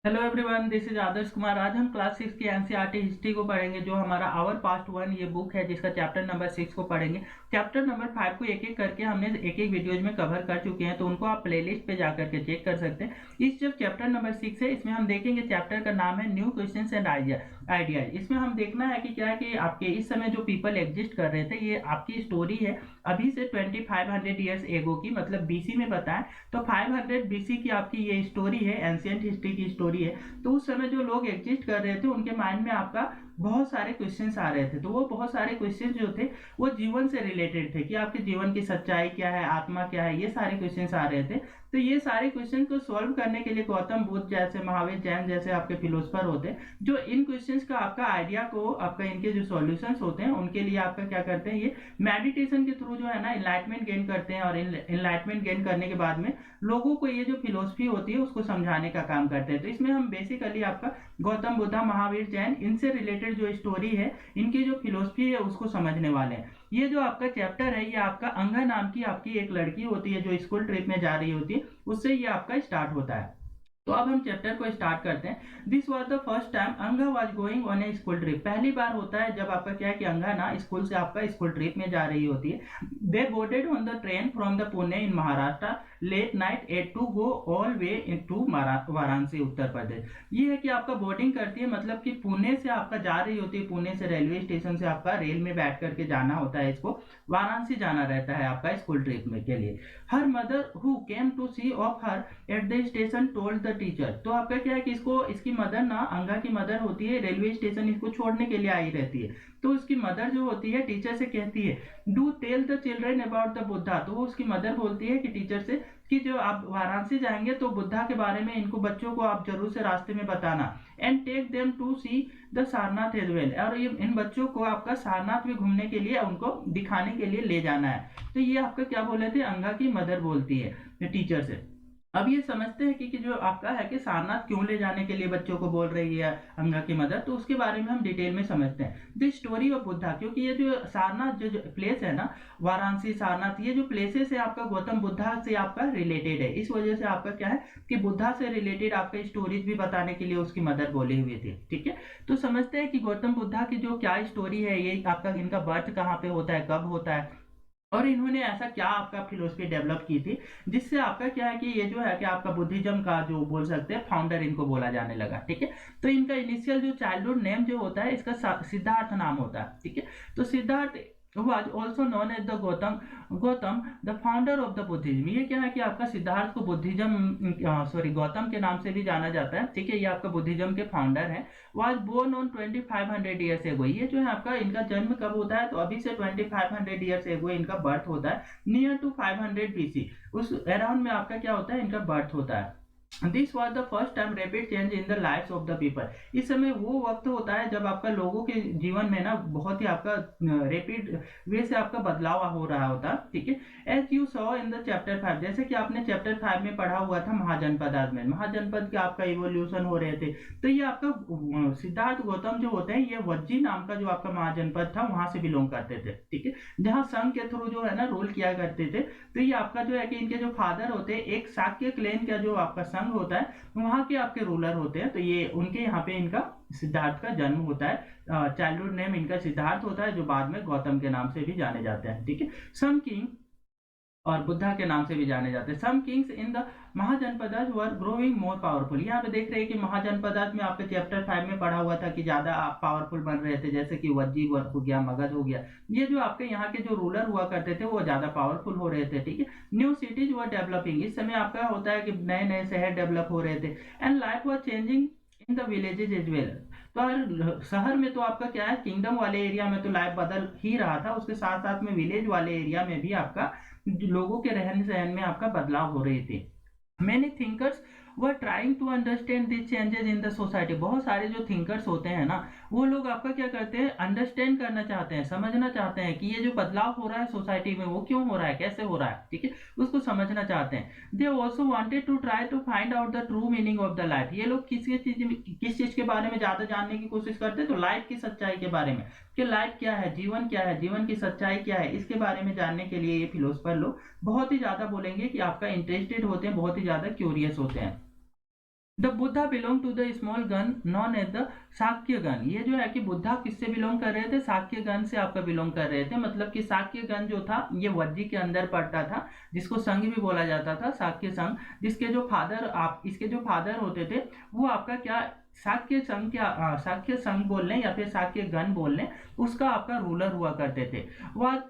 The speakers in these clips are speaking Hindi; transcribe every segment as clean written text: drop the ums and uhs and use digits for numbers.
Hello everyone, this is Adarsh Kumar. आज हम क्लास 6 की एनसीईआरटी हिस्ट्री को पढ़ेंगे, जो हमारा आवर पास्ट वन ये बुक है, जिसका चैप्टर नंबर 6 को पढ़ेंगे। चैप्टर नंबर 5 को एक एक करके हमने एक एक वीडियोज में कवर कर चुके हैं, तो उनको आप प्लेलिस्ट पे जा करके चेक कर सकते हैं। इस जो चैप्टर नंबर 6 है, इसमें हम देखेंगे, चैप्टर का नाम है न्यू क्वेश्चंस एंड आइडियाज। इसमें हम देखना है कि क्या है कि आपके इस समय जो पीपल एग्जिस्ट कर रहे थे, ये आपकी स्टोरी है अभी से 2500 ईयर्स एगो की, मतलब बीसी में बताएं तो 500 बीसी की आपकी ये स्टोरी है, एंशियंट हिस्ट्री की स्टोरी है। तो उस समय जो लोग एग्जिस्ट कर रहे थे, उनके माइंड में आपका बहुत सारे क्वेश्चंस आ रहे थे। तो वो बहुत सारे क्वेश्चंस जो थे वो जीवन से रिलेटेड थे, कि आपके जीवन की सच्चाई क्या है, आत्मा क्या है, ये सारे क्वेश्चंस आ रहे थे। तो ये सारे क्वेश्चन को सॉल्व करने के लिए गौतम बुद्ध जैसे, महावीर जैन जैसे आपके फिलोसफर होते हैं, जो इन क्वेश्चंस का आपका आइडिया को, आपका इनके जो सॉल्यूशंस होते हैं उनके लिए आपका क्या करते हैं, ये मेडिटेशन के थ्रू जो है ना इनलाइटमेंट गेन करते हैं। और इनलाइटमेंट गेन करने के बाद में लोगों को ये जो फिलोसफी होती है उसको समझाने का काम करते हैं। तो इसमें हम बेसिकली आपका गौतम बुद्धा, महावीर जैन, इनसे रिलेटेड जो स्टोरी है, इनकी जो फिलोसफी है उसको समझने वाले हैं। ये जो आपका चैप्टर है, ये आपका अंगा नाम की आपकी एक लड़की होती है जो स्कूल ट्रिप में जा रही होती है, उससे ये आपका स्टार्ट होता है। तो अब हम चैप्टर को स्टार्ट करते हैं। This was the first time Anga was going on a school trip. पहली बार होता है जब आपका क्या है कि अंगा ना स्कूल से आपका स्कूल ट्रिप में जा रही होती है। They boarded on the train from the Pune in Maharashtra late night at to go all way into Varanasi, Uttar Pradesh. ये है कि आपका बोर्डिंग करती है, मतलब कि पुणे से आपका जा रही होती है, पुणे से रेलवे स्टेशन से आपका रेल में बैठ करके जाना होता है, इसको वाराणसी जाना रहता है आपका स्कूल ट्रिप में के लिए। Her mother who came to see off her at the station told the teacher. तो आपका क्या है कि इसको, इसकी मदर ना, अंगा की मदर होती है, रेलवे स्टेशन इसको छोड़ने के लिए आई रहती है। तो उसकी मदर जो होती है टीचर से कहती है, do tell the children about the Buddha. तो वो उसकी मदर बोलती है कि टीचर से कि जो आप वाराणसी जाएंगे तो बुद्धा के बारे में इनको बच्चों को आप जरूर से रास्ते में बताना। And take them to see the Sarnath as well. और ये इन बच्चों को आपका सारनाथ में घूमने के लिए, उनको दिखाने के लिए ले जाना है। तो ये आपका क्या बोले थे, अंगा की मदर बोलती है टीचर से। अब ये समझते हैं कि जो आपका है कि सारनाथ क्यों ले जाने के लिए बच्चों को बोल रही है अंगा की मदर, तो उसके बारे में हम डिटेल में समझते हैं। द स्टोरी ऑफ बुद्धा, क्योंकि ये जो सारनाथ जो प्लेस है ना, वाराणसी, सारनाथ, ये जो प्लेसेस है आपका गौतम बुद्धा से आपका रिलेटेड है। इस वजह से आपका क्या है कि बुद्धा से रिलेटेड आपका स्टोरीज भी बताने के लिए उसकी मदर बोली हुई थी। ठीक है, तो समझते हैं कि गौतम बुद्धा की जो क्या स्टोरी है, ये आपका इनका बर्थ कहाँ पे होता है, कब होता है, और इन्होंने ऐसा क्या आपका फिलोसफी डेवलप की थी, जिससे आपका क्या है कि ये जो है कि आपका बुद्धिज्म का जो बोल सकते हैं फाउंडर इनको बोला जाने लगा। ठीक है, तो इनका इनिशियल जो चाइल्डहुड नेम जो होता है, इसका सिद्धार्थ नाम होता है। ठीक है, तो Siddharth was also known as the Gautam the founder of the Buddhism. ये क्या है कि आपका सिद्धार्थ को बुद्धिज्म, सॉरी, गौतम के नाम से भी जाना जाता है। ठीक है, ये आपका बुद्धिज्म के फाउंडर है। Was born on 2500 years ago. ये जो है आपका, इनका जन्म कब होता है, तो अभी से 2500 ईयर्स एगो इनका बर्थ होता है, नियर टू 500 बीसी, उस अराउंड में आपका क्या होता है, इनका बर्थ होता है। This was the first time rapid change in the life of the people. इस समय वो वक्त होता है जब आपका लोगों के जीवन में ना बहुत ही आपका रैपिड वे से आपका बदलाव हो रहा होता है। ठीक है, as you saw in the chapter 5, जैसे कि आपने चैप्टर 5 में पढ़ा हुआ था, महाजनपद आदमी, महाजनपद के आपका इवोल्यूशन हो रहे थे। तो ये आपका सिद्धार्थ गौतम जो होते हैं, ये वज्जी नाम का जो आपका महाजनपद था, वहां से बिलोंग करते थे। ठीक है, जहाँ संघ के थ्रू जो है ना रूल किया करते थे। तो ये आपका जो है कि इनके जो फादर होते हैं, एक शाक्य क्लेन का जो आपका संघ होता है, वहां के आपके रूलर होते हैं। तो ये उनके यहाँ पे इनका सिद्धार्थ का जन्म होता है। चाइल्डहुड नेम इनका सिद्धार्थ होता है, जो बाद में गौतम के नाम से भी जाने जाते हैं। ठीक है, सम किंग, और बुद्धा के नाम से भी जाने जाते हैं। Some kings in the Mahajanapadas were growing more powerful. यहाँ पे देख रहे हैं कि महाजनपदास में आपके चैप्टर 5 में पढ़ा हुआ था कि ज्यादा पावरफुल बन रहे थे, जैसे कि वज्जी हो गया, मगध हो गया। ये जो आपके यहाँ के जो रूलर हुआ करते थे, वो ज्यादा पावरफुल हो रहे थे। ठीक है, न्यू सिटीज वर डेवलपिंग। इस समय आपका होता है कि नए नए शहर डेवलप हो रहे थे। And life was changing in the villages as well. तो शहर में तो आपका क्या है, किंगडम वाले एरिया में तो लाइफ बदल ही रहा था, उसके साथ साथ में विलेज वाले एरिया में भी आपका लोगों के रहन सहन में आपका बदलाव हो रही थी। Many thinkers were trying to understand these changes in the society। बहुत सारे जो थिंकर्स होते हैं ना, वो लोग आपका क्या करते हैं, अंडरस्टैंड करना चाहते हैं, समझना चाहते हैं कि ये जो बदलाव हो रहा है सोसाइटी में, वो क्यों हो रहा है, कैसे हो रहा है। ठीक है, उसको समझना चाहते हैं। They also wanted to try to find out the true meaning of the life. ये लोग किस चीज के बारे में ज्यादा जानने की कोशिश करते हैं, तो लाइफ की सच्चाई के बारे में, कि लाइफ क्या है, जीवन क्या है, जीवन की सच्चाई क्या है, इसके बारे में जानने के लिए ये फिलोसफर लोग बहुत ही ज्यादा बोलेंगे कि आपका इंटरेस्टेड होते हैं, बहुत ही ज्यादा क्यूरियस होते हैं। The Buddha belong to the small gana known as the Shakya gana. ये जो है कि बुद्धा किससे बिलोंग कर रहे थे, शाक्य गण से आपका बिलोंग कर रहे थे। मतलब कि शाक्य गण जो था ये वज्जी के अंदर पड़ता था, जिसको संघ भी बोला जाता था, शाक्य संघ। जिसके जो फादर आप इसके जो फादर होते थे वो आपका क्या शाक्य संघ शाक्य संघ बोल लें या फिर शाक्य गण बोल लें, उसका आपका रूलर हुआ करते थे। वह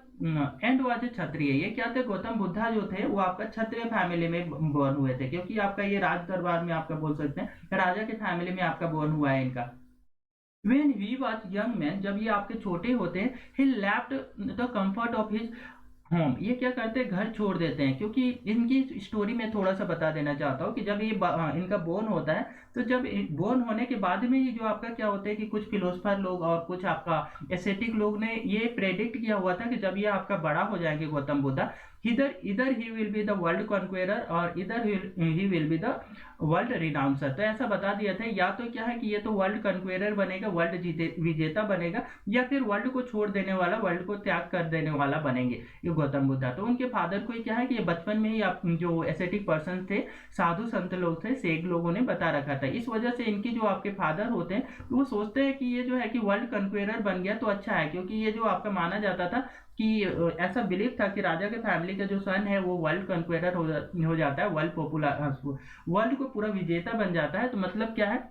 एंड वाज ए क्षत्रिय। ये क्या थे, गौतम बुद्धा जो थे वो आपका क्षत्रिय फैमिली में बॉर्न हुए थे, क्योंकि आपका ये राज दरबार में आपका बोल सकते हैं राजा के फैमिली में आपका बॉर्न हुआ है इनका। When he was young man, जब ये आपके छोटे होते हैं, he left the comfort of his home. ये क्या करते हैं, घर छोड़ देते हैं। क्योंकि इनकी स्टोरी में थोड़ा सा बता देना चाहता हूँ कि जब ये इनका बोर्न होता है, तो जब बोर्न होने के बाद में ही जो आपका क्या होता है कि कुछ फिलोसफर लोग और कुछ आपका एस्थेटिक लोग ने ये प्रेडिक्ट किया हुआ था कि जब ये आपका बड़ा हो जाएंगे गौतम बुद्धा, इधर he will be the world conqueror और इधर he will be the world renouncer. तो ऐसा बता दिया था, या तो क्या है कि ये तो वर्ल्ड कॉन्क्वेरर बनेगा, वर्ल्ड विजेता बनेगा, या फिर वर्ल्ड को छोड़ देने वाला, वर्ल्ड को त्याग कर देने वाला बनेंगे ये गौतम बुद्धा। तो उनके फादर को क्या है कि ये बचपन में ही आप जो एस्थेटिक पर्सन थे, साधु संत लोग थे, सेठ लोगों ने बता रखा था। इस वजह से इनकी जो आपके फादर होते हैं वो सोचते हैं कि ये जो है कि वर्ल्ड कन्क्वेरर बन गया तो अच्छा है, क्योंकि ये जो आपका माना जाता था कि ऐसा बिलीव था कि राजा के फैमिली का जो सन है वो वर्ल्ड कन्क्वेरर हो जाता है, वर्ल्ड पॉपुलर, वर्ल्ड को पूरा विजेता बन जाता है। तो मतलब क्या है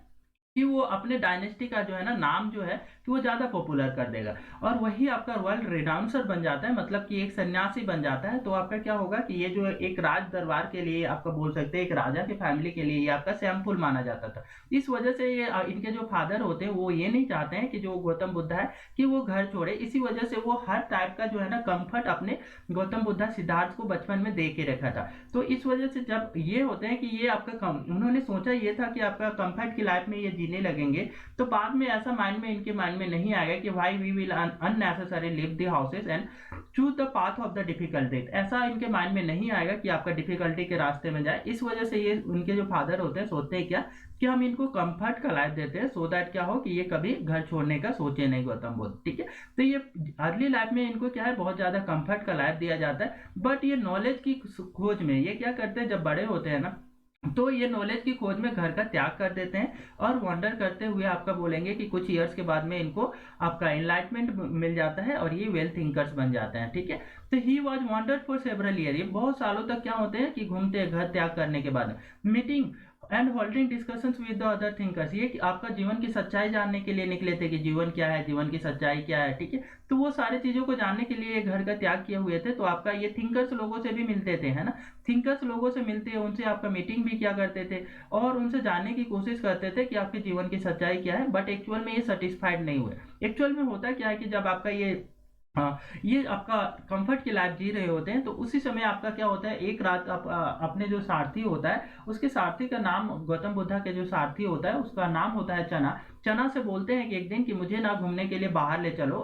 कि वो अपने डायनेस्टी का जो है ना नाम जो है कि वो ज्यादा पॉपुलर कर देगा, और वही आपका वर्ल्ड रिनाउंसर बन जाता है, मतलब कि एक सन्यासी बन जाता है। तो आपका क्या होगा कि ये जो एक राज दरबार के लिए आपका बोल सकते हैं, एक राजा की फैमिली के लिए ये आपका सैम्पुल माना जाता था। इस वजह से ये इनके जो फादर होते हैं वो ये नहीं चाहते हैं कि जो गौतम बुद्धा है कि वो घर छोड़े। इसी वजह से वो हर टाइप का जो है ना कंफर्ट अपने गौतम बुद्धा सिद्धार्थ को बचपन में दे के रखा था। तो इस वजह से जब ये होते हैं कि ये आपका उन्होंने सोचा ये था कि आपका कंफर्ट की लाइफ में ये जीने लगेंगे, तो बाद में ऐसा इनके माइंड में नहीं आएगा कि भाई we will unnecessary leave the houses and choose the path of the difficulty. ऐसा इनके माइंड में नहीं आएगा कि आपका डिफिकल्टी के रास्ते में जाए। इस वजह से ये उनके जो फादर होते हैं सोचते हैं क्या कि हम इनको कंफर्ट का लाइफ देते हैं, सो दैट क्या हो कि ये कभी घर छोड़ने का सोचे नहीं गौतम बुद्ध। ठीक है, तो ये अर्ली लाइफ में इनको क्या है बहुत ज्यादा कंफर्ट का लाइफ दिया जाता है। बट ये नॉलेज की खोज में ये क्या करते हैं, जब बड़े होते हैं ना तो ये नॉलेज की खोज में घर का त्याग कर देते हैं, और वंडर करते हुए आपका बोलेंगे कि कुछ ईयर्स के बाद में इनको आपका एनलाइटमेंट मिल जाता है और ये वेल थिंकर्स बन जाते हैं। ठीक है, तो he was wandered for several year. ये बहुत सालों तक क्या होते हैं कि घूमते हैं घर त्याग करने के बाद। Meeting and holding discussions with the other thinkers. ये कि आपका जीवन की सच्चाई जानने के लिए निकले थे कि जीवन क्या है, जीवन की सच्चाई क्या है। ठीक है, तो वो सारी चीजों को जानने के लिए घर का त्याग किए हुए थे। तो आपका ये थिंकर्स लोगों से भी मिलते थे, है ना, थिंकर्स लोगों से मिलते हैं, उनसे आपका मीटिंग भी क्या करते थे और उनसे जानने की कोशिश करते थे कि आपके जीवन की सच्चाई क्या है। बट एक्चुअल में ये सेटिस्फाइड नहीं हुए। एक्चुअल में होता क्या है कि जब आपका ये आपका कंफर्ट की लाइफ जी रहे होते हैं, तो उसी समय आपका क्या होता है, एक रात अपने जो सारथी होता है उसके सारथी का नाम, गौतम बुद्धा के जो सारथी होता है उसका नाम होता है चना। चना से बोलते हैं कि एक दिन कि मुझे ना घूमने के लिए बाहर ले चलो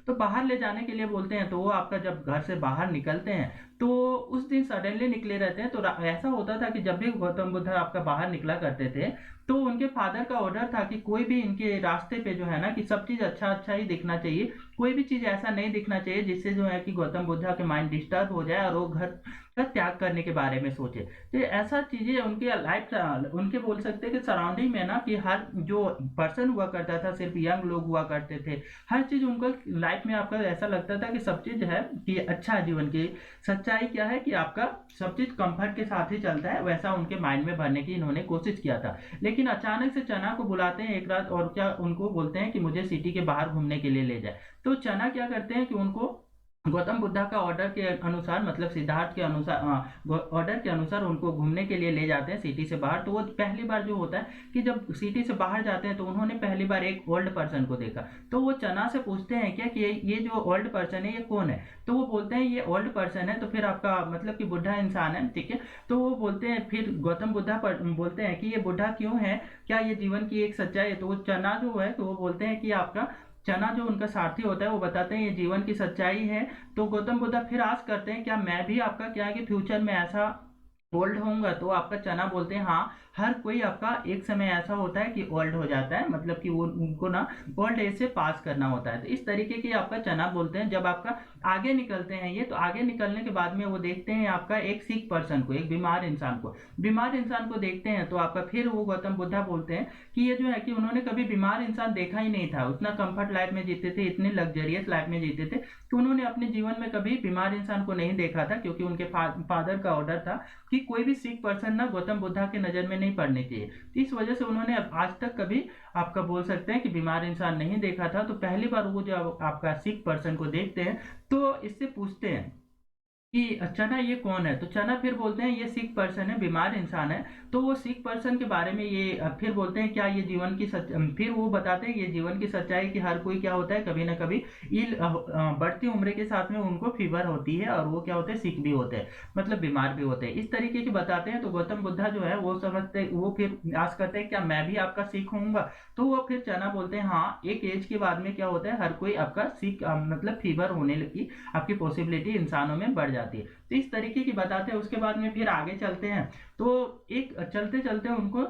तो बाहर ले जाने के लिए बोलते हैं। तो वो आपका जब घर से बाहर निकलते हैं तो उस दिन सडनली निकले रहते हैं। तो ऐसा होता था कि जब भी गौतम बुद्ध आपका बाहर निकला करते थे तो उनके फादर का ऑर्डर था कि कोई भी इनके रास्ते पे जो है ना कि सब चीज अच्छा अच्छा ही दिखना चाहिए, कोई भी चीज ऐसा नहीं दिखना चाहिए जिससे जो है कि गौतम बुद्धा के माइंड डिस्टर्ब हो जाए और वो घर का त्याग करने के बारे में सोचे। तो ऐसा चीजें उनके लाइफ उनके बोल सकते हैं कि सराउंडिंग में ना कि हर जो पर्सन हुआ करता था सिर्फ यंग लोग हुआ करते थे, हर चीज उनको लाइफ में आपका ऐसा लगता था कि सब चीज है कि अच्छा है, जीवन की सच्चाई क्या है कि आपका सब चीज कंफर्ट के साथ ही चलता है, वैसा उनके माइंड में भरने की इन्होंने कोशिश किया था। लेकिन अचानक से चना को बुलाते हैं एक रात और क्या उनको बोलते हैं कि मुझे सिटी के बाहर घूमने के लिए ले जाए। तो चना क्या करते हैं कि उनको गौतम बुद्धा का ऑर्डर के अनुसार, मतलब सिद्धार्थ के अनुसार ऑर्डर के अनुसार उनको घूमने के लिए ले जाते हैं सिटी से बाहर। तो वो पहली बार जो होता है कि जब सिटी से बाहर जाते हैं तो उन्होंने पहली बार एक ओल्ड पर्सन को देखा। तो वो चना से पूछते हैं क्या कि ये जो ओल्ड पर्सन है ये कौन है। तो वो बोलते हैं ये ओल्ड पर्सन है। तो फिर आपका मतलब कि बुढ़ा इंसान है। ठीक है, तो वो बोलते हैं, फिर गौतम बुद्धा बोलते हैं कि ये बुढ़ा क्यों है, क्या ये जीवन की एक सच्चाई है। तो वो चना जो है तो वो बोलते हैं कि आपका चना जो उनका सारथी होता है वो बताते हैं ये जीवन की सच्चाई है। तो गौतम बुद्धा फिर आस करते हैं क्या मैं भी आपका क्या है कि फ्यूचर में ऐसा ओल्ड होऊंगा। तो आपका चना बोलते हैं हाँ, हर कोई आपका एक समय ऐसा होता है कि ओल्ड हो जाता है, मतलब कि वो उनको ना ओल्ड एज से पास करना होता है। तो इस तरीके की आपका चना बोलते हैं। जब आपका आगे निकलते हैं ये, तो आगे निकलने के बाद में वो देखते हैं आपका एक सिक पर्सन को, एक बीमार इंसान को, बीमार इंसान को देखते हैं, तो आपका फिर वो गौतम बुद्धा बोलते हैं कि ये जो है कि उन्होंने कभी बीमार इंसान देखा ही नहीं था, उतना कंफर्ट लाइफ में जीते थे, इतनी लग्जरियस लाइफ में जीते थे कि उन्होंने अपने जीवन में कभी बीमार इंसान को नहीं देखा था, क्योंकि उनके फादर का ऑर्डर था कि कोई भी सिक पर्सन ना गौतम बुद्धा के नजर में नहीं पड़ने चाहिए। तो इस वजह से उन्होंने आज तक कभी आपका बोल सकते हैं कि बीमार इंसान नहीं देखा था। तो पहली बार वो जो आपका सिक पर्सन को देखते हैं तो इससे पूछते हैं कि चना ये कौन है, तो चना फिर बोलते हैं ये सिक पर्सन है, बीमार इंसान है। तो वो सिक पर्सन के बारे में ये फिर बोलते हैं क्या ये जीवन की फिर वो बताते हैं ये जीवन की सच्चाई कि हर कोई क्या होता है कभी ना कभी बढ़ती उम्र के साथ में उनको फीवर होती है और वो क्या होते हैं सिक भी होते हैं, मतलब बीमार भी होते हैं, इस तरीके की बताते हैं। तो गौतम बुद्धा जो है वो समझते, वो फिर आस करते हैं क्या मैं भी आपका सिक होऊंगा, तो वो फिर चना बोलते हैं हाँ, एक एज के बाद में क्या होता है हर कोई आपका सिक मतलब फीवर होने की आपकी पॉसिबिलिटी इंसानों में बढ़ जाती है। तो इस तरीके की बताते हैं। उसके बाद में फिर आगे चलते हैं, तो एक चलते चलते उनको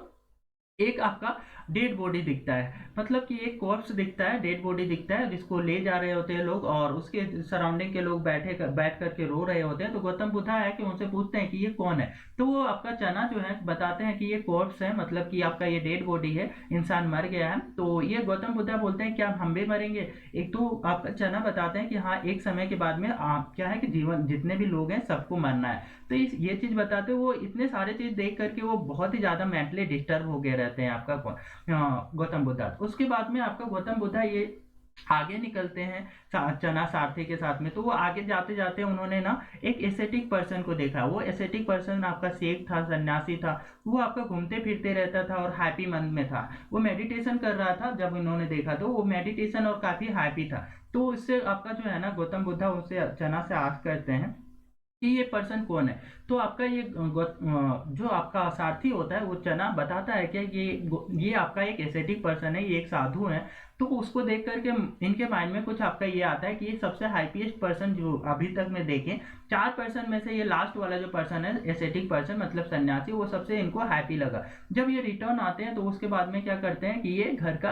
एक आपका डेड बॉडी दिखता है, मतलब कि एक कॉर्प्स दिखता है, डेड बॉडी दिखता है जिसको ले जा रहे होते हैं लोग, और उसके सराउंडिंग के लोग बैठ करके रो रहे होते हैं। तो गौतम बुद्धा है कि उनसे पूछते हैं कि ये कौन है, तो वो आपका चना जो है बताते हैं कि ये कॉर्प्स है, मतलब कि आपका ये डेड बॉडी है, इंसान मर गया है। तो ये गौतम बुद्धा बोलते हैं क्या हम भी मरेंगे। एक तो आपका चना बताते हैं कि हाँ एक समय के बाद में क्या है कि जीवन जितने भी लोग हैं सबको मरना है। तो ये चीज बताते वो इतने सारे चीज देख करके वो बहुत ही ज्यादा मेंटली डिस्टर्ब हो गए रहते हैं आपका गौतम बुद्धा। उसके बाद में आपका गौतम बुद्धा ये आगे निकलते हैं चना सारथी के साथ में। तो वो आगे जाते जाते उन्होंने ना एक एसेटिक पर्सन को देखा। वो एसेटिक पर्सन आपका शेख था, सन्यासी था, वो आपका घूमते फिरते रहता था और हैप्पी मन में था, वो मेडिटेशन कर रहा था। जब इन्होंने देखा तो वो मेडिटेशन और काफी हैप्पी था। तो इससे आपका जो है ना गौतम बुद्धा उससे चना से आस्क करते हैं कि ये पर्सन कौन है। तो आपका ये जो आपका सारथी होता है वो चना बताता है कि ये आपका एक एसेटिक पर्सन है, ये एक साधु है। तो उसको देख करके इनके माइंड में कुछ आपका ये आता है कि ये सबसे हाईएस्ट पर्सन जो अभी तक में देखे 4 पर्सन में से ये लास्ट वाला जो पर्सन है एसेटिक पर्सन मतलब सन्यासी, वो सबसे इनको हैप्पी लगा। जब ये रिटर्न आते हैं तो उसके बाद में क्या करते हैं कि ये घर का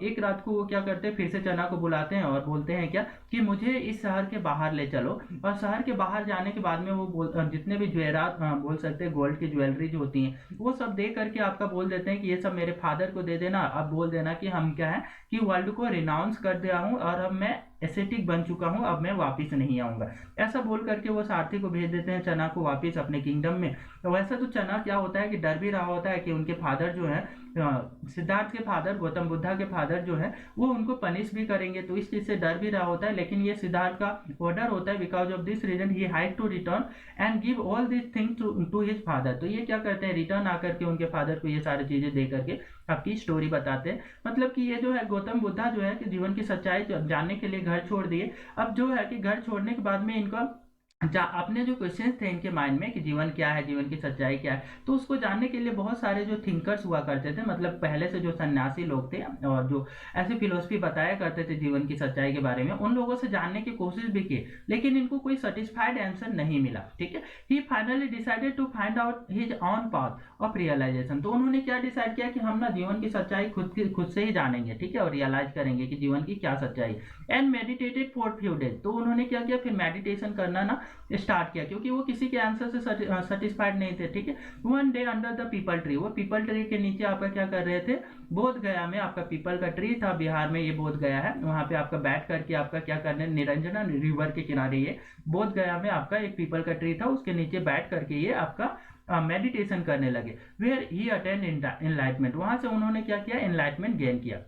एक रात को वो क्या करते हैं फिर से चना को बुलाते हैं और बोलते हैं क्या कि मुझे इस शहर के बाहर ले चलो। और शहर के बाहर जाने के बाद में वो जितने भी ज्वेलरात बोल सकते हैं गोल्ड की ज्वेलरी जो होती हैं वो सब दे करके आपका बोल देते हैं कि ये सब मेरे फादर को दे देना। अब बोल देना कि हम क्या है कि वर्ल्ड को रिनाउंस कर दिया हूँ और अब मैं एसेटिक बन चुका हूँ, अब मैं वापस नहीं आऊंगा। ऐसा बोल करके वो सारथी को भेज देते हैं चना को वापस अपने किंगडम में। तो वैसा तो चना क्या होता है कि डर भी रहा होता है कि उनके फादर जो है सिद्धार्थ के फादर गौतम बुद्धा के फादर जो है वो उनको पनिश भी करेंगे, तो इस चीज से डर भी रहा होता है। लेकिन ये सिद्धार्थ का ऑर्डर होता है, because of this reason he had to return and give all this thing to his father. तो ये क्या करते हैं रिटर्न आकर के उनके फादर को ये सारी चीजें दे करके आपकी स्टोरी बताते हैं। मतलब कि ये जो है गौतम बुद्धा जो है कि जीवन की सच्चाई जानने के लिए घर छोड़ दिए। अब जो है कि घर छोड़ने के बाद में इनका अपने जो क्वेश्चन थे इनके माइंड में कि जीवन क्या है, जीवन की सच्चाई क्या है, तो उसको जानने के लिए बहुत सारे जो थिंकर्स हुआ करते थे, मतलब पहले से जो सन्यासी लोग थे और जो ऐसी फिलोसफी बताया करते थे जीवन की सच्चाई के बारे में, उन लोगों से जानने की कोशिश भी की, लेकिन इनको कोई सेटिस्फाइड आंसर नहीं मिला। ठीक है, he finally decided to find out his own path of realization. तो उन्होंने क्या डिसाइड किया कि हम ना जीवन की सच्चाई खुद से ही जानेंगे, ठीक है, और रियलाइज करेंगे कि जीवन की क्या सच्चाई। And meditated for few days. तो उन्होंने क्या किया फिर मेडिटेशन करना ना स्टार्ट किया, क्योंकि वो किसी के आंसर से सेटिस्फाइड नहीं थे। ठीक है, one day under the people tree, वो पीपल ट्री के नीचे आपका क्या कर रहे थे, बोध गया में आपका पीपल का ट्री था, बिहार में ये बोध गया है, वहां पे आपका बैठ करके आपका क्या करने निरंजना रिवर के किनारे ये बोध गया में आपका एक पीपल का ट्री था, उसके नीचे बैठ करके ये आपका मेडिटेशन करने लगे। वेयर ही अटेंड एनलाइटमेंट, वहां से उन्होंने क्या किया एनलाइटमेंट गेन किया।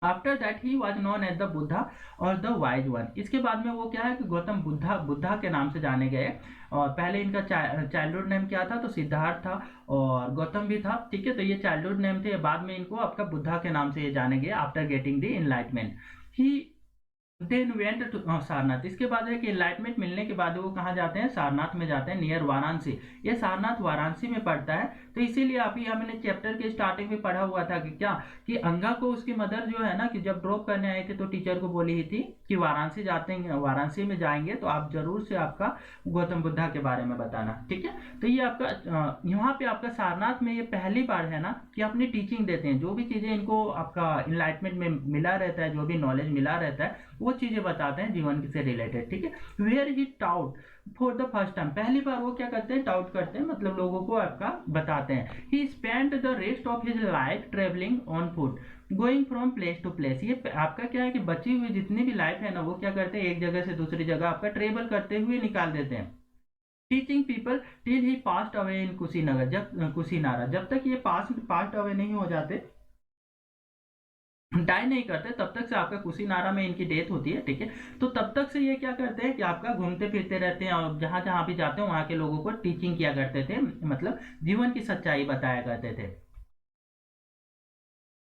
After that he was known as the Buddha और द वाइज वन। इसके बाद में वो क्या है कि गौतम बुद्धा के नाम से जाने गए। और पहले इनका चाइल्डहुड नेम क्या था, तो सिद्धार्थ था और गौतम भी था। ठीक है, तो ये चाइल्डहुड नेम थे, बाद में इनको आपका बुद्धा के नाम से ये जाने गए after getting the enlightenment. He then went to Sarnath. इसके बाद है कि एनलाइटमेंट मिलने के बाद वो कहाँ जाते हैं, सारनाथ में जाते हैं, नियर वाराणसी। ये सारनाथ वाराणसी में पड़ता है। तो इसीलिए आप यहाँ मैंने चैप्टर के स्टार्टिंग में पढ़ा हुआ था कि क्या कि अंगा को उसकी मदर जो है ना कि जब ड्रॉप करने आए थे तो टीचर को बोली ही थी कि वाराणसी जाते हैं, वाराणसी में जाएंगे तो आप जरूर से आपका गौतम बुद्धा के बारे में बताना, ठीक है। तो ये आपका यहाँ पे आपका सारनाथ में ये पहली बार है ना कि अपनी टीचिंग देते हैं, जो भी चीजें इनको आपका इनलाइटमेंट में मिला रहता है, जो भी नॉलेज मिला रहता है वो चीजें बताते हैं जीवन से रिलेटेड, ठीक है। Where he taught for the first time, पहली बार वो क्या करते हैं, टाउट करते हैं, मतलब लोगों को आपका बताते हैं। He spent the rest of his life travelling on foot going from place to place. ये आपका क्या है कि बची हुई जितनी भी लाइफ है ना वो क्या करते हैं, एक जगह से दूसरी जगह आपका ट्रेवल करते हुए निकाल देते हैं। Teaching people till he passed away in Kushinagar, जब कुशीनारा, जब तक ये पास्ट अवे नहीं हो जाते, डाई नहीं करते, तब तक से आपका कुशीनारा में इनकी डेथ होती है, ठीक है। तो तब तक से ये क्या करते हैं कि आपका घूमते फिरते रहते हैं और जहां जहां भी जाते हैं वहां के लोगों को टीचिंग किया करते थे, मतलब जीवन की सच्चाई बताया करते थे।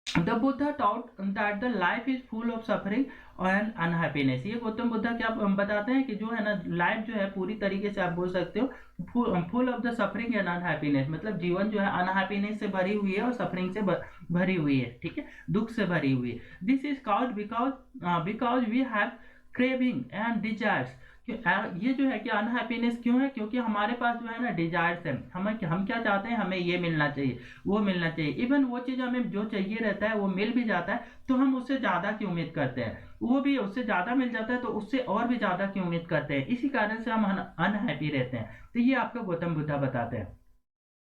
The Buddha taught that the life is full of suffering and unhappiness। ये गौतम बुद्धा क्या बताते हैं कि जो है ना लाइफ जो है पूरी तरीके से आप बोल सकते हो full of the suffering and unhappiness, मतलब जीवन जो है अनहैप्पीनेस से भरी हुई है और सफरिंग से भरी हुई है, ठीक है, दुख से भरी हुई है। This is called because we have craving and desires. ये जो है कि अनहैप्पीनेस क्यों है, क्योंकि हमारे पास जो है ना डिजायर्स है, हम क्या चाहते हैं, हमें ये मिलना चाहिए, वो मिलना चाहिए, इवन वो चीज हमें जो चाहिए रहता है वो मिल भी जाता है तो हम उससे ज्यादा की उम्मीद करते हैं, वो भी उससे ज्यादा मिल जाता है तो उससे और भी ज्यादा की उम्मीद करते हैं, इसी कारण से हम अनहैप्पी रहते हैं। तो ये आपका गौतम बुद्धा बताते हैं।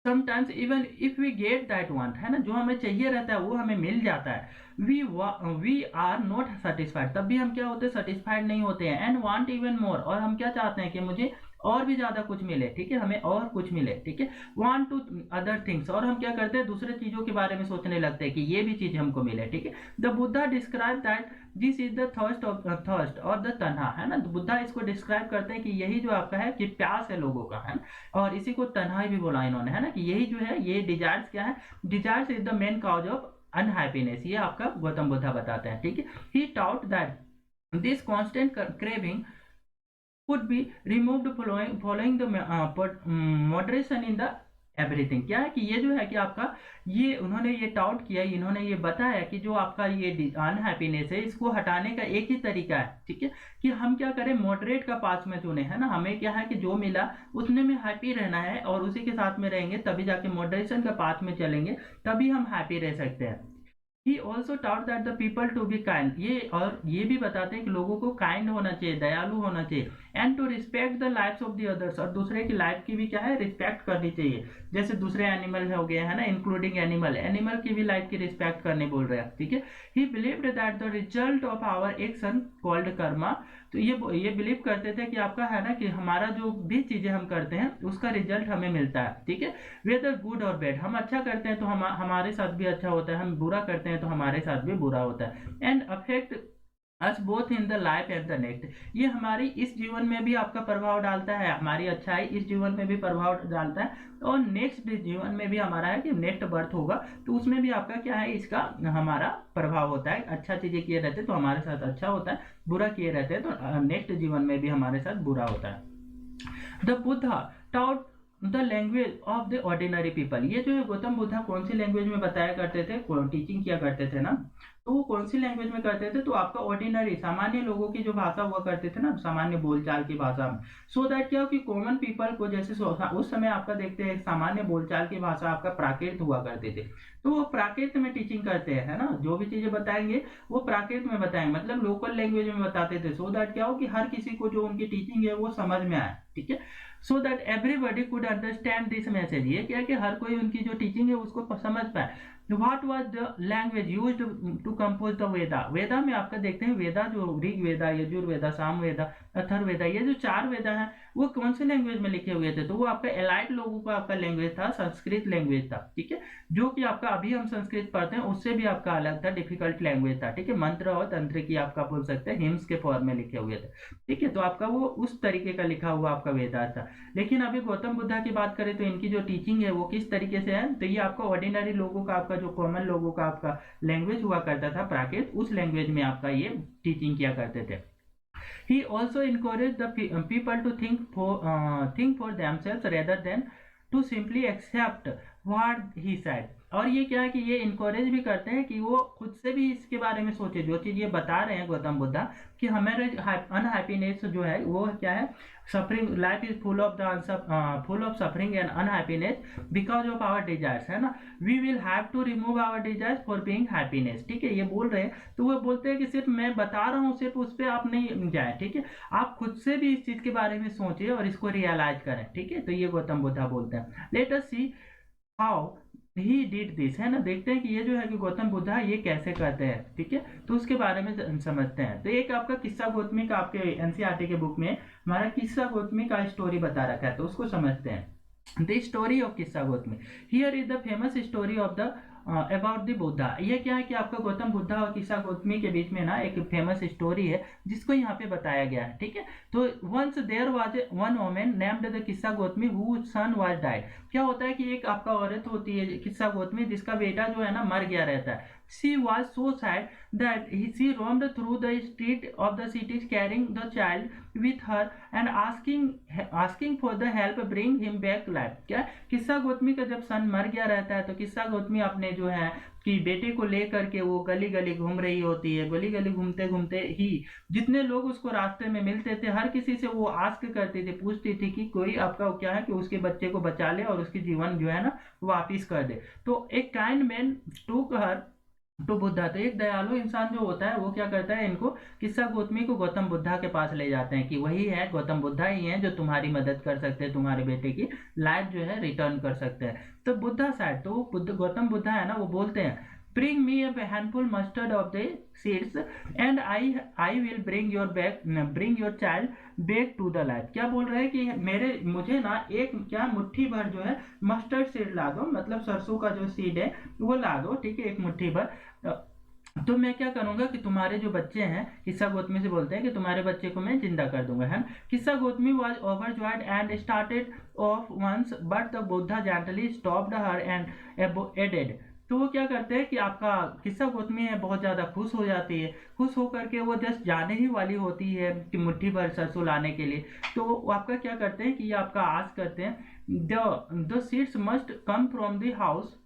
Sometimes even if we get that want, है ना, जो हमें चाहिए रहता है वो हमें मिल जाता है, वी आर नॉट सेटिस्फाइड, तब भी हम क्या होते हैं, सेटिस्फाइड नहीं होते हैं। एंड वांट इवन मोर, और हम क्या चाहते हैं कि मुझे और भी ज्यादा कुछ मिले, ठीक है, हमें और कुछ मिले, ठीक है। वांट टू अदर थिंग्स, और हम क्या करते हैं, दूसरे चीजों के बारे में सोचने लगते हैं कि ये भी चीज हमको मिले, ठीक है। The Buddha describe that this is the thirst और द तन्हा, है ना, तो बुद्धा इसको डिस्क्राइब करते हैं कि यही जो आपका है कि प्यास है लोगों का, है ना, और इसी को तन्हाई भी बोला इन्होंने, है ना, कि यही जो है ये डिजायर्स क्या है, desires is the main cause of unhappiness, ये आपका गौतम बुद्धा बताते हैं, ठीक है। He taught that this constant craving could be removed following the moderation in the everything. क्या है कि ये जो है कि आपका ये उन्होंने ये टाउट किया, इन्होंने ये बताया कि जो आपका ये अनहैप्पीनेस है इसको हटाने का एक ही तरीका है, ठीक है, कि हम क्या करें, मॉडरेट का पास में चुने, है ना, हमें क्या है कि जो मिला उतने में हैप्पी रहना है और उसी के साथ में रहेंगे, तभी जाके मॉडरेशन का पाथ में चलेंगे, तभी हम हैप्पी रह सकते हैं। He also taught that the people to be kind, ये और ये भी बताते हैं कि लोगों को काइंड होना चाहिए, दयालु होना चाहिए। And to respect the lifes of the others, और दूसरे की लाइफ की भी क्या है, रिस्पेक्ट करनी चाहिए, जैसे दूसरे एनिमल हो गए, है ना, इंक्लूडिंग एनिमल की भी लाइफ की रिस्पेक्ट करने बोल रहे हैं, ठीक है। He believed that the result of our action called karma, तो ये बिलीव करते थे कि आपका है ना कि हमारा जो भी चीजें हम करते हैं उसका रिजल्ट हमें मिलता है, ठीक है, वेदर गुड और बैड, हम अच्छा करते हैं तो हमारे साथ भी अच्छा होता है, हम बुरा करते हैं तो हमारे साथ भी बुरा होता है। And affect us both in the life and the next, ये हमारी इस जीवन में भी आपका प्रभाव डालता है, हमारी अच्छाई इस जीवन में भी प्रभाव डालता है और नेक्स्ट जीवन में भी हमारा है कि नेक्स्ट बर्थ होगा तो उसमें भी आपका क्या है, इसका हमारा प्रभाव होता है। अच्छा चीजें किए रहते तो हमारे साथ अच्छा होता है, बुरा किए रहते हैं तो नेक्स्ट जीवन में भी हमारे साथ बुरा होता है। The Buddha taut the language of the ordinary people, ये जो है गौतम बुद्धा कौन सी लैंग्वेज में बताया करते थे, टीचिंग किया करते थे ना, तो वो कौन सी लैंग्वेज में करते थे, तो आपका ऑर्डिनरी सामान्य लोगों की जो भाषा हुआ करते थे ना, सामान्य बोलचाल की भाषा में। सो दैट क्या हो कि कॉमन पीपल को, जैसे उस समय आपका देखते हैं सामान्य बोलचाल की भाषा आपका प्राकृत हुआ करते थे, तो वो प्राकृत में टीचिंग करते हैं, है ना, जो भी चीजें बताएंगे वो प्राकृत में बताएंगे, मतलब लोकल लैंग्वेज में बताते थे। सो दैट क्या हो कि हर किसी को जो उनकी टीचिंग है वो समझ में आए, ठीक है, so that everybody could understand this message, ये क्या है कि हर कोई उनकी जो टीचिंग है उसको समझ पाए। What was the language used to compose the Veda, Veda में आपका देखते हैं वेदा जो ऋग वेदा, यजुर्वेदा, सामवेदा, अथर्ववेदा, ये जो 4 वेदा हैं वो कौन से लैंग्वेज में लिखे हुए थे? तो वो आपका एलाइट लोगों का आपका लैंग्वेज था, संस्कृत लैंग्वेज था, ठीक है, जो कि आपका अभी हम संस्कृत पढ़ते हैं उससे भी आपका अलग था, डिफिकल्ट लैंग्वेज था, ठीक है, मंत्र और तंत्र की आपका बोल सकते हैं हिम्स के फॉर्म में लिखे हुए थे, ठीक है, तो आपका वो उस तरीके का लिखा हुआ आपका वेदांत था। लेकिन अभी गौतम बुद्धा की बात करें तो इनकी जो टीचिंग है वो किस तरीके से है, तो ये आपका ऑर्डिनरी लोगों का, आपका जो कॉमन लोगों का आपका लैंग्वेज हुआ करता था प्राकृत, उस लैंग्वेज में आपका ये टीचिंग किया करते थे। He also encouraged the people to think for themselves rather than to simply accept what he said। और ये क्या है कि ये इनकरेज भी करते हैं कि वो खुद से भी इसके बारे में सोचे, जो चीज़ ये बता रहे हैं गौतम बुद्धा कि हमारे अनहैप्पीनेस जो है वो क्या है, suffering, life is full of suffering and unhappiness because of our desires, है ना, we will have to remove our desires for being happiness, ठीक है, ये बोल रहे हैं। तो वो बोलते हैं कि सिर्फ मैं बता रहा हूँ, सिर्फ उस पर आप नहीं जाए, ठीक है, आप खुद से भी इस चीज के बारे में सोचिए और इसको रियलाइज करें, ठीक है, तो ये गौतम बुद्धा बोलते हैं। Let us see how he did this, है ना, देखते हैं कि ये जो है कि गौतम बुद्धा ये कैसे करते हैं, ठीक है, तो उसके बारे में समझते हैं। तो एक आपका किस्सा गौतमी का आपके एनसीईआरटी के बुक में हमारा किस्सा गौतमी का स्टोरी बता रखा है, तो उसको समझते हैं। द स्टोरी ऑफ किस्सा Gautami, here is the famous story of the about the Buddha. ये क्या है कि आपका गौतम बुद्धा और किस्सा गौतमी के बीच में ना एक फेमस स्टोरी है जिसको यहाँ पे बताया गया है, ठीक है। तो once there was one women named the Kisa Gautami who son was died. क्या होता है कि एक आपका औरत होती है किस्सा गौतमी जिसका बेटा जो है ना मर गया रहता है। She was so sad that she roamed through the street of the city carrying the child with her and asking for the help bring him back life। क्या किस्सा गौतमी का जब सन मर गया रहता है तो किस्सा गौतमी अपने जो है कि बेटे को लेकर के वो गली गली घूम रही होती है। गली गली घूमते घूमते ही जितने लोग उसको रास्ते में मिलते थे हर किसी से वो आस्क करती थी, पूछती थी कि कोई आपका क्या है कि उसके बच्चे को बचा ले और उसकी जीवन जो है ना वापिस कर दे। तो एक काइंड मैन टूक हर तो बुद्धा, तो एक दयालु इंसान जो होता है वो क्या करता है, इनको किस्सा गौतमी को गौतम बुद्धा के पास ले जाते हैं कि वही है, गौतम बुद्धा ही है जो तुम्हारी मदद कर सकते हैं, तुम्हारे बेटे की लाइफ जो है रिटर्न कर सकते हैं। तो बुद्धा साइड तो गौतम बुद्धा है ना वो बोलते हैं bring me a handful mustard of the seeds and I will bring your child back to the life। क्या बोल रहे हैं कि मुझे ना एक क्या मुट्ठी भर जो है मस्टर्ड सीड ला दो, मतलब सरसों का जो सीड है वो ला दो, ठीक है, एक मुट्ठी भर। तो मैं क्या करूंगा कि तुम्हारे जो बच्चे हैं, किस्सा गौतमी से बोलते हैं कि तुम्हारे बच्चे को मैं जिंदा कर दूंगा, है। Kisa Gotami was overjoyed and started off once but the Buddha gently stopped her and added. तो वो क्या करते हैं कि आपका किस्सा गौतमी है बहुत ज्यादा खुश हो जाती है, खुश होकर के वो जस्ट जाने ही वाली होती है कि मुट्ठी भर सरसों लाने के लिए। तो वो आपका क्या करते हैं कि ये आपका आस करते हैं the seeds must come from the house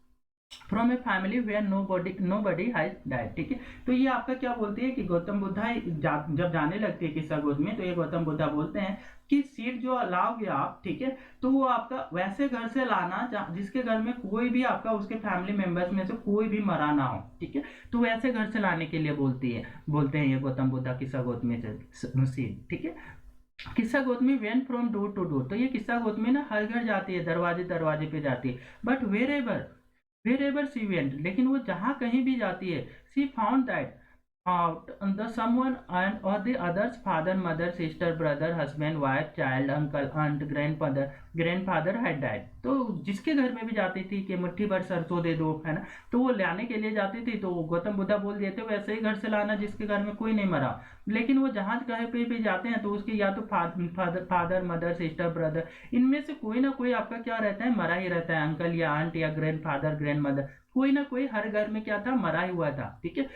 from a family where nobody has died, ठीक है। तो ये आपका क्या बोलती है कि गौतम बुद्धा जब जाने लगती है किस्सा गौतमी तो ये गौतम बुद्धा बोलते हैं कि सीड जो लाओगे आप, ठीक है, तो वो आपका वैसे घर से लाना जिसके घर में कोई भी आपका उसके फैमिली मेंबर्स में से कोई भी मरा ना हो, ठीक है, तो वैसे घर से लाने के लिए बोलते हैं ये गौतम बुद्धा किस्सा गौतमी से सीड, ठीक है। Kisa Gotami went from door to door, तो ये किस्सा गौतमी ना हर घर जाती है, दरवाजे दरवाजे पे जाती है। बट wherever she went, लेकिन वो जहां कहीं भी जाती है, she found that out the someone and or the others father mother sister brother husband wife child uncle aunt grandfather had died। तो जिसके घर में भी जाती थी कि मुट्ठी भर सरसों दे दो, है ना, तो वो लाने के लिए जाती थी, तो गौतम बुद्धा बोल देते वैसे ही घर से लाना जिसके घर में कोई नहीं मरा। लेकिन वो जहां कहीं पे भी जाते हैं तो उसके या तो फादर मदर सिस्टर ब्रदर इनमें से कोई ना कोई आपका क्या रहता है, मरा ही रहता है, अंकल या आंट या ग्रैंडफादर ग्रैंडमदर कोई ना कोई हर घर में क्या था, मरा ही हुआ था, ठीक है।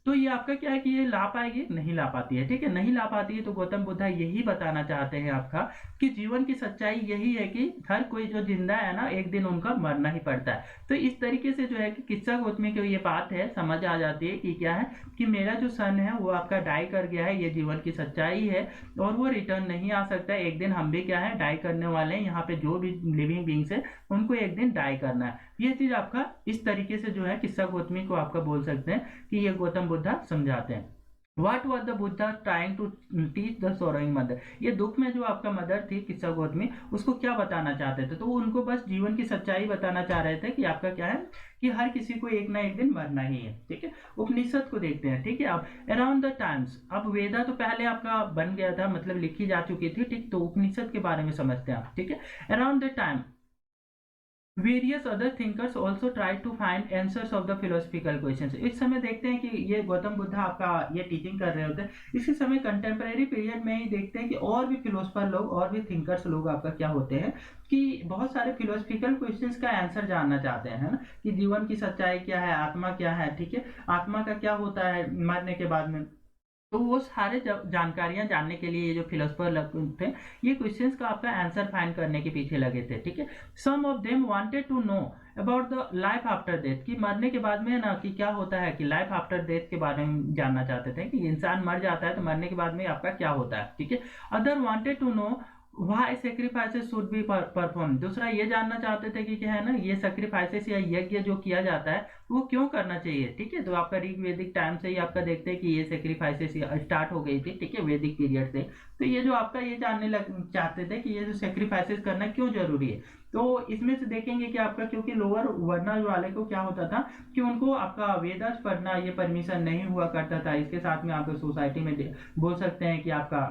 तो ये आपका क्या है कि ये ला पाएगी, नहीं ला पाती है, ठीक है, नहीं ला पाती है। तो गौतम बुद्धा यही बताना चाहते हैं आपका कि जीवन की सच्चाई यही है कि हर कोई जो जिंदा है ना एक दिन उनका मरना ही पड़ता है। तो इस तरीके से जो है कि किस्सा गौतमी की ये बात है समझ आ जाती है कि क्या है कि मेरा जो सन है वो आपका डाई कर गया है, ये जीवन की सच्चाई है और वो रिटर्न नहीं आ सकता। एक दिन हम भी क्या है डाई करने वाले हैं, यहाँ पे जो भी लिविंग बींग्स है उनको एक दिन डाई करना है। ये चीज आपका इस तरीके से जो है किस्सा गौतमी को आपका बोल सकते हैं कि ये गौतम बुद्धा समझाते हैं। What was the Buddha trying to teach the sorrowing mother? ये दुख में जो आपका मदर थी किस्सा गौतमी, उसको क्या बताना चाहते थे? तो वो उनको बस जीवन की सच्चाई बताना चाह रहे थे कि आपका क्या है कि हर किसी को एक ना एक दिन मरना ही है। ठीक है, उपनिषद को देखते हैं। ठीक है, अब अराउंड द टाइम्स, अब वेदा तो पहले आपका बन गया था, मतलब लिखी जा चुकी थी। ठीक, तो उपनिषद के बारे में समझते हैं आप। ठीक है, around the time various other thinkers also try to find answers of the philosophical questions. इस समय देखते हैं कि ये गौतम बुद्ध आपका ये टीचिंग कर रहे होते हैं, इसी समय कंटेम्प्रेरी पीरियड में ही देखते हैं कि और भी फिलोसफर लोग और भी थिंकर्स लोग आपका क्या होते हैं कि बहुत सारे फिलोसफिकल क्वेश्चंस का आंसर जानना चाहते हैं, है ना, कि जीवन की सच्चाई क्या है, आत्मा क्या है। ठीक है, आत्मा का क्या होता है मरने के बाद में। तो वो सारे जानकारियां जानने के लिए ये जो फिलोसफर थे, ये क्वेश्चंस का आपका आंसर फाइंड करने के पीछे लगे थे। ठीक है, some of them wanted to know about the life after death, कि मरने के बाद में ना कि क्या होता है, कि लाइफ आफ्टर डेथ के बारे में जानना चाहते थे कि इंसान मर जाता है तो मरने के बाद में आपका क्या होता है। ठीक है, other wanted to know why sacrifices should be perform, दूसरा ये जानना चाहते थे कि क्या है ना, ये सेक्रीफाइसेस या यज्ञ जो किया जाता है वो क्यों करना चाहिए। ठीक है, तो आपका ऋग वैदिक टाइम से ही आपका देखते हैं कि ये सेक्रीफाइसेस स्टार्ट हो गई थी। ठीक है, वैदिक पीरियड से। तो ये जो आपका ये जानने लग चाहते थे कि ये जो सेक्रीफाइसेस करना क्यों जरूरी है। तो इसमें से देखेंगे कि आपका क्योंकि लोअर वर्ण वाले को क्या होता था कि उनको आपका वेदास पढ़ना ये परमिशन नहीं हुआ करता था। इसके साथ में आप सोसाइटी में बोल सकते हैं कि आपका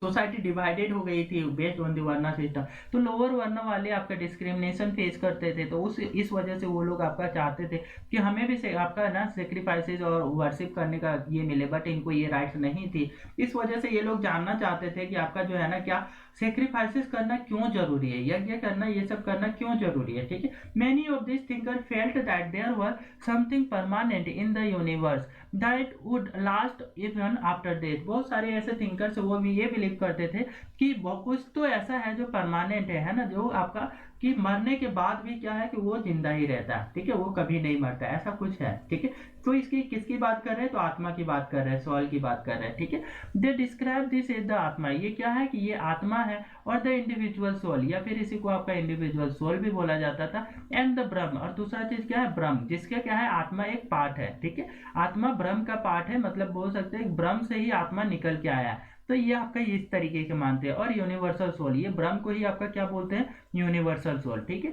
सोसाइटी डिवाइडेड हो गई थी based on the varna system. तो लोअर वर्ण वाले आपका डिस्क्रिमिनेशन फेस करते थे, तो उस इस वजह से वो लोग आपका चाहते थे कि हमें भी आपका ना सेक्रीफाइसेस और वर्शिप करने का ये मिले, बट इनको ये राइट्स नहीं थी। इस वजह से ये लोग जानना चाहते थे कि आपका जो है ना क्या सेक्रीफाइसेस करना क्यों जरूरी है, यज्ञ करना ये सब करना क्यों जरूरी है। ठीक है, many of this thinker felt that there were something permanent in the universe that would last even after death. बहुत सारे ऐसे थिंकर्स वो भी ये बिलीव करते थे कि कुछ तो ऐसा है जो परमानेंट है ना, जो आपका कि मरने के बाद भी क्या है कि वो जिंदा ही रहता है। ठीक है, वो कभी नहीं मरता, ऐसा कुछ है। ठीक है, तो इसकी किसकी बात कर रहे हैं, तो आत्मा की बात कर रहे हैं, सोल की बात कर रहे हैं। ठीक है, they describe this as the atma, ये क्या है कि ये आत्मा है, और द इंडिविजुअल सोल, या फिर इसी को आपका इंडिविजुअल सोल भी बोला जाता था, एंड द ब्रह्म, और दूसरा चीज क्या है ब्रह्म, जिसका क्या है आत्मा एक पार्ट है। ठीक है, आत्मा ब्रह्म का पार्ट है, मतलब बोल सकते हैं ब्रह्म से ही आत्मा निकल के आया है। तो ये आपका इस तरीके के मानते हैं। और यूनिवर्सल सोल, ये ब्रह्म को ही आपका क्या बोलते हैं, यूनिवर्सल सोल। ठीक है,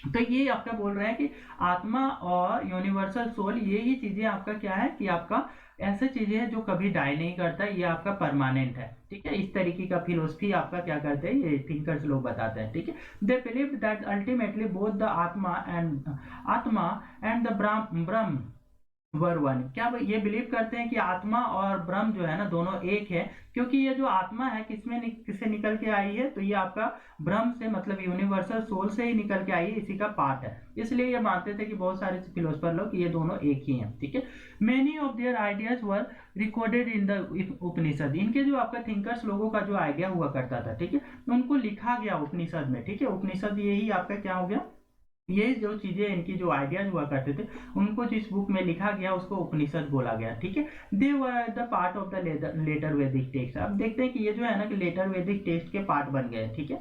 तो ये आपका बोल रहे हैं कि आत्मा और यूनिवर्सल सोल ये ही चीजें आपका क्या है कि आपका ऐसे चीजें हैं जो कभी डाई नहीं करता, ये आपका परमानेंट है। ठीक है, इस तरीके का फिलोसफी आपका क्या करते हैं ये थिंकर्स लोग बताते हैं। ठीक है, they believe that ultimately both the आत्मा and the Brahma were one, क्या ये बिलीव करते हैं कि आत्मा और ब्रह्म जो है ना दोनों एक है, क्योंकि ये जो आत्मा है किससे निकल के आई है, तो ये आपका ब्रह्म से, मतलब यूनिवर्सल सोल से ही निकल के आई है, इसी का पार्ट है। इसलिए ये मानते थे कि बहुत सारे फिलोसफर लोग ये दोनों एक ही हैं। ठीक है, many of their ideas were recorded in the Upanishad, इनके जो आपका थिंकर्स लोगों का जो आइडिया हुआ करता था, ठीक है, उनको लिखा गया उपनिषद में। ठीक है, उपनिषद यही आपका क्या हो गया, ये जो चीजें इनकी जो आइडियाज हुआ करते थे उनको जिस बुक में लिखा गया उसको उपनिषद बोला गया। ठीक है, they were the part of the later Vedic text. अब देखते हैं कि ये जो है ना कि लेटर वैदिक टेक्स्ट के पार्ट बन गए। ठीक है,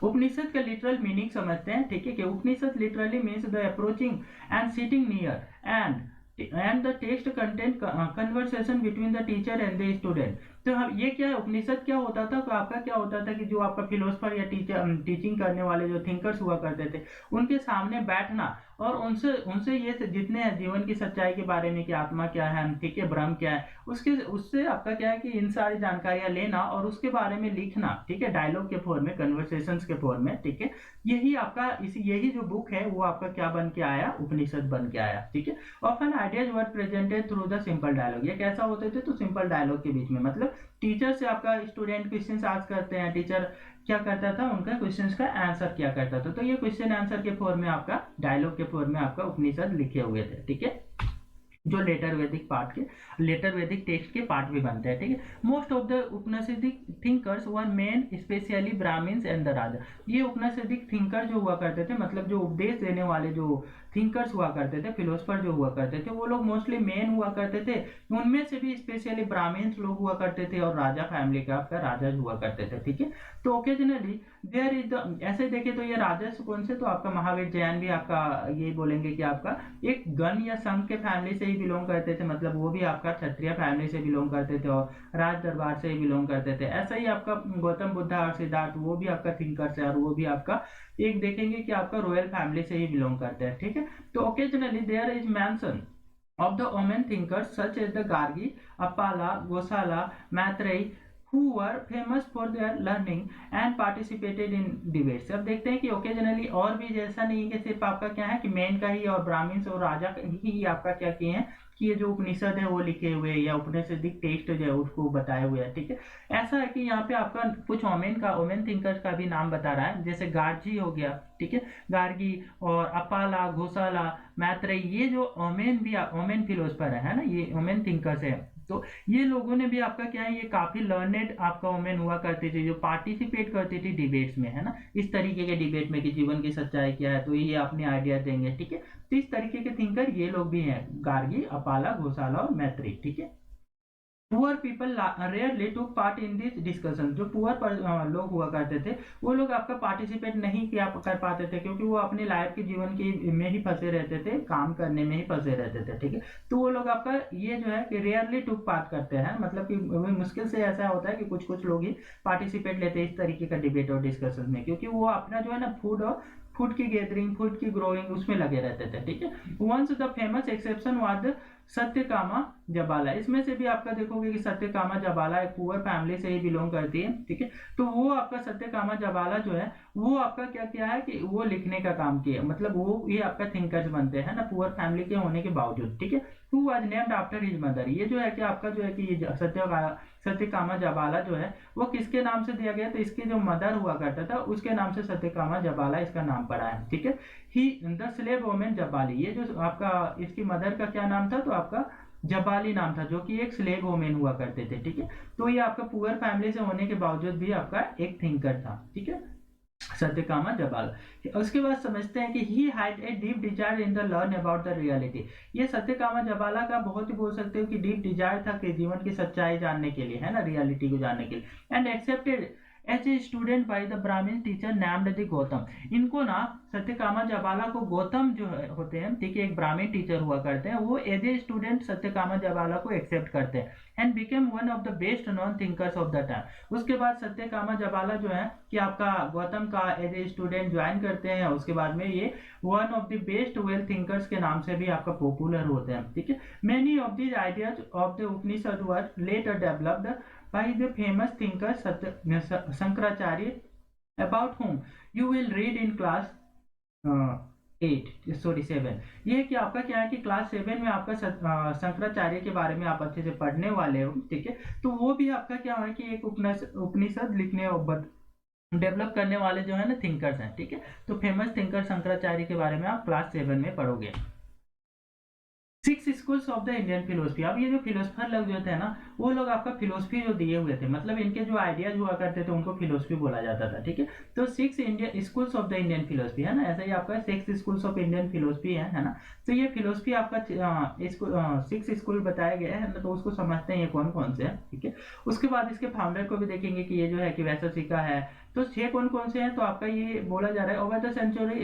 उपनिषद का लिटरल मीनिंग समझते हैं। ठीक है, कि Upanishad literally means the approaching and sitting near and the text content conversation between the teacher and the student. तो हम ये क्या है, उपनिषद क्या होता था, तो आपका क्या होता था कि जो आपका फिलोसफर या टीचिंग करने वाले जो थिंकर्स हुआ करते थे उनके सामने बैठना और उनसे उनसे ये जितने हैं जीवन की सच्चाई के बारे में कि आत्मा क्या है, ठीक है, ब्रह्म क्या है, उससे आपका क्या है कि इन सारी जानकारियां लेना और उसके बारे में लिखना। ठीक है, डायलॉग के फॉर्म में, कन्वर्सेशंस के फॉर्म में। ठीक है, यही आपका यही जो बुक है वो आपका क्या बन के आया, उपनिषद बन के आया। ठीक है, often ideas were presented through the simple dialogue, ये कैसा होते थे, तो सिंपल डायलॉग के बीच में, मतलब टीचर से आपका स्टूडेंट क्वेश्चन आस्क करते हैं, टीचर क्या करता था, उनका क्वेश्चंस का आंसर क्या करता था। तो ये क्वेश्चन आंसर के फॉर्म में आपका डायलॉग के फॉर्म में आपका उपनिषद लिखे हुए थे। ठीक है, जो लेटर वैदिक टेक्स्ट के पार्ट भी बनते हैं। ठीक है, most of the Upanishadic thinkers were men specially Brahmins and the raja. ये उपनिषदिक थिंकर जो हुआ करते थे, मतलब जो उपदेश देने वाले जो थिंकर्स हुआ करते थे, फिलोसफर जो हुआ करते थे, वो लोग मोस्टली मेन हुआ करते थे। उनमें से भी स्पेशली ब्राह्मण्स लोग हुआ करते थे और राजा फैमिली का आपका राजा हुआ करते थे, ठीक है। तो ओकेजनली देयर इज द, ऐसे देखे तो ये राजा कौन से, तो आपका महावीर जैन भी आपका ये बोलेंगे कि आपका एक गण या संघ के फैमिली से ही बिलोंग करते थे, मतलब वो भी आपका क्षत्रिय फैमिली से बिलोंग करते थे और राज दरबार से ही बिलोंग करते थे। ऐसा ही आपका गौतम बुद्धा और सिद्धार्थ वो भी आपका थिंकर्स है और वो भी आपका एक देखेंगे कि आपका रॉयल फैमिली से ही बिलोंग करते हैं, ठीक है। तो occasionally there is mention of the women thinkers such as the Gargi, Appala, Gosala, Maitreyi, who were famous for their learning and participated in debates। अब देखते हैं कि ओकेजनली और भी जैसा नहीं कि सिर्फ आपका क्या है कि मेन का ही और ब्राह्मण्स और राजा ही आपका क्या किए हैं कि ये जो उपनिषद है वो लिखे हुए या उपनिषदिक टेक्स्ट जो है उसको बताए हुए हैं, ठीक है। ऐसा है कि यहाँ पे आपका कुछ वोमेन थिंकर्स का भी नाम बता रहा है, जैसे गार्जी हो गया, ठीक है, गार्गी और अपाला, घोसाला, मैत्रेयी, ये जो वोमेन फिलोसफर है ना, ये वोमेन थिंकर्स है। तो ये लोगों ने भी आपका क्या है, ये काफी लर्नेड आपका वोमेन हुआ करती थी जो पार्टिसिपेट करती थी डिबेट्स में, है ना, इस तरीके के डिबेट में कि जीवन की सच्चाई क्या है, तो ये अपने आइडिया देंगे, ठीक है। तो इस तरीके के थिंकर ये लोग भी हैं, गार्गी, अपाला, घोसाला और मैत्री, ठीक है। Poor people rarely took part in this discussion. जो पुअर लोग हुआ करते थे वो लोग आपका पार्टिसिपेट नहीं किया कर पाते थे, क्योंकि वो अपने लाइफ के जीवन के में ही फंसे रहते थे, काम करने में ही फंसे रहते थे, ठीक है। तो वो लोग आपका ये जो है कि रेयरली टुक पार्ट करते हैं, मतलब कि मुश्किल से ऐसा होता है कि कुछ कुछ लोग ही पार्टिसिपेट लेते हैं इस तरीके का डिबेट और डिस्कशन में, क्योंकि वो अपना जो है ना फूड की गैदरिंग, फूड की ग्रोइंग उसमें लगे रहते थे, ठीक है। Once the famous exception was Satyakama Jabala. इसमें से भी आपका देखोगे कि सत्यकामा जबाला एक पुअर फैमिली से ही बिलोंग करती है, ठीक है। तो वो आपका सत्यकामा जबाला जो है वो आपका क्या किया है कि वो लिखने का काम किया, मतलब वो ये आपका थिंकर्स बनते हैं ना पुअर फैमिली के होने के बावजूद, ठीक है। Who was named after his mother. ये जो है कि आपका जो है कि ये सत्यकामा जबाला जो है वो किसके नाम से दिया गया, तो इसके जो मदर हुआ करता था उसके नाम से सत्यकामा जबाला इसका नाम पड़ा है, ठीक है। ही द स्लेव वोमेन जबाली, ये जो आपका इसकी मदर का क्या नाम था, तो आपका जबाली नाम था, जो कि एक स्लेव वोमेन हुआ करते थे, ठीक है। तो ये आपका पुअर फैमिली से होने के बावजूद भी आपका एक थिंकर था, ठीक है, सत्यकामा जबाला। उसके बाद समझते हैं कि he had a deep Dzire in the learn about the reality. ये सत्यकामा जबाला का बहुत ही बोल सकते हो कि डीप डिजायर था कि जीवन की सच्चाई जानने के लिए, है ना, रियलिटी को जानने के लिए। And accepted as a student by the Brahmin teacher named the Gautam. इनको ना सत्यकामा जबाला को गौतम जो होते हैं, ठीक है, एक ब्राह्मण टीचर हुआ करते हैं, वो एज ए स्टूडेंट सत्यकामा जबाला को एक्सेप्ट करते हैं and became one of the best non thinkers of the time. उसके बाद सत्यकामा जबाला जो है कि आपका गौतम का एज ए स्टूडेंट ज्वाइन करते हैं, उसके बाद में ये one of the best well thinkers के नाम से भी आपका पॉपुलर होते हैं, ठीक है। Many of these ideas of the Upanishad were later developed by the famous thinker Shankaracharya, about whom you will read in class 7। ये कि आपका क्या है कि क्लास 7 में आपका शंकराचार्य के बारे में आप अच्छे से पढ़ने वाले हो, ठीक है। तो वो भी आपका क्या है कि एक उपनिषद लिखने और डेवलप करने वाले जो है ना थिंकर्स हैं, ठीक है। तो फेमस थिंकर शंकराचार्य के बारे में आप क्लास 7 में पढ़ोगे। 6 schools of the Indian philosophy. अब ये जो फिलोसफर लोग जो थे ना वो लोग आपका फिलोसफी जो दिए हुए थे, मतलब इनके जो आइडियाज हुआ करते थे उनको फिलोसफी बोला जाता था, ठीक है। तो 6 Indian schools of the Indian philosophy है ना, ऐसा ही आपका 6 स्कूल्स ऑफ इंडियन फिलोसफी है ना। तो ये फिलोसफी आपका 6 स्कूल बताए गए हैं, तो उसको समझते हैं ये कौन कौन से हैं, ठीक है। उसके बाद इसके फाउंडर को भी देखेंगे कि ये जो है कि वैशेषिका है। तो 6 कौन कौन से हैं, तो आपका ये बोला जा रहा है over the century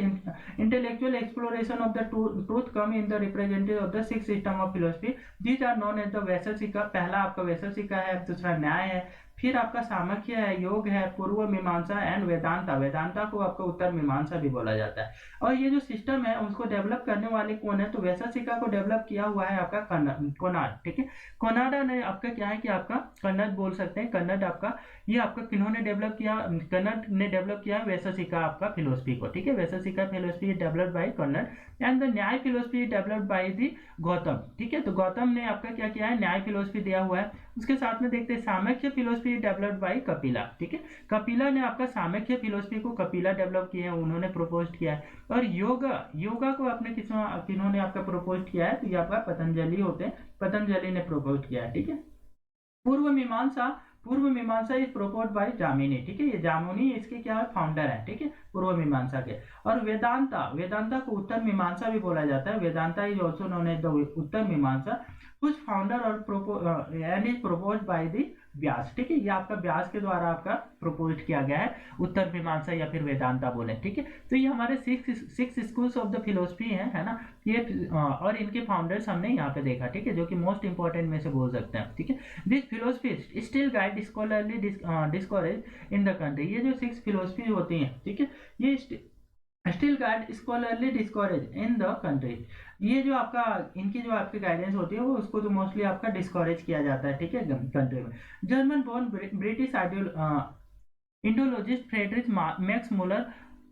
intellectual exploration of the truth come in the representative of the 6 system of philosophy these are known as the Vaisheshika. पहला आपका वैशेषिका है, दूसरा न्याय है, फिर आपका सामख्य है, योग है, पूर्व मीमांसा एंड वेदांता। वेदांता को आपका उत्तर मीमांसा भी बोला जाता है। और ये जो सिस्टम है उसको डेवलप करने वाले कौन है, तो वैशेषिका को डेवलप किया हुआ है आपका कोनाड, ठीक है। कोनाडा ने आपका क्या है कि आपका कन्नड़ बोल सकते हैं, कन्नड़ आपका ये आपका किन्होंने डेवलप किया, कन्नड़ ने डेवलप किया वैशेषिका आपका फिलोसफी को, ठीक है। Vaisheshika philosophy developed by Kanada and the Nyaya philosophy developed by the Gautam, ठीक है। तो गौतम ने आपका क्या किया है, न्याय फिलोसफी दिया हुआ है। उसके साथ में देखते हैं सामख्य फिलोसफी डेवलप्ड बाय कपिला, ठीक है। कपिला ने आपका सामख्य फिलोसफी को कपिला डेवलप किया है, उन्होंने प्रपोज किया है। और योगा को आपने किन्होंने आपका प्रपोज किया है, तो ये आपका पतंजलि होते हैं, पतंजलि ने प्रपोज किया है, ठीक है। पूर्व मीमांसा पूर्व मीमांसा इज प्रोपोज बाय जामिनी, ठीक है, ये जामुनी इसके क्या है, फाउंडर है, ठीक है, पूर्व मीमांसा के। और वेदांता, वेदांता को उत्तर मीमांसा भी बोला जाता है, Vedanta is also known as the Uttar Mimamsa, कुछ फाउंडर और and is propose by the Vyas, ठीक है, ये आपका व्यास के द्वारा आपका प्रोपोज किया गया है, उत्तर मीमांसा या फिर वेदांता बोले, ठीक है। तो ये हमारे six schools of the philosophy है ना, ये और इनके फाउंडर्स हमने यहाँ पे देखा, ठीक है, जो कि मोस्ट इंपॉर्टेंट में से बोल सकते हैं, ठीक है। This philosophy still guide scholarly discourse in the country, ये जो 6 फिलोसफी होती हैं, ठीक है, ये still guide scholarly discourse in the country, ये जो आपका इनकी जो आपकी गाइडेंस होती है वो उसको तो मोस्टली आपका डिस्करेज किया जाता है, ठीक है, कंट्री में। German born British Indologist Friedrich Max Müller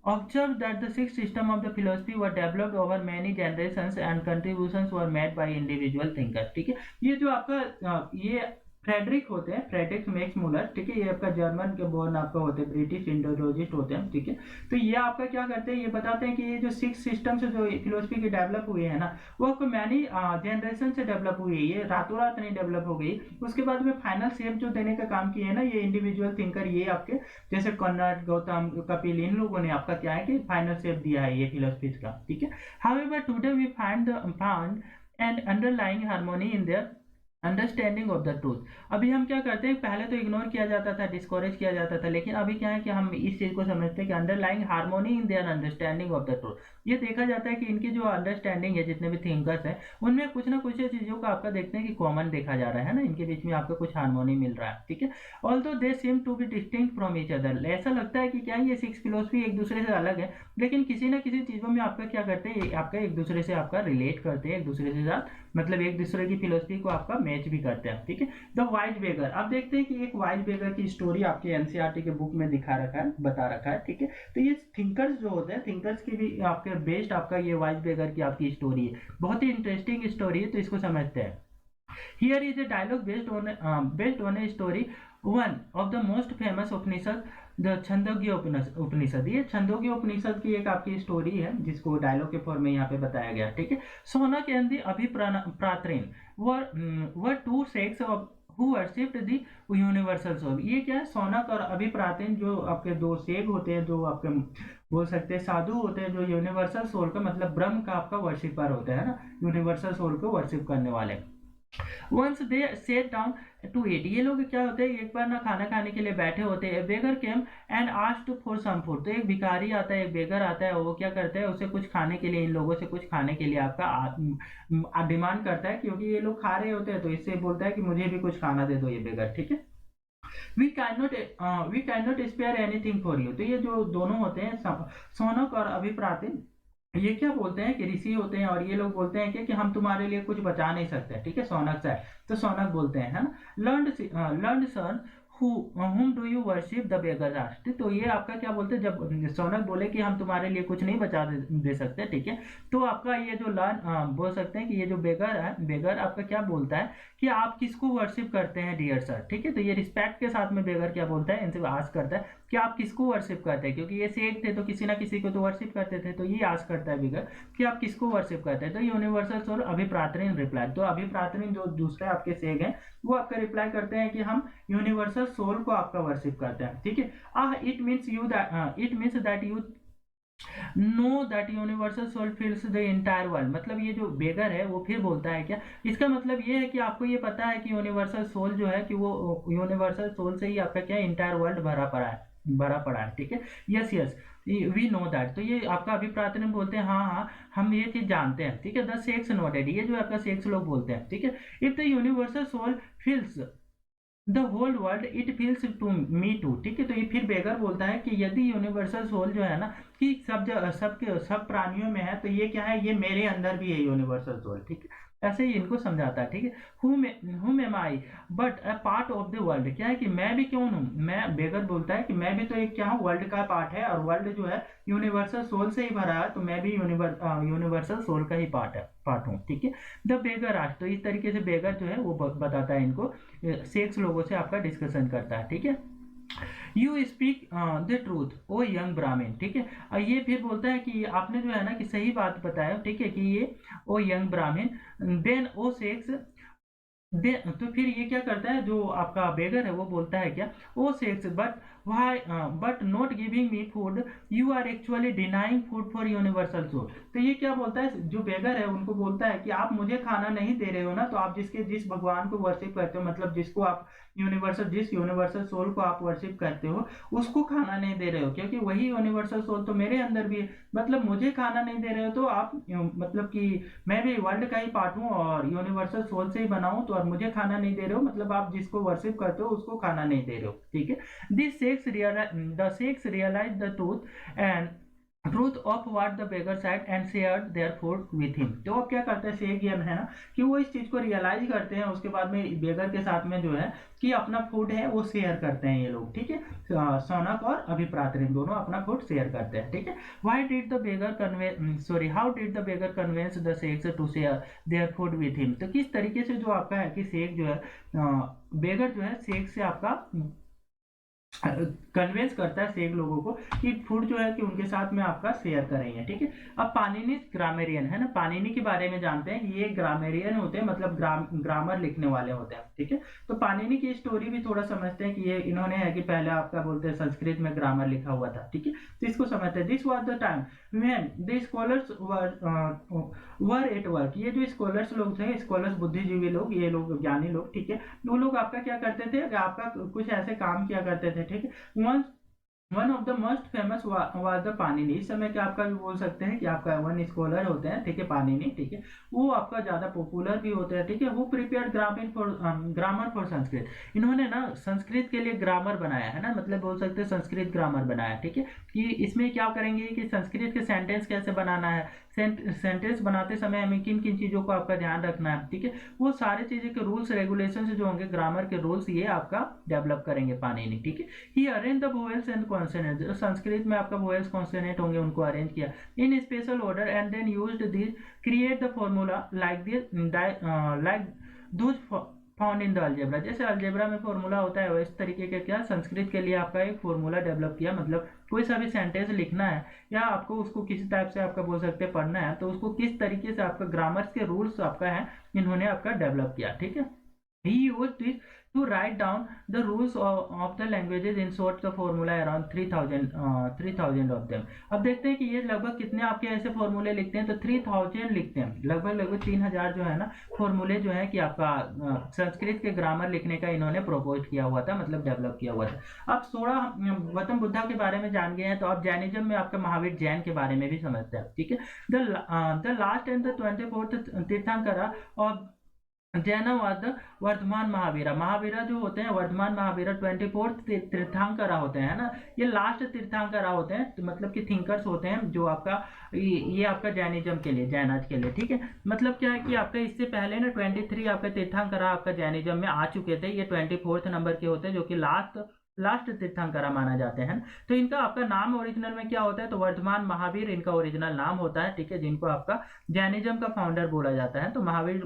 observed that the six system of the philosophy were developed over many generations and contributions were made by individual thinkers, ठीक है। ये जो आपका ये फ्रेडरिक होते हैं, फ्रेडरिक मैक्स मुलर, ठीक है, ये आपका जर्मन के बोर्न आपका होते हैं, ब्रिटिश इंडोलॉजिस्ट होते हैं, ठीक है। तो ये आपका क्या करते हैं, ये बताते हैं कि ये जो 6 सिस्टम से जो फिलोसफी की डेवलप हुई है ना, वो आपको मैनी जनरेशन से डेवलप हुई है, ये रातों रात नहीं डेवलप हो गई। उसके बाद में फाइनल शेप जो देने का काम किया है ना, ये इंडिविजुअल थिंकर, ये आपके जैसे कन्नड, गौतम, कपिल, इन लोगों ने आपका क्या है कि फाइनल शेप दिया है ये फिलोसफीज का, ठीक है। However today we find an underlying harmony in their understanding of the truth. अभी हम क्या करते हैं, पहले तो इग्नोर किया जाता था, डिस्करेज किया जाता था, लेकिन अभी क्या है कि हम इस चीज को समझते हैं कि underlying harmony in their understanding of the truth, ये देखा जाता है कि इनकी जो अंडरस्टैंडिंग है, जितने भी थिंकर्स हैं, उनमें कुछ ना कुछ चीजों का आपका देखते हैं कि कॉमन देखा जा रहा है ना, इनके बीच में आपका कुछ हार्मोनी मिल रहा है, ठीक है। Although they seem to be distinct from each other, ऐसा लगता है कि क्या ये 6 फिलोसफी एक दूसरे से अलग है, लेकिन किसी ना किसी चीजों में आपका क्या करते हैं, आपका एक दूसरे से आपका रिलेट करते हैं, एक दूसरे के साथ, मतलब एक दूसरे की फिलोसफी को आपका मैच भी करते हैं, ठीक है। द वाइज बेगर, अब देखते हैं कि एक वाइज बेगर की स्टोरी आपके एनसीईआरटी के बुक में दिखा रखा है, बता रखा है, ठीक है। तो ये थिंकर्स जो होते हैं, थिंकर्स की भी आपके बेस्ड आपका ये वाइज बेगर की आपकी स्टोरी है, बहुत ही इंटरेस्टिंग स्टोरी है, तो इसको समझते हैं। Here is a dialogue based on a story one of the most famous Upanishad, the Chandogya Upanishad, ये छंदोग्य उपनिषद की एक आपकी स्टोरी है, जिसको डायलॉग के फॉर्म में यहाँ पे बताया गया, ठीक है। Shaunaka and the Abhipratarin were two सेक्स of who worshipped the universal soul, ये क्या है, सौनक और अभिप्रात्रेन जो आपके दो सेग होते हैं, जो आपके बोल सकते हैं साधु होते हैं, जो यूनिवर्सल सोल का मतलब ब्रह्म का आपका वर्शिपर होता है ना, यूनिवर्सल सोल को वर्शिप करने वाले। Once they sat down to eat, ये लोग क्या होते हैं, एक बार ना खाना खाने के लिए बैठे होते हैं, beggar came and asked for some food, तो एक भिखारी आता है, एक बेगर आता है, वो क्या करता है, उसे कुछ खाने के लिए, इन लोगों से कुछ खाने के लिए आपका डिमांड करता है, क्योंकि ये लोग खा रहे होते हैं, तो इससे बोलता है कि मुझे भी कुछ खाना दे दो ये बेगर, ठीक है। We can not spare anything for you, तो ये जो दोनों होते हैं सौनक और अभिप्रातिन, ये क्या बोलते हैं कि ऋषि होते हैं, और ये लोग बोलते हैं कि हम तुम्हारे लिए कुछ बचा नहीं सकते, ठीक है, सौनक से, तो सौनक बोलते हैं, है ना, learn son whom do you worship, the beggar asked, तो ये आपका क्या बोलते हैं, जब सौनक बोले कि हम तुम्हारे लिए कुछ नहीं बचा दे सकते, ठीक है, तो आपका ये जो लर्न बोल सकते हैं कि ये जो बेगर है, बेगर आपका क्या बोलता है कि आप किसको वर्शिप करते हैं डियर सर, ठीक है। तो ये रिस्पेक्ट के साथ में बेगर क्या बोलता है, इनसे आस्क करता है कि आप किसको वर्शिप करते हैं, क्योंकि ये सेठ थे तो किसी ना किसी को तो वर्शिप करते थे, तो ये आस्क करता है बेगर कि आप किसको वर्शिप करते हैं। तो यूनिवर्सल सोल अभिप्रात्रिन रिप्लाई, तो अभिप्रात्रिन जो दूसरे आपके सेग हैं, वो आपका रिप्लाई करते हैं कि हम यूनिवर्सल सोल को आपका वर्शिप करते हैं, ठीक है। It means that you know that universal soul fills the entire world, मतलब ये जो बेगर है वो फिर बोलता है क्या, इसका मतलब ये है कि आपको ये पता है कि यूनिवर्सल सोल जो है कि वो यूनिवर्सल सोल से ही आपका क्या एंटायर वर्ल्ड भरा पड़ा है, ठीक है। यस वी नो दैट, तो ये आपका अभिप्राय बोलते हैं हाँ हम ये चीज जानते हैं, ठीक है। द सेक्स नोटेड, ये जो आपका सेक्स लोग बोलते हैं, ठीक है। If the universal soul fills the whole world it feels to me too, ठीक है। तो ये फिर बेगर बोलता है कि यदि यूनिवर्सल सोल जो है ना कि सब प्राणियों में है, तो ये क्या है, ये मेरे अंदर भी है यूनिवर्सल सोल, ठीक है। ऐसे ही इनको समझाता है, ठीक है। whom am I but a part of the world, क्या है कि मैं भी क्यों हूँ, मैं बेगर बोलता है कि मैं भी तो एक क्या हूँ, वर्ल्ड का पार्ट है, और वर्ल्ड जो है यूनिवर्सल सोल से ही भरा है, तो मैं भी यूनिवर्सल सोल का ही पार्ट हूँ, ठीक है। द बेगर आस्क, तो इस तरीके से बेगर जो है वो बताता है इनको, सेक्स लोगों से आपका डिस्कशन करता है, ठीक है। You speak the truth O young Brahmin, ठीक है। और ये फिर बोलता है कि आपने जो है ना कि सही बात बताया, ठीक है, कि ये ओ यंग ब्राह्मण, देन ओ सेक्स तो फिर ये क्या करता है, जो आपका बेगर है वो बोलता है क्या, oh sex but why but not giving me food, you are actually denying food for universal soul. तो ये क्या बोलता है, जो बेगर है उनको बोलता है कि आप मुझे खाना नहीं दे रहे हो ना, तो आप जिस भगवान को वर्शिप करते हो, मतलब जिसको आप जिस यूनिवर्सल सोल को आप वर्शिप करते हो, उसको खाना नहीं दे रहे हो, क्योंकि वही यूनिवर्सल सोल तो मेरे अंदर भी है। मतलब मुझे खाना नहीं दे रहे हो तो आप मतलब कि मैं भी वर्ल्ड का ही पार्ट हूँ और यूनिवर्सल सोल से ही बना हूँ, तो और मुझे खाना नहीं दे रहे हो, मतलब आप जिसको वर्शिप करते हो उसको खाना नहीं दे रहे हो, ठीक है। The six realise the truth of what the beggar said and shared their food with him. तो अब क्या करते हैं शेख ये है ना, कि वो इस चीज को रियलाइज करते हैं, उसके बाद में बेगर के साथ में जो है कि अपना फूड है वो शेयर करते हैं ये लोग, ठीक है। सौनक और अभिप्रात्रिन दोनों अपना फूड शेयर करते हैं, ठीक है। Why did the beggar convey sorry how did the beggar convince the sheikhs to share their food with him. तो किस तरीके से जो आपका है कि शेख जो है बेगर जो है शेख से आपका कन्वेंस करता है शेख लोगों को कि फूड जो है कि उनके साथ में आपका शेयर करेंगे, ठीक है। अब पाणिनि ग्रामेरियन है ना, पाणिनि के बारे में जानते हैं कि ये ग्रामेरियन होते हैं, मतलब ग्रामर लिखने वाले होते हैं, ठीक है। तो पाणिनि की स्टोरी भी थोड़ा समझते हैं कि ये इन्होंने है कि पहले आपका बोलते हैं संस्कृत में ग्रामर लिखा हुआ था, ठीक है। तो इसको समझते हैं। This was the time when the scholars were at work. ये जो स्कॉलर्स लोग थे, स्कॉलर्स बुद्धिजीवी लोग, ये लोग ज्ञानी लोग, ठीक है, वो लोग आपका क्या करते थे, आपका कुछ ऐसे काम किया करते थे, ठीक है। One of the most famous was the Panini. इस समय क्या आपका भी बोल सकते हैं कि आपका वन स्कॉलर होते हैं, ठीक है, पाणिनि, ठीक है। वो आपका ज्यादा पॉपुलर भी होते हैं, ठीक है। वो प्रिपेयर ग्रामर फॉर संस्कृत। इन्होंने ना संस्कृत के लिए ग्रामर बनाया है ना, मतलब बोल सकते हैं संस्कृत ग्रामर बनाया, ठीक है। कि इसमें क्या करेंगे कि संस्कृत के सेंटेंस कैसे बनाना है, सेंटेंस बनाते समय हमें किन किन चीजों को आपका ध्यान रखना है, ठीक है। वो सारे चीजें के रूल्स रेगुलेशन जो होंगे, ग्रामर के रूल्स, ये आपका डेवलप करेंगे पाणिनि, ठीक है। He arrange the vowels and consonant. Sanskrit में आपका वोवेल्स कॉन्सोनेंट होंगे, उनको अरेंज किया in special order and then used this create the formula like those found in the algebra. जैसे अलजेब्रा में फॉर्मूला होता है, इस तरीके का क्या संस्कृत के लिए आपका एक फॉर्मूला डेवलप किया। मतलब कोई सा भी सेंटेंस लिखना है या आपको उसको किसी टाइप से आपका बोल सकते हैं पढ़ना है, तो उसको किस तरीके से आपका ग्रामर्स के रूल्स आपका है, इन्होंने आपका डेवलप किया, ठीक है। He used this to write down the rules of the languages in short the formula around 3000 of them। अब देखते हैं कि ये लगभग कितने आपके ऐसे फॉर्मूले लिखते हैं, तो 3000 लिखते हैं, लगभग 3000 जो है ना फॉर्मूले जो है कि आपका संस्कृत के ग्रामर लिखने का इन्होंने प्रोपोज किया हुआ था, मतलब डेवलप किया हुआ था। अब 16 गौतम बुद्धा के बारे में जान गए हैं, तो अब जैनिज्म में आपका महावीर जैन के बारे में भी समझते हैं, ठीक है। The last and the 24th tirthankara और जैना वाद वर्धमान महावीरा। महावीरा जो होते हैं वर्धमान महावीरा 24th तीर्थंकरा होते हैं ना, ये लास्ट तीर्थंकरा होते हैं, तो मतलब कि थिंकर्स होते हैं जो आपका ये आपका जैनिज्म के लिए, जैनाज के लिए, ठीक है। मतलब क्या है कि आपका इससे पहले ना 23 आपका तीर्थंकरा आपका जैनिज्म में आ चुके थे, ये 24th नंबर के होते हैं जो कि लास्ट तीर्थंकरा माना जाते हैं। तो इनका आपका नाम ओरिजिनल में क्या होता है, तो वर्धमान महावीर इनका ओरिजिनल नाम होता है, ठीक है, जिनको आपका जैनिज्म का फाउंडर बोला जाता है। तो महावीर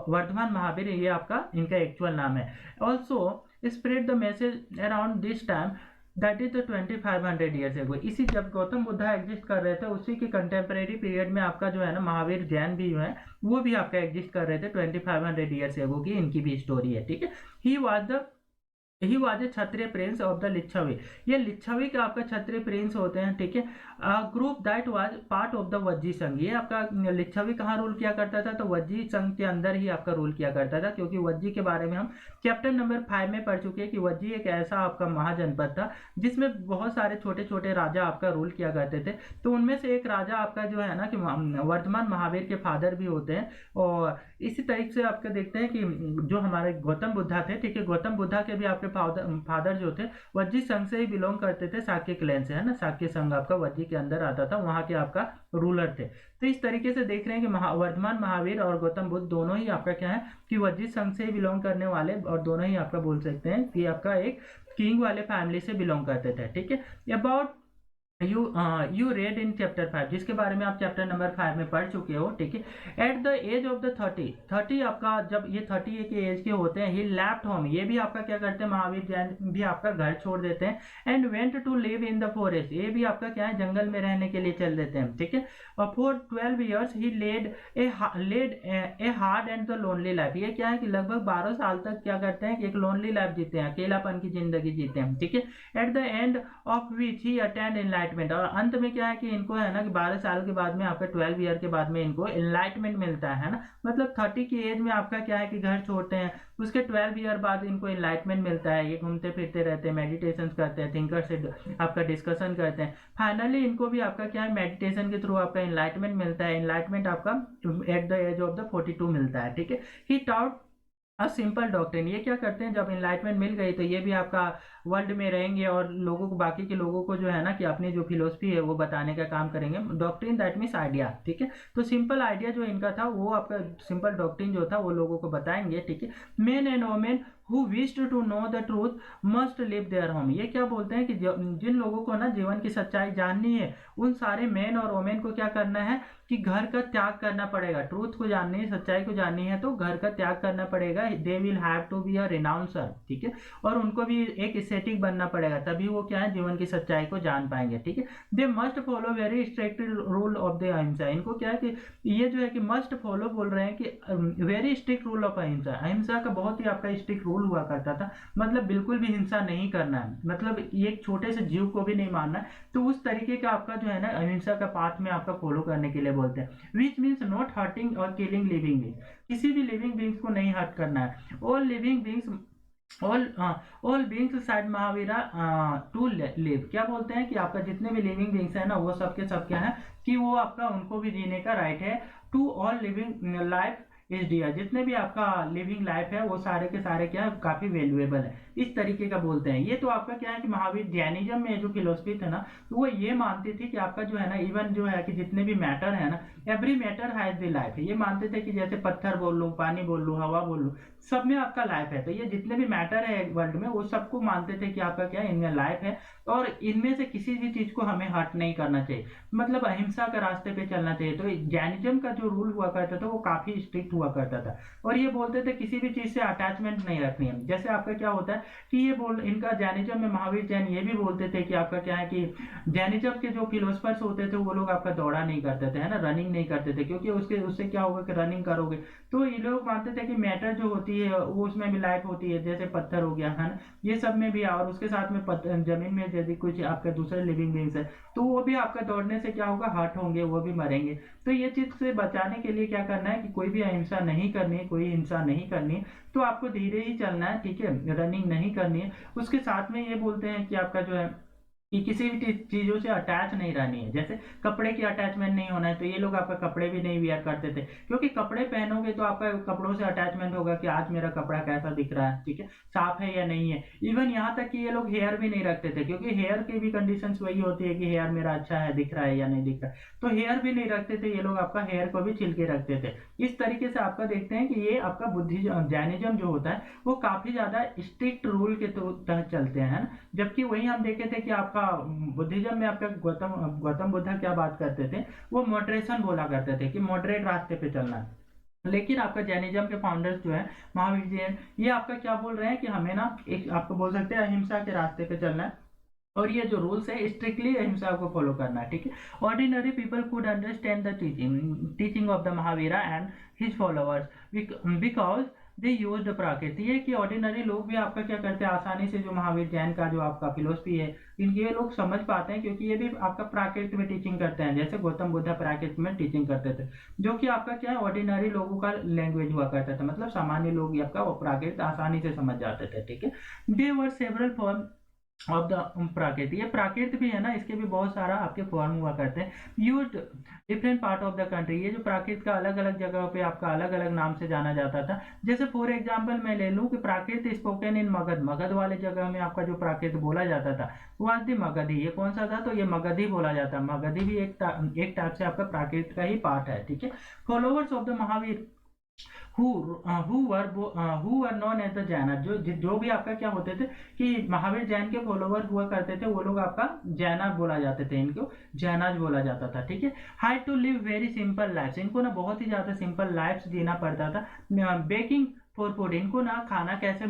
वर्धमान महावीर ये आपका इनका एक्चुअल नाम है। Also spread the message around this time that is the 2500 years ago. इसी जब गौतम बुद्धा एग्जिस्ट कर रहे थे उसी के कंटेम्प्रेरी पीरियड में आपका जो है ना महावीर जैन भी जो है वो भी आपका एग्जिस्ट कर रहे थे 2500 ईयर्स एगो की इनकी भी स्टोरी है, ठीक है। He was a Kshatriya prince of the Lichchhavi. ये लिच्छवी का आपका क्षत्रिय प्रिंस होते हैं, ठीक है। Group that was part of the Vajji संघ। ये आपका लिच्छवी कहाँ रूल किया करता था, तो वज्जी संघ के अंदर ही आपका रूल किया करता था, क्योंकि वज्जी के बारे में हम चैप्टर नंबर 5 में पढ़ चुके हैं कि वज्जी एक ऐसा आपका महाजनपद था जिसमें बहुत सारे छोटे छोटे राजा आपका रूल किया करते थे। तो उनमें से एक राजा आपका जो है ना कि वर्धमान महावीर के फादर भी होते हैं। और इसी तरीके से आपके देखते हैं कि जो हमारे गौतम बुद्धा थे, ठीक है, गौतम बुद्धा के भी आपके फादर जो थे वज्जी संघ से ही बिलोंग करते थे, शाक्य क्लैन से, है ना। शाक्य संघ आपका वज्जी के अंदर आता था, वहां के आपका रूलर थे। तो इस तरीके से देख रहे हैं कि वर्धमान महावीर और गौतम बुद्ध दोनों ही आपका क्या है कि वज्जी संघ से ही बिलोंग करने वाले, और दोनों ही आपका बोल सकते हैं कि आपका एक किंग वाले फैमिली से बिलोंग करते थे, ठीक है। About you read in chapter 5, जिसके बारे में आप चैप्टर नंबर 5 में पढ़ चुके हो, ठीक है। At the age of the 30 आपका जब ये 30 के एज के होते हैं, ही लेफ्ट होम, ये भी आपका क्या करते हैं, महावीर जैन भी आपका घर छोड़ देते हैं। And went to live in the forest, ये भी आपका क्या है, जंगल में रहने के लिए चल देते हैं, ठीक है। और for 12 years he led a hard and the lonely life, ये क्या है कि लगभग 12 साल तक क्या करते हैं कि एक लोनली लाइफ जीते हैं, अकेलापन की जिंदगी जीते हैं, ठीक है। At the end of which he attend enlightenment, और अंत में क्या है कि इनको है ना कि 12 साल के बाद में आपका 12 ईयर के बाद में इनको एनलाइटमेंट मिलता है ना, मतलब 30 की एज में आपका क्या है कि घर छोड़ते हैं, उसके 12 ईयर बाद इनको एनलाइटमेंट मिलता है, ये घूमते फिरते रहते हैं, मेडिटेशन करते हैं, थिंकर से आपका डिस्कशन करते हैं, फाइनली इनको भी आपका क्या है, मेडिटेशन के थ्रू आपका एनलाइटमेंट मिलता है, एनलाइटमेंट आपका at the age of the 42 मिलता है, ठीक है। He taught a simple doctrine, ये क्या करते हैं, जब एनलाइटमेंट मिल गई तो ये भी आपका वर्ल्ड में रहेंगे और लोगों को, बाकी के लोगों को जो है ना कि अपनी जो फिलोसफी है वो बताने का काम करेंगे। डॉक्ट्रिन दैट मीन्स आइडिया, ठीक है। तो सिंपल आइडिया जो इनका था वो आपका सिंपल डॉक्ट्रिन जो था वो लोगों को बताएंगे, ठीक है। Men and women who wished to know the truth must live their home, ये क्या बोलते हैं कि जिन लोगों को ना जीवन की सच्चाई जाननी है, उन सारे मैन और वोमेन को क्या करना है कि घर का त्याग करना पड़ेगा। ट्रूथ को जाननी है, सच्चाई को जाननी है तो घर का त्याग करना पड़ेगा। They will have to be a renouncer, ठीक है। और उनको भी एक एस्थेटिक बनना पड़ेगा, तभी वो क्या है, जीवन की सच्चाई को जान पाएंगे, ठीक है। They must follow very strict rule of the अहिंसा, इनको क्या है कि ये जो है कि मस्ट फॉलो बोल रहे हैं कि वेरी स्ट्रिक्ट रूल ऑफ अहिंसा, अहिंसा का बहुत ही आपका स्ट्रिक्ट रूल हुआ करता था, मतलब बिल्कुल भी हिंसा नहीं करना है, मतलब एक छोटे से जीव को भी नहीं मारना है। तो उस तरीके का आपका जो है ना अहिंसा का पाथ में आपका फॉलो करने के लिए बोलते हैं। विच मीन्स नॉट हर्टिंग और किलिंग लिविंग बींग, किसी भी लिविंग बींग्स को नहीं हर्ट करना है। All living beings all beings said Mahavira to live, क्या बोलते हैं कि आपका जितने भी लिविंग बींग्स है ना वो सबके सब क्या है कि वो आपका उनको भी जीने का राइट है। To all living life is dear, जितने भी आपका लिविंग लाइफ है वो सारे के सारे क्या है, काफी वैल्यूएबल है, इस तरीके का बोलते हैं। ये तो आपका क्या है कि महावीर जैनिज्म में जो फिलोसफी थे ना तो वो ये मानती थी कि आपका जो है ना इवन जो है कि जितने भी मैटर है ना, every matter has the life, ये मानते थे कि जैसे पत्थर बोल लूँ, पानी बोल लूँ, हवा बोल लूँ, सब में आपका लाइफ है। तो ये जितने भी मैटर है वर्ल्ड में वो सबको मानते थे कि आपका क्या है, इनमें लाइफ है और इनमें से किसी भी चीज को हमें हर्ट नहीं करना चाहिए, मतलब अहिंसा के रास्ते पे चलना चाहिए। तो जैनिज्म का जो रूल हुआ करता था वो काफी स्ट्रिक्ट हुआ करता था और ये बोलते थे किसी भी चीज से अटैचमेंट नहीं रखनी है। जैसे आपका क्या होता है कि ये बोल इनका जैनिज्म में महावीर जैन ये भी बोलते थे कि आपका क्या है कि जैनिज्म के जो फिलोसफर्स होते थे वो लोग आपका दौड़ा नहीं करते थे, है ना, रनिंग नहीं करते थे, क्योंकि उससे क्या होगा कि रनिंग करोगे तो ये लोग मानते थे कि मैटर जो होती है वो उसमें भी लाइफ होती है, जैसे पत्थर हो गया है ना, ये सब में भी, और उसके साथ में जमीन में यदि कुछ आपके दूसरे लिविंग बींग्स है तो वो भी आपका दौड़ने से क्या होगा, हर्ट होंगे, वो भी मरेंगे। तो ये चीज से बचाने के लिए क्या करना है कि कोई भी अहिंसा नहीं करनी है, कोई हिंसा नहीं करनी है, तो आपको धीरे ही चलना है, ठीक है, रनिंग नहीं करनी है। उसके साथ में ये बोलते हैं कि आपका जो है कि किसी भी चीजों से अटैच नहीं रहनी है, जैसे कपड़े की अटैचमेंट नहीं होना है, तो ये लोग आपका कपड़े भी नहीं वेयर करते थे, क्योंकि कपड़े पहनोगे तो आपका कपड़ों से अटैचमेंट होगा कि आज मेरा कपड़ा कैसा दिख रहा है, ठीक है, साफ है या नहीं है। इवन यहाँ तक कि ये लोग हेयर भी नहीं रखते थे, क्योंकि हेयर की भी कंडीशंस वही होती है कि हेयर मेरा अच्छा है, दिख रहा है या नहीं दिख रहा है, तो हेयर भी नहीं रखते थे ये लोग, आपका हेयर को भी छिलके रखते थे। इस तरीके से आपका देखते हैं कि ये आपका बुद्धिज्म जैनिज्म जो होता है वो काफी ज्यादा स्ट्रिक्ट रूल के तहत चलते हैं ना। जबकि वही हम देखे थे कि आपका बुद्धिज्म में आपका गौतम बुद्ध क्या बात करते थे, वो मॉडरेशन बोला करते थे कि मॉडरेट रास्ते पे चलना है। लेकिन आपका जैनिज्म के फाउंडर्स जो है महावीर जैन, ये आपका क्या बोल रहे हैं कि हमें ना एक आपको बोल सकते हैं अहिंसा के रास्ते पे चलना है और ये जो रूल्स है स्ट्रिक्टली अहिंसा को फॉलो करना है, ठीक है। Ordinary people could understand the teaching of the Mahavira and his followers because they use Prakrit, ये कि ऑर्डिनरी लोग भी आपका क्या करते हैं, आसानी से जो महावीर जैन का जो आपका फिलोसफी है ये लोग समझ पाते हैं, क्योंकि ये भी आपका प्राकृत में टीचिंग करते हैं, जैसे गौतम बुद्ध प्राकृत में टीचिंग करते थे, जो कि आपका क्या है ऑर्डिनरी लोगों का लैंग्वेज हुआ करता था, मतलब सामान्य लोग आपका वो प्राकृत आसानी से समझ जाते थे, ठीक है। They were several form of the Prakrit, ये प्राकृत भी है ना, इसके भी बहुत सारा आपके फॉर्म हुआ करते हैं, use different part of the country, ये जो प्राकृत का अलग अलग जगह पे आपका अलग अलग नाम से जाना जाता था। जैसे फॉर एग्जांपल मैं ले लूं कि प्राकृत स्पोकन इन मगध, मगध वाले जगह में आपका जो प्राकृत बोला जाता था वो आज दी मगधी, ये कौन सा था, तो ये मगधी बोला जाता है, मगधी भी एक टाइप से आपका प्राकृत का ही पार्ट है, ठीक है। Followers of the Mahavir who were known as the Jaina, जो भी आपका क्या होते थे कि महावीर जैन के फॉलोवर हुआ करते थे, वो लोग आपका जैना बोला जाते थे, इनको जैनाज बोला जाता था, ठीक है। Had to live very simple life, इनको ना बहुत ही ज्यादा सिंपल लाइफ जीना पड़ता था। बेकिंग फॉर फूड, इनको ना खाना कैसे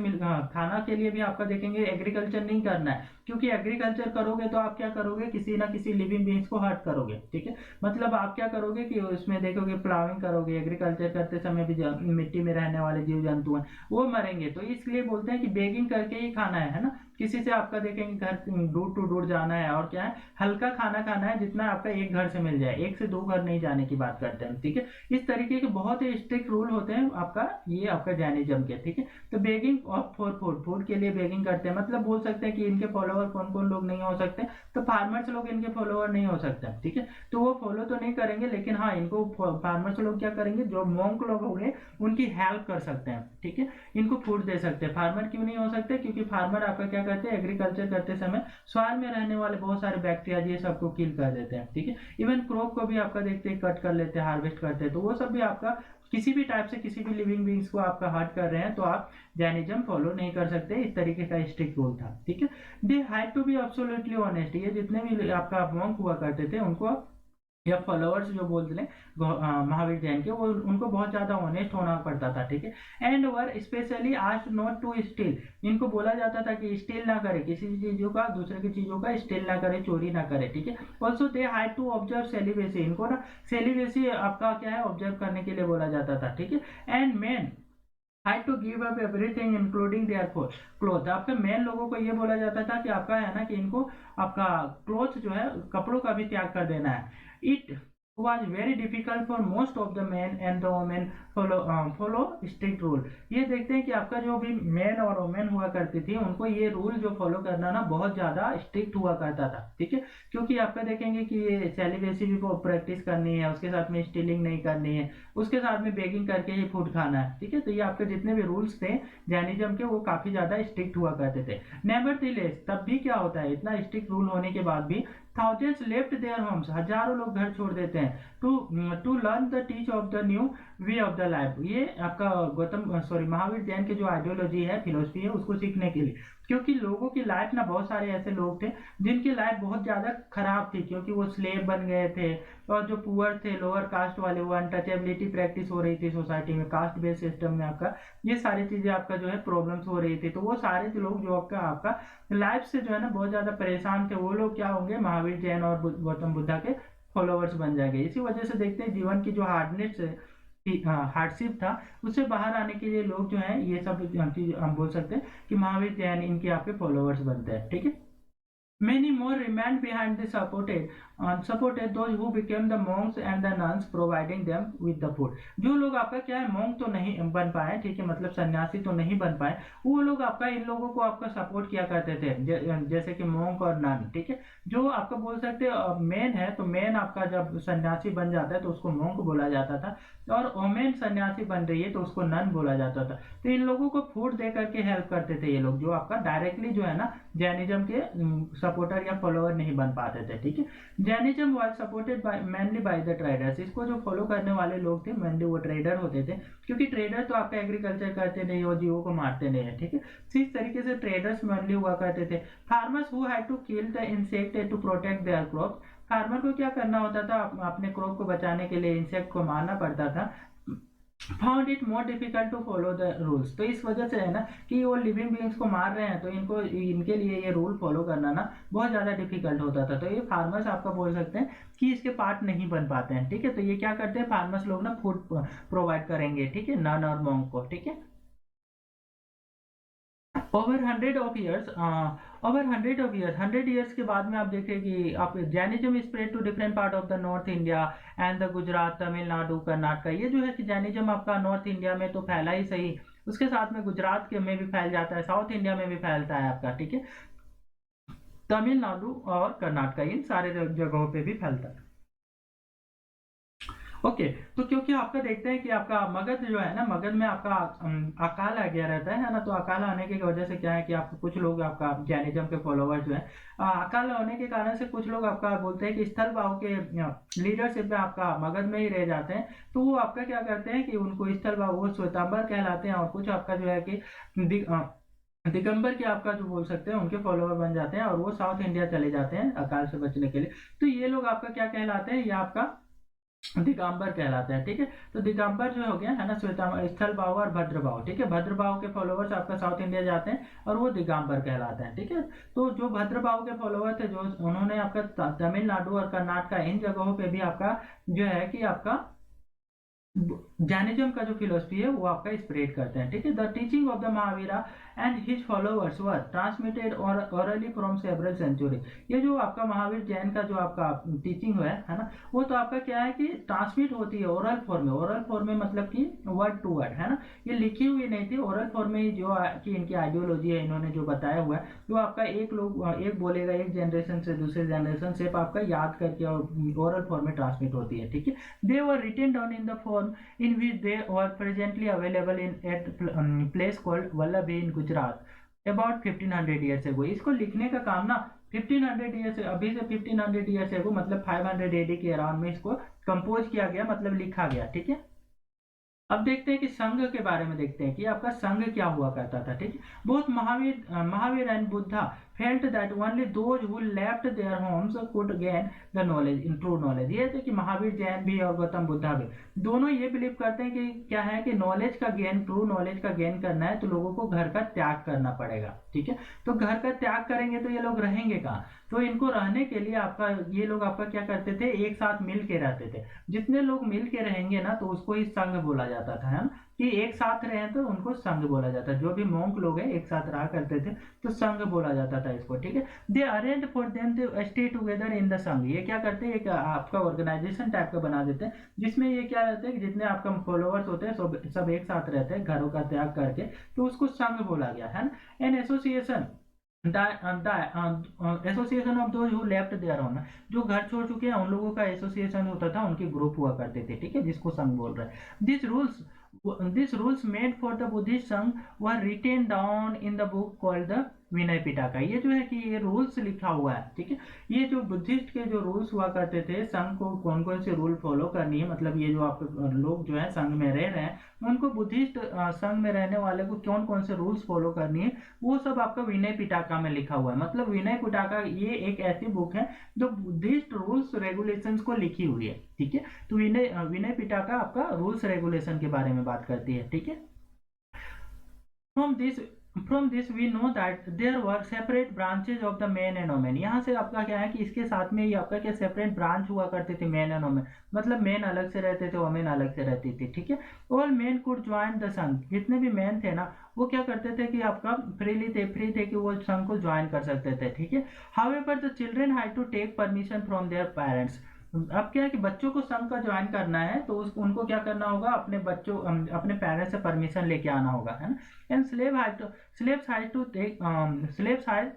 खाना के लिए भी आपका देखेंगे एग्रीकल्चर नहीं करना है, क्योंकि एग्रीकल्चर करोगे तो आप क्या करोगे, किसी ना किसी लिविंग बींग्स को हर्ट करोगे, ठीक है। मतलब आप क्या करोगे कि उसमें देखोगे प्लाविंग करोगे, एग्रीकल्चर करते समय भी मिट्टी में रहने वाले जीव जंतु हैं वो मरेंगे, तो इसलिए बोलते हैं कि बेगिंग करके ही खाना है ना। किसी से आपका देखेंगे घर दूर टू दूर जाना है, और क्या है हल्का खाना खाना है, जितना आपका एक घर से मिल जाए, 1 से 2 घर नहीं जाने की बात करते हैं, ठीक है। इस तरीके के बहुत ही स्ट्रिक्ट रूल होते हैं आपका, ये आपका जैनिज्म के, ठीक है। तो begging of for food, food के लिए बेगिंग करते हैं, मतलब बोल सकते हैं कि इनके फॉलोवर कौन कौन लोग नहीं हो सकते, तो फार्मर्स लोग इनके फॉलोवर नहीं हो सकते, ठीक है। तो वो फॉलो तो नहीं करेंगे, लेकिन हाँ इनको फार्मर्स लोग क्या करेंगे, जो मोंक लोग होंगे उनकी हेल्प कर सकते हैं, ठीक है। इनको फूड दे सकते हैं। फार्मर क्यों नहीं हो सकते, क्योंकि फार्मर आपका क्या करते हैं, एग्रीकल्चर करते समय सॉइल में रहने वाले बहुत सारे बैक्टीरिया ये सबको किल कर देते हैं, ठीक है। इवन क्रॉप को भी आपका देखते हैं कट कर लेते हैं, हार्वेस्ट करते हैं, तो वो सब भी आपका किसी भी टाइप से किसी भी लिविंग बींग्स को आपका हर्ट कर रहे हैं तो आप जैनिज्म फॉलो नहीं कर सकते, इस तरीके का स्ट्रिक्ट रूल था, ठीक है। They had to be absolutely honest, ये जितने भी आपका मॉन्क हुआ करते थे उनको या फॉलोअर्स जो बोलते हैं महावीर जैन के, वो उनको बहुत ज्यादा ऑनेस्ट होना पड़ता था, ठीक है। And were specially asked not to steal, इनको बोला जाता था कि स्टील ना करे, किसी चीजों का दूसरे की चीजों का स्टील ना करे, चोरी ना करे, ठीक है। Also they had to observe celibacy, इनको ना सेलिबेसी आपका क्या है ऑब्जर्व करने के लिए बोला जाता था, ठीक है। And men had to give up everything including their cloth, आपके मेन लोगों को ये बोला जाता था कि आपका है ना कि इनको आपका क्लोथ जो है कपड़ों का भी त्याग कर देना है। It was very difficult for most of the men and the women follow strict rule, ये देखते हैं कि आपका जो भी मैन और वुमेन हुआ करती थी उनको ये रूल जो फॉलो करना ना बहुत ज्यादा स्ट्रिक्ट हुआ करता था, ठीक है। क्योंकि आपका देखेंगे कि ये सेलिब्रेसी भी प्रैक्टिस करनी है, उसके साथ में स्टीलिंग नहीं करनी है, उसके साथ में बेकिंग करके ही फूड खाना है, ठीक है। तो ये आपके जितने भी रूल्स थे जैनिज्म के वो काफी ज्यादा स्ट्रिक्ट हुआ करते थे। नेवरदलेस, तब भी क्या होता है इतना स्ट्रिक्ट रूल होने के बाद भी thousands left their homes, हजारों लोग घर छोड़ देते हैं to learn the teach of the new way of the life, ये आपका महावीर जैन की जो आइडियोलॉजी है फिलोसफी है उसको सीखने के लिए, क्योंकि लोगों की लाइफ ना बहुत सारे ऐसे लोग थे जिनकी लाइफ बहुत ज्यादा खराब थी, क्योंकि वो स्लेव बन गए थे, और जो पुअर थे लोअर कास्ट वाले वो अनटचेबिलिटी प्रैक्टिस हो रही थी सोसाइटी में, कास्ट बेस्ड सिस्टम में आपका ये सारी चीजें आपका जो है प्रॉब्लम्स हो रही थी, तो वो सारे लोग जो आपका लाइफ से जो है ना बहुत ज्यादा परेशान थे, वो लोग क्या होंगे महावीर जैन और गौतम बुद्धा के फॉलोवर्स बन जाएंगे। इसी वजह से देखते हैं जीवन की जो हार्डशिप था उससे बाहर आने के लिए लोग जो है ये सब चीज हम बोल सकते हैं कि महावीर जैन इनके आपके फॉलोवर्स बनते हैं, ठीक है। Many more remained behind the supported those who became the monks and the nuns, providing them with the food. जो लोग आपका क्या है monk तो नहीं बन पाए, ठीक है, मतलब सन्यासी तो नहीं बन पाए, वो लोग आपका इन लोगों को आपका सपोर्ट किया करते थे, जैसे कि monk और nun, ठीक है। जो आपका बोल सकते हैं मेन है, तो मेन आपका जब सन्यासी बन जाता है तो उसको monk बोला जाता था, और ओमेन सन्यासी बन रही है तो उसको नन बोला जाता था। तो इन लोगों को फूड दे करके हेल्प करते थे ये लोग, जो आपका डायरेक्टली जो है ना जैनिज्म के सपोर्टर या फॉलोअर नहीं बन पाते थे, ठीक है। Jainism was supported by mainly by the traders, इसको जो फॉलो करने वाले लोग थे मेनली वो ट्रेडर होते थे, क्योंकि ट्रेडर तो आपका एग्रीकल्चर करते नहीं और जीवों को मारते नहीं है, ठीक है। इस तरीके से ट्रेडर्स मेनली हुआ करते थे। Farmers who had to kill the insect to protect their crop, farmer को क्या करना होता था, अपने क्रॉप को बचाने के लिए इंसेक्ट को मारना पड़ता था। Found it more difficult to follow the rules, तो इस वजह से है ना कि वो लिविंग बींग्स को मार रहे हैं तो इनके लिए ये रूल फॉलो करना ना बहुत ज्यादा डिफिकल्ट होता था, तो ये फार्मर्स आपका बोल सकते हैं कि इसके पार्ट नहीं बन पाते हैं, ठीक है। तो ये क्या करते हैं फार्मर्स लोग ना फूड प्रोवाइड करेंगे, ठीक है, नन और मॉन्क को, ठीक है। ओवर 100 years के बाद में आप देखें कि आप Jainism spread to different part of the north India and the Gujarat, Tamil Nadu, Karnataka, ये जो है कि जैनिज्म आपका नॉर्थ इंडिया में तो फैला ही सही, उसके साथ में गुजरात के में भी फैल जाता है, साउथ इंडिया में भी फैलता है आपका, ठीक है, तमिलनाडु और कर्नाटक इन सारे जगहों पे भी फैलता है। ओके। तो क्योंकि आपका देखते हैं कि आपका मगध जो है ना, मगध में आपका अकाल आ गया रहता है ना, तो अकाल आने की वजह से क्या है कि आपको कुछ लोग आपका जैनिज्म के फॉलोअर्स जो है, अकाल होने के कारण से कुछ लोग आपका बोलते हैं कि स्थल भाव के लीडरशिप में आपका मगध में ही रह जाते हैं। तो वो आपका क्या करते हैं कि उनको स्थल भाव, वो श्वेतांबर कहलाते हैं, और कुछ आपका जो है कि दिगंबर के आपका जो बोल सकते हैं उनके फॉलोअर बन जाते हैं, और वो साउथ इंडिया चले जाते हैं अकाल से बचने के लिए। तो ये लोग आपका क्या कहलाते हैं, ये आपका दिगंबर कहलाते हैं। ठीक है, तो दिगंबर जो हो गया है ना, श्वेतांबर, स्थल भाव और भद्र भाव। ठीक है, भद्र भाव के फॉलोअर्स आपका साउथ इंडिया जाते हैं और वो दिगंबर कहलाते हैं। ठीक है, तो जो भद्र भाव के फॉलोअर थे, जो उन्होंने आपका तमिलनाडु और कर्नाटक इन जगहों पे भी आपका जो है कि आपका जैनिज्म का जो फिलोसफी है वो आपका स्प्रेड करते हैं। ठीक है, the teaching of the Mahavira and his followers were transmitted और ऑरली फ्रॉम सेवरल सेंचुरी। ये जो आपका महावीर जैन का जो आपका टीचिंग है ना, वो तो आपका क्या है कि ट्रांसमिट होती है ओरल फॉर्म में। ओरल फॉर्म में मतलब कि वर्ड टू वर्ड है ना, ये लिखी हुई नहीं थी, ओरल फॉर्म में ही जो कि इनकी आइडियोलॉजी है, इन्होंने जो बताया हुआ है, जो आपका एक बोलेगा एक जनरेशन से दूसरे जनरेशन से आपका याद करके और ओरल फॉर्म में ट्रांसमिट होती है। ठीक है, they were written down in the form in which they were presently available in at place called Vallabhi in Gujarat about 1500 years ago। इसको लिखने का काम ना 1500 ईयर से, अभी से 1500 ईयर से मतलब 500 एडी के अराउंड में इसको कंपोज किया गया, मतलब लिखा गया। ठीक है, अब देखते हैं कि संघ के बारे में देखते हैं कि आपका संघ क्या हुआ करता था। ठीक है, both Mahavir and Buddha felt that only those who left their homes could gain the knowledge in true knowledge. ये थे कि महावीर जैन भी और गौतम बुद्धा भी दोनों ये बिलीव करते हैं कि क्या है कि नॉलेज का गेन, ट्रू नॉलेज का गेन करना है तो लोगों को घर का त्याग करना पड़ेगा। ठीक है, तो घर का त्याग करेंगे तो ये लोग रहेंगे कहाँ, तो इनको रहने के लिए आपका ये लोग आपका क्या करते थे, एक साथ मिल के रहते थे। जितने लोग मिल के रहेंगे ना तो उसको ही संघ बोला जाता था, है ना, कि एक साथ रहे तो उनको संघ बोला जाता है। जो भी मोंक लोग हैं एक साथ रहा करते थे तो संघ बोला जाता था इसको। ठीक है, they arrange for them to stay together in the Sangha. ये क्या करते हैं, एक आपका ऑर्गेनाइजेशन टाइप का बना देते हैं, जिसमें ये क्या रहते हैं कि जितने आपका फॉलोअर्स होते हैं सब एक साथ रहते हैं घरों का त्याग करके, तो उसको संघ बोला गया है ना। An association association of those who left their home, जो घर छोड़ चुके हैं उन लोगों का एसोसिएशन होता था, उनके ग्रुप हुआ करते थे। ठीक है, जिसको संघ बोल रहे हैं। This rules made for the Buddhist Sangha were written down in the book called the Vinaya Pitaka. ये जो है कि ये रूल्स लिखा हुआ है। ठीक है, ये जो बुद्धिस्ट के जो रूल्स हुआ करते थे, संघ को कौन कौन से रूल फॉलो करनी है, मतलब ये जो आप लोग जो है संघ में रह रहे हैं उनको बुद्धिस्ट संघ में रहने वाले को कौन कौन से रूल्स फॉलो करनी है, वो सब आपका विनय पिटका में लिखा हुआ है। मतलब विनय पिटका ये एक ऐसी बुक है जो बुद्धिस्ट रूल्स रेगुलेशंस को लिखी हुई है। ठीक है, तो विनय पिटका आपका रूल्स रेगुलेशन के बारे में बात करती है। ठीक है, From this we know that there were separate branches of the men and women। यहाँ से आपका क्या है कि इसके साथ में ये आपका क्या सेपरेट ब्रांच हुआ करते थे मेन एंड वोमेन, मतलब मेन अलग से रहते थे, वोमेन अलग से रहती थी। ठीक है, all main could join the संघ। जितने भी मेन थे ना वो क्या करते थे कि आपका फ्री थे कि वो संघ को ज्वाइन कर सकते थे। ठीक है, however the children had to take permission from their parents. अब क्या है कि बच्चों को संघ का ज्वाइन करना है तो उनको क्या करना होगा, अपने पेरेंट्स से परमिशन लेके आना होगा, है ना। And slaves had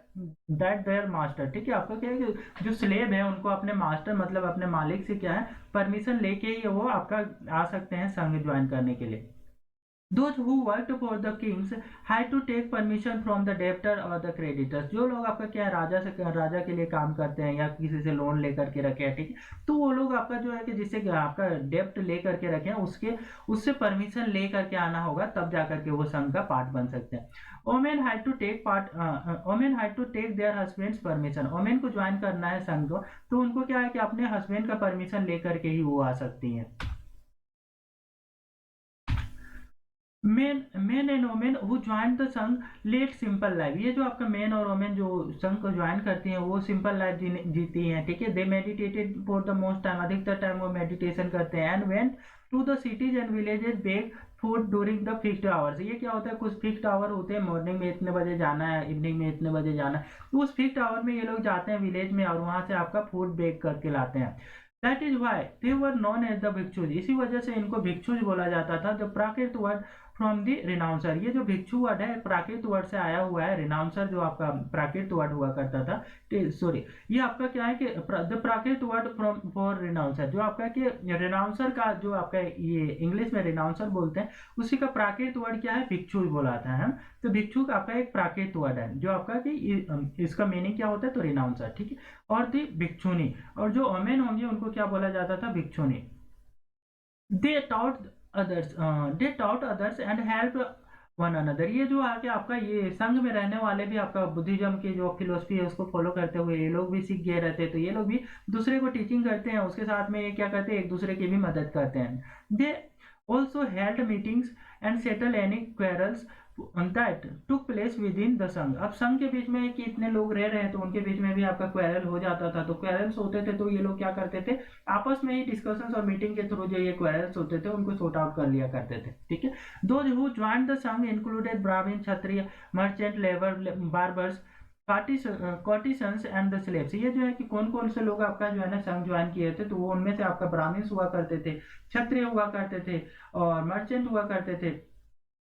that their master। ठीक है, आपका क्या है कि जो स्लेव है उनको अपने मास्टर मतलब अपने मालिक से क्या है परमिशन लेके ही वो आपका आ सकते हैं संघ ज्वाइन करने के लिए। Those who worked for the kings had to take permission from the debtor or the creditors। जो लोग आपका क्या है राजा के लिए काम करते हैं या किसी से लोन लेकर के रखे हैं, ठीक है, तो वो लोग आपका जो है कि जिससे आपका डेप्ट लेकर के रखे हैं उससे परमिशन लेकर के आना होगा, तब जाकर के वो संघ का पार्ट बन सकते हैं। Women had to take their husband's permission। women को ज्वाइन करना है संघ को तो उनको क्या है कि अपने हस्बैंड का परमिशन लेकर के ही वो आ सकती हैं। Main and women who join the संघ लेट सिंपल लाइफ। ये जो आपका मेन और वोमेन जो संघ को ज्वाइन करती हैं वो सिंपल लाइफ जीती हैं। ठीक है, they meditated for the most time, अधिकतर टाइम वो मेडिटेशन करते हैं। And went to the cities and villages beg food during the fixed hours. ये क्या होता है, कुछ फिक्स्ड आवर होते हैं, मॉर्निंग में इतने बजे जाना है, इवनिंग में इतने बजे जाना है, तो उस फिक्स्ड आवर में ये लोग जाते हैं विलेज में और वहां से आपका फूड बेक करके लाते हैं। That is why they were known as the bhikshus. इसी वजह से इनको भिक्षुज बोला जाता था। The Prakrit word from the renouncer. ये जो भिक्षु वर्ड है प्राकृत वर्ड से आया हुआ है। रिनाउंसर जो आपका प्राकृत वर्ड हुआ करता था, सॉरी, ये आपका क्या है कि the Prakrit word from for renouncer, जो आपका कि रिनाउंसर का जो आपका ये इंग्लिश में रिनाउंसर बोलते हैं, उसी का प्राकृत वर्ड क्या है, भिक्षु बोला था है। तो भिक्षु आपका एक प्राकृत वर्ड है जो आपका कि इसका मीनिंग क्या होता है, तो रिनाउंसर, ठीक है। और थी भिक्षुनी, और जो वमेन होंगी उनको क्या बोला जाता था, bhikshuni. They taught others and help one another. ये जो आके आपका ये संघ में रहने वाले भी आपका बुद्धिज्म की जो फिलोसफी है उसको फॉलो करते हुए ये लोग भी सीख गए रहते हैं, तो ये लोग भी दूसरे को टीचिंग करते हैं, उसके साथ में ये क्या करते हैं, एक दूसरे की भी मदद करते हैं। They also held meetings and settle any quarrels that took place with in the संघ। अब संघ के बीच में कि इतने लोग रह रहे हैं तो उनके बीच में भी आपका क्वेरल हो जाता था, तो क्वेरल्स होते थे तो ये लोग क्या करते थे, आपस में ही डिस्कशंस और मीटिंग के थ्रू जो ये क्वेरल्स होते थे उनको सॉर्ट आउट कर लिया करते थे, ठीक है। Those who joined the Sangha included Brahmin, Kshatriya, merchant, labour, barbers, courtesans and the slaves. ये जो है कि कौन कौन से लोग आपका जो है ना संघ ज्वाइन किए थे, तो वो उनमें से आपका ब्राह्मण हुआ करते थे, क्षत्रिय हुआ करते थे, और मर्चेंट हुआ करते थे,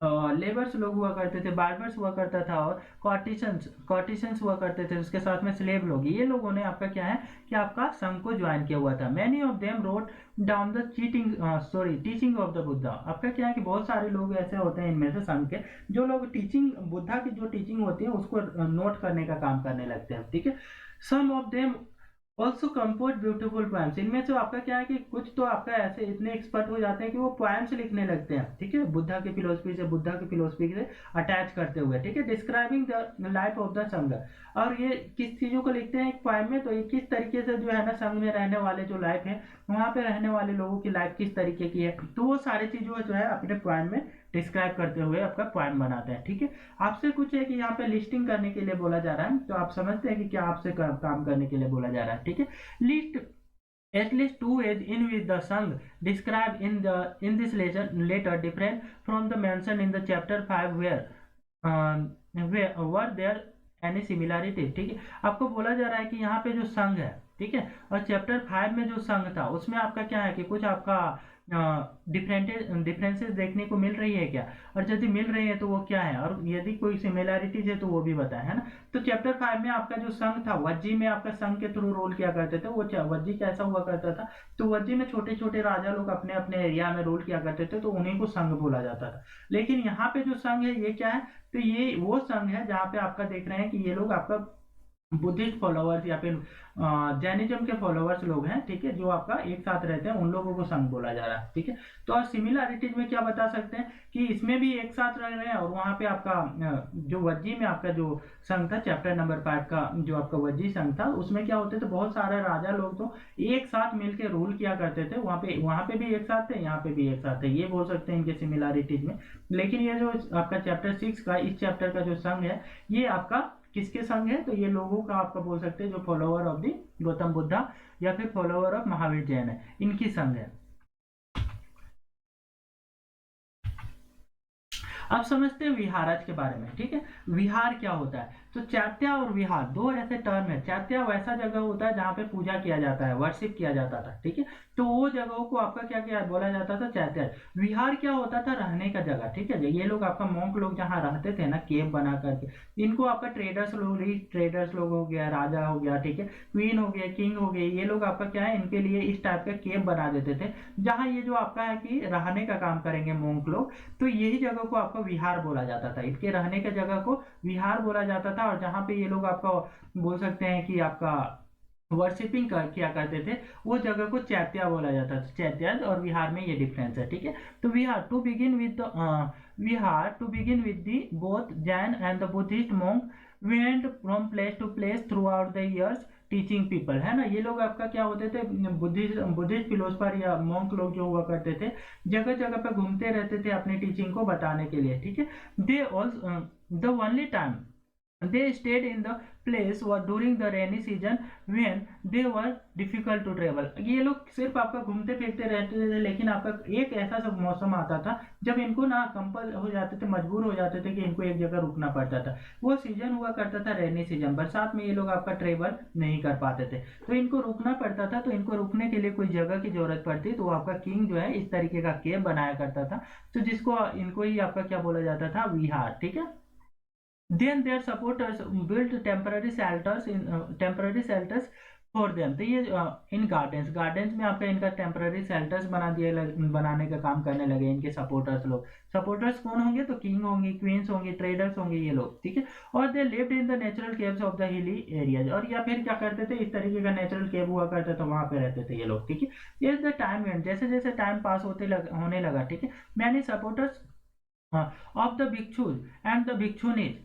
लेबर्स लोग हुआ करते थे, बार्बर्स हुआ करता था, और कॉटिशंस हुआ करते थे, उसके साथ में स्लेव लोग। ये लोगों ने आपका क्या है कि आपका संघ को ज्वाइन किया हुआ था। Many of them wrote down the teaching of the Buddha. आपका क्या है कि बहुत सारे लोग ऐसे होते हैं इनमें से संघ के जो लोग टीचिंग, बुद्धा की जो टीचिंग होती है उसको नोट करने का काम करने लगते हैं, ठीक है। Some of them also compose beautiful poems. इनमें से आपका क्या है कि कुछ तो आपका ऐसे इतने एक्सपर्ट हो जाते हैं कि वो पोएम्स लिखने लगते हैं, ठीक है, बुद्धा की फिलोसफी से अटैच करते हुए, ठीक है। Describing the life of the संघ। और ये किस चीजों को लिखते हैं एक पोएम में, तो ये किस तरीके से जो है ना संघ में रहने वाले जो लाइफ है, वहां पे रहने वाले लोगों की लाइफ किस तरीके की है, तो वो सारी चीजों जो है अपने पोएम में डिस्क्राइब करते हुए आपका पोएम बनाते हैं, ठीक है। आपसे कुछ है कि यहाँ पे लिस्टिंग करने के लिए बोला जा रहा है, तो आप समझते हैं कि क्या आपसे काम करने के लिए बोला जा रहा है, ठीक है। List at least 2 ways in which the Sangh described in this letter different from the mention in the chapter 5 where were there any similarity, ठीक है। आपको बोला जा रहा है कि यहाँ पे जो संघ है, ठीक है, और चैप्टर 5 में जो संघ था उसमें आपका क्या है कि कुछ आपका डिफरेंसेस देखने को मिल रही है क्या, और यदि मिल रही है तो वो क्या है, और यदि कोई सिमिलैरिटीज है तो वो भी बताए, है ना। तो चैप्टर 5 में आपका जो संघ था, वज्जी में आपका संघ के थ्रू रोल किया करते थे। वो वज्जी कैसा हुआ करता था, तो वज्जी में छोटे छोटे राजा लोग अपने अपने एरिया में रोल किया करते थे, तो उन्हीं को संघ बोला जाता था। लेकिन यहाँ पे जो संघ है ये क्या है, तो ये वो संघ है जहाँ पे आपका देख रहे हैं कि ये लोग आपका बुद्धिस्ट फॉलोवर्स या फिर जैनिज्म के फॉलोवर्स लोग हैं, ठीक है, जो आपका एक साथ रहते हैं, उन लोगों को संघ बोला जा रहा है, ठीक है। तो और सिमिलैरिटीज में क्या बता सकते हैं कि इसमें भी एक साथ रह रहे हैं, और वहां पे आपका जो वज्जी में आपका जो संघ था, चैप्टर नंबर 5 का जो आपका वज्जी संघ था, उसमें क्या होते थे, बहुत सारे राजा लोग तो एक साथ मिलकर रूल किया करते थे। वहां पे भी एक साथ थे, यहाँ पे भी एक साथ थे, ये बोल सकते हैं इनके सिमिलैरिटीज में। लेकिन ये जो आपका चैप्टर 6 का, इस चैप्टर का जो संघ है, ये आपका किसके संग है, तो ये लोगों का आपका बोल सकते हैं जो follower of the Gautam Buddha या फिर फॉलोवर ऑफ महावीर जैन है, इनकी संग है। अब समझते हैं विहाराज के बारे में, ठीक है। विहार क्या होता है, तो चैत्या और विहार दो ऐसे टर्म है। चैत्या वैसा जगह होता है जहाँ पे पूजा किया जाता है, वर्शिप किया जाता था, ठीक है, तो वो जगहों को आपका क्या क्या बोला जाता था, चैत्या। विहार क्या होता था, रहने का जगह, ठीक है। ये लोग आपका मॉन्क लोग जहाँ रहते थे ना, केव बना करके, इनको आपका ट्रेडर्स लोग हो गया, राजा हो गया, ठीक है, क्वीन हो गया, किंग हो गए, ये लोग आपका क्या है, इनके लिए इस टाइप का केव बना देते थे जहाँ ये जो आपका है कि रहने का काम करेंगे मॉन्क लोग, तो यही जगह को आपका विहार बोला जाता था। इनके रहने के जगह को विहार बोला जाता था, और जहाँ पे ये लोग आपका बोल सकते हैं कि आपका वर्शिपिंग किया करते थे, वो जगह को चैत्या बोला जाता था। चैत्या और विहार में ये डिफरेंस है, ठीक है। तो vihara to begin with the both Jain and the Buddhist monk went from place to place throughout the years teaching people, है ना। ये लोग आपका क्या होते थे, बुद्धिस्ट फिलोसफर या मॉन्क लोग जो हुआ करते थे, जगह जगह पे घूमते रहते थे अपनी टीचिंग को बताने के लिए, ठीक है। They also the only time They stayed in the place was during the rainy season when they were difficult to travel. ये लोग सिर्फ आपका घूमते फिरते रहते थे, लेकिन आपका एक ऐसा सब मौसम आता था जब इनको ना कंपल हो जाते थे, मजबूर हो जाते थे कि इनको एक जगह रुकना पड़ता था। वो सीजन हुआ करता था रेनी सीजन, बरसात में ये लोग आपका ट्रेवल नहीं कर पाते थे, तो इनको रुकना पड़ता था। तो इनको रुकने के लिए कोई जगह की जरूरत पड़ती, तो वो आपका किंग जो है इस तरीके का केव बनाया करता था, तो जिसको इनको ही आपका क्या बोला जाता था, विहार। ठीक है। Then their supporters built temporary shelters for them. तो ये इन गार्डन्स में आपका इनका टेम्पररी शेल्टर्स बनाने का काम करने लगे इनके सपोर्टर्स लोग। सपोर्टर्स कौन होंगे, तो किंग होंगे, क्वींस होंगे, ट्रेडर्स होंगे ये लोग। ठीक है। और they lived in the natural caves of the hilly areas, और या फिर क्या करते थे, इस तरीके का नेचुरल केव हुआ करता था, वहां पे रहते थे ये लोग। ठीक है। एज द टाइम वेंट, जैसे जैसे टाइम पास होने लगा, ठीक है, many supporters of the bhikshus and the bhikshunis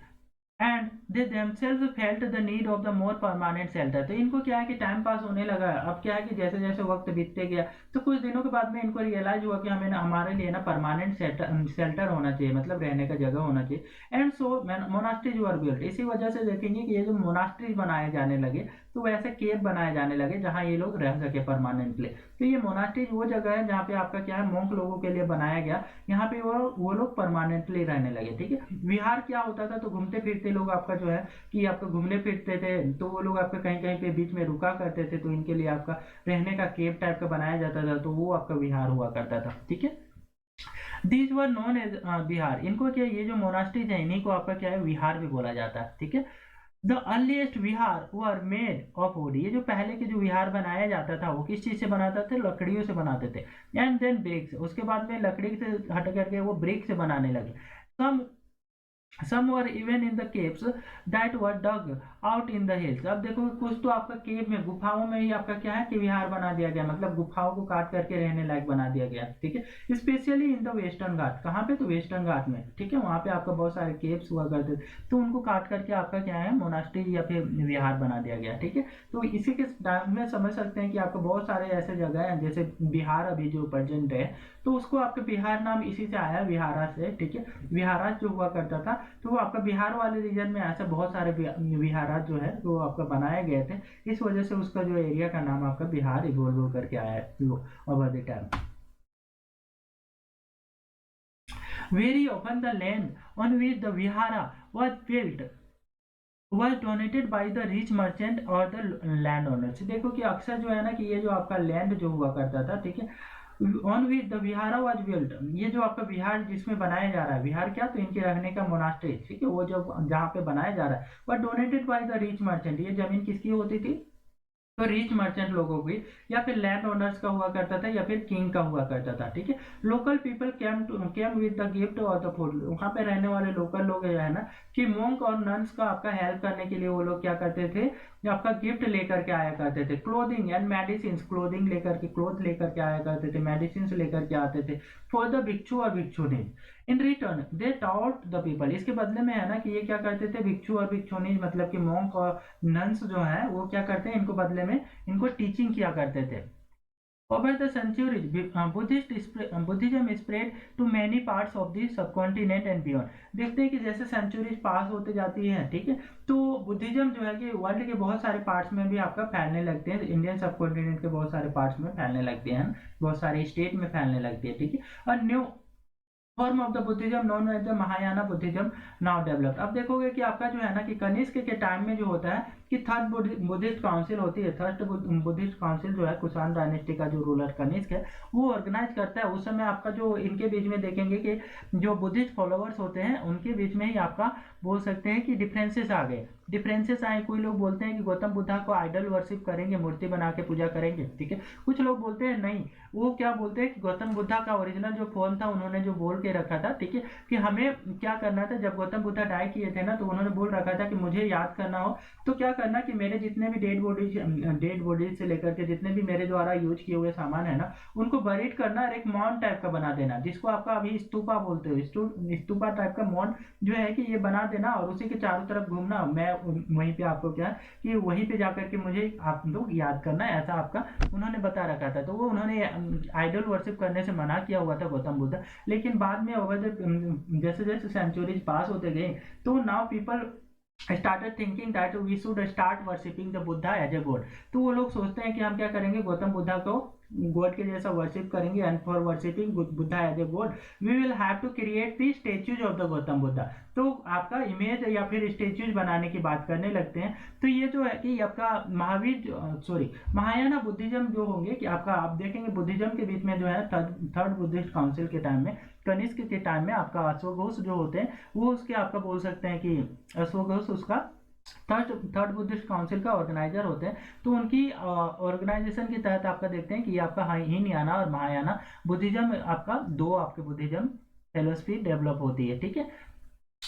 and they themselves felt the need of the more permanent shelter. तो इनको क्या है कि टाइम पास होने लगा। अब क्या है कि जैसे जैसे वक्त बीतते गया, तो कुछ दिनों के बाद में इनको रियलाइज हुआ कि हमें हमारे लिए ना परमानेंट शेल्टर होना चाहिए, मतलब रहने का जगह होना चाहिए। And so monasteries were built, इसी वजह से देखेंगे कि ये जो मोनास्ट्रीज बनाए जाने लगे, तो वैसे केव बनाए जाने लगे जहाँ ये लोग रह सके परमानेंटली। तो ये मोनास्ट्रीज वो जगह है जहाँ पे आपका क्या है, मोंक लोगों के लिए बनाया गया, यहाँ पे वो लोग परमानेंटली रहने लगे। ठीक है। विहार क्या होता था, तो घूमते फिरते लोग आपका जो है कि आपका घूमने फिरते थे, तो वो लोग आपका कहीं कहीं पे बीच में रुका करते थे, तो इनके लिए आपका रहने का केव टाइप का बनाया जाता था, तो वो आपका विहार हुआ करता था। ठीक है। दीज वर नोन एज विहार, इनको क्या, ये जो मोनास्ट्रीज है इन्हीं को आपका क्या है, विहार भी बोला जाता है। ठीक है। The earliest Vihar were made of would, ये जो पहले के जो विहार बनाया जाता था वो किस चीज से बनाते थे, लकड़ियों से बनाते थे। एंड देन ब्रिक्स, उसके बाद में लकड़ी से हट करके वो ब्रिक से बनाने लगे। सम Some were even in the caves that were dug out in the hills. अब देखो कुछ तो आपका केव में, गुफाओं में ही आपका क्या है कि विहार बना दिया गया, मतलब गुफाओं को काट करके रहने लायक बना दिया गया। ठीक है। स्पेशली इन द वेस्टर्न घाट, कहाँ पे, तो वेस्टर्न घाट में। ठीक है। वहां पे आपका बहुत सारे केव्स हुआ करते थे, तो उनको काट करके आपका क्या है, मोनास्ट्री या फिर विहार बना दिया गया। ठीक है। तो इसी के में समझ सकते हैं कि आपको बहुत सारे ऐसे जगह हैं, जैसे बिहार अभी जो प्रेजेंट है, तो उसको आपके बिहार नाम इसी से आया, विहारा से। ठीक है। विहारा जो हुआ करता था, तो वो आपका बिहार वाले रीजन में ऐसे बहुत सारे विहारा जो है वो आपका बनाए गए थे, इस वजह से उसका जो एरिया का नाम आपका बिहार इवोल्व करके आया है over the time. Very often the land on which the vihara was built was donated by the rich merchant और the landowners। देखो कि अक्सर जो है ना कि ये जो आपका लैंड जो हुआ करता था, ठीक है, on which the vihara was built, ये जो आपका विहार जिसमें बनाया जा रहा है, विहार क्या, तो इनके रहने का मोनास्ट्री। ठीक है। वो जो जहाँ पे बनाया जा रहा है वह donated by the rich merchant, ये जमीन किसकी होती थी, तो रिच मर्चेंट लोगों की, या फिर लैंड ओनर्स का हुआ करता था, या फिर किंग का हुआ करता था। ठीक है। Local people came with the gift और द फूड, वहां पे रहने वाले लोकल लोग जो है ना कि मोंक और नन्स का आपका हेल्प करने के लिए वो लोग क्या करते थे, आपका गिफ्ट लेकर के आया करते थे। क्लोथिंग एंड मेडिसिन, क्लोथिंग लेकर के, क्लोथ लेकर के आया करते थे, मेडिसिन लेकर के आते थे। फॉर द भिक्षु और bhikshuni, in return they taught the people, इसके बदले में है ना कि ये क्या करते थे, भिक्षु और भिक्षुनी मतलब कि मोंक और नन्स जो है वो क्या करते हैं, इनको बदले में इनको टीचिंग किया करते थे। Over the centuries, Buddhism spread to many parts of the subcontinent and beyond। देखते हैं कि जैसे सेंचुरीज पास होते जाती हैं, ठीक है, तो बुद्धिज्म जो है कि वर्ल्ड के बहुत सारे पार्ट्स में भी आपका फैलने लगते हैं, इंडियन सबकॉन्टिनेंट के बहुत सारे पार्ट्स में फैलने लगते हैं, बहुत सारे स्टेट में फैलने लगते हैं। ठीक है। और new form of the Buddhism known as the Mahayana Buddhism now developed. अब देखोगे कि आपका जो है ना कि कनिष्क के टाइम में जो होता है कि थर्ड बुद्धिस्ट काउंसिल होती है, थर्ड बुद्धिस्ट काउंसिल जो है कुषाण डायनेस्टी का जो रूलर कनिष्क है वो ऑर्गेनाइज करता है। उस समय आपका जो इनके बीच में देखेंगे कि जो बुद्धिस्ट फॉलोअर्स होते हैं उनके बीच में ही आपका बोल सकते हैं कि डिफरेंसेस आ गए, डिफरेंसेस आए। कोई लोग बोलते हैं कि गौतम बुद्धा को आइडल वर्शिप करेंगे, मूर्ति बना के पूजा करेंगे। ठीक है। कुछ लोग बोलते हैं नहीं, वो क्या बोलते हैं कि गौतम बुद्धा का ओरिजिनल जो फॉर्म था उन्होंने जो बोल के रखा था, ठीक है, कि हमें क्या करना था, जब गौतम बुद्धा डाई किए थे ना तो उन्होंने बोल रखा था कि मुझे याद करना हो तो क्या करना कि मेरे जितने भी डेड बॉडीज से लेकर के जितने भी मेरे द्वारा यूज किए हुए सामान है ना उनको बरीड करना और एक मॉन्ड टाइप का बना देना, जिसको आपका अभी स्तूपा बोलते हो, स्तूपा टाइप का मॉन्ड जो है कि ये बना देना और उसी के चारों तरफ घूमना। मैं वहीं पे आपको क्या है कि वहीं पे जाकर के मुझे आप लोग याद करना है, ऐसा आपका उन्होंने बता रखा था। तो वो उन्होंने आइडल वर्शिप करने से मना किया हुआ था गौतम बुद्ध। लेकिन बाद में ओवर द जैसे जैसे सेंचुरीज पास होते गए तो now people started thinking that we should start worshipping the Buddha as a god। तो वो लोग सोचते हैं कि हम क्या करेंगे, गौतम बुद्धा को गॉड के जैसा वर्शिप करेंगे। And for worshipping Buddha as a god we will have to create the statues of the Gautam Buddha. तो आपका इमेज या फिर स्टेच्यूज बनाने की बात करने लगते हैं। तो ये जो है कि आपका महायाना बुद्धिज्म जो होंगे कि आपका आप देखेंगे बुद्धिज्म के बीच में जो है थर्ड बुद्धिस्ट काउंसिल के टाइम में, कनिष्क के टाइम में आपका अश्वघोष जो होते हैं वो उसके आपका बोल सकते हैं कि अश्वघोष उसका थर्ड बुद्धिस्ट काउंसिल का ऑर्गेनाइजर होते हैं। तो उनकी ऑर्गेनाइजेशन के तहत आपका देखते हैं कि आपका हीनयाना और महायाना बुद्धिज्म आपका दो आपके बुद्धिज्म फिलोसफी डेवलप होती है। ठीक है,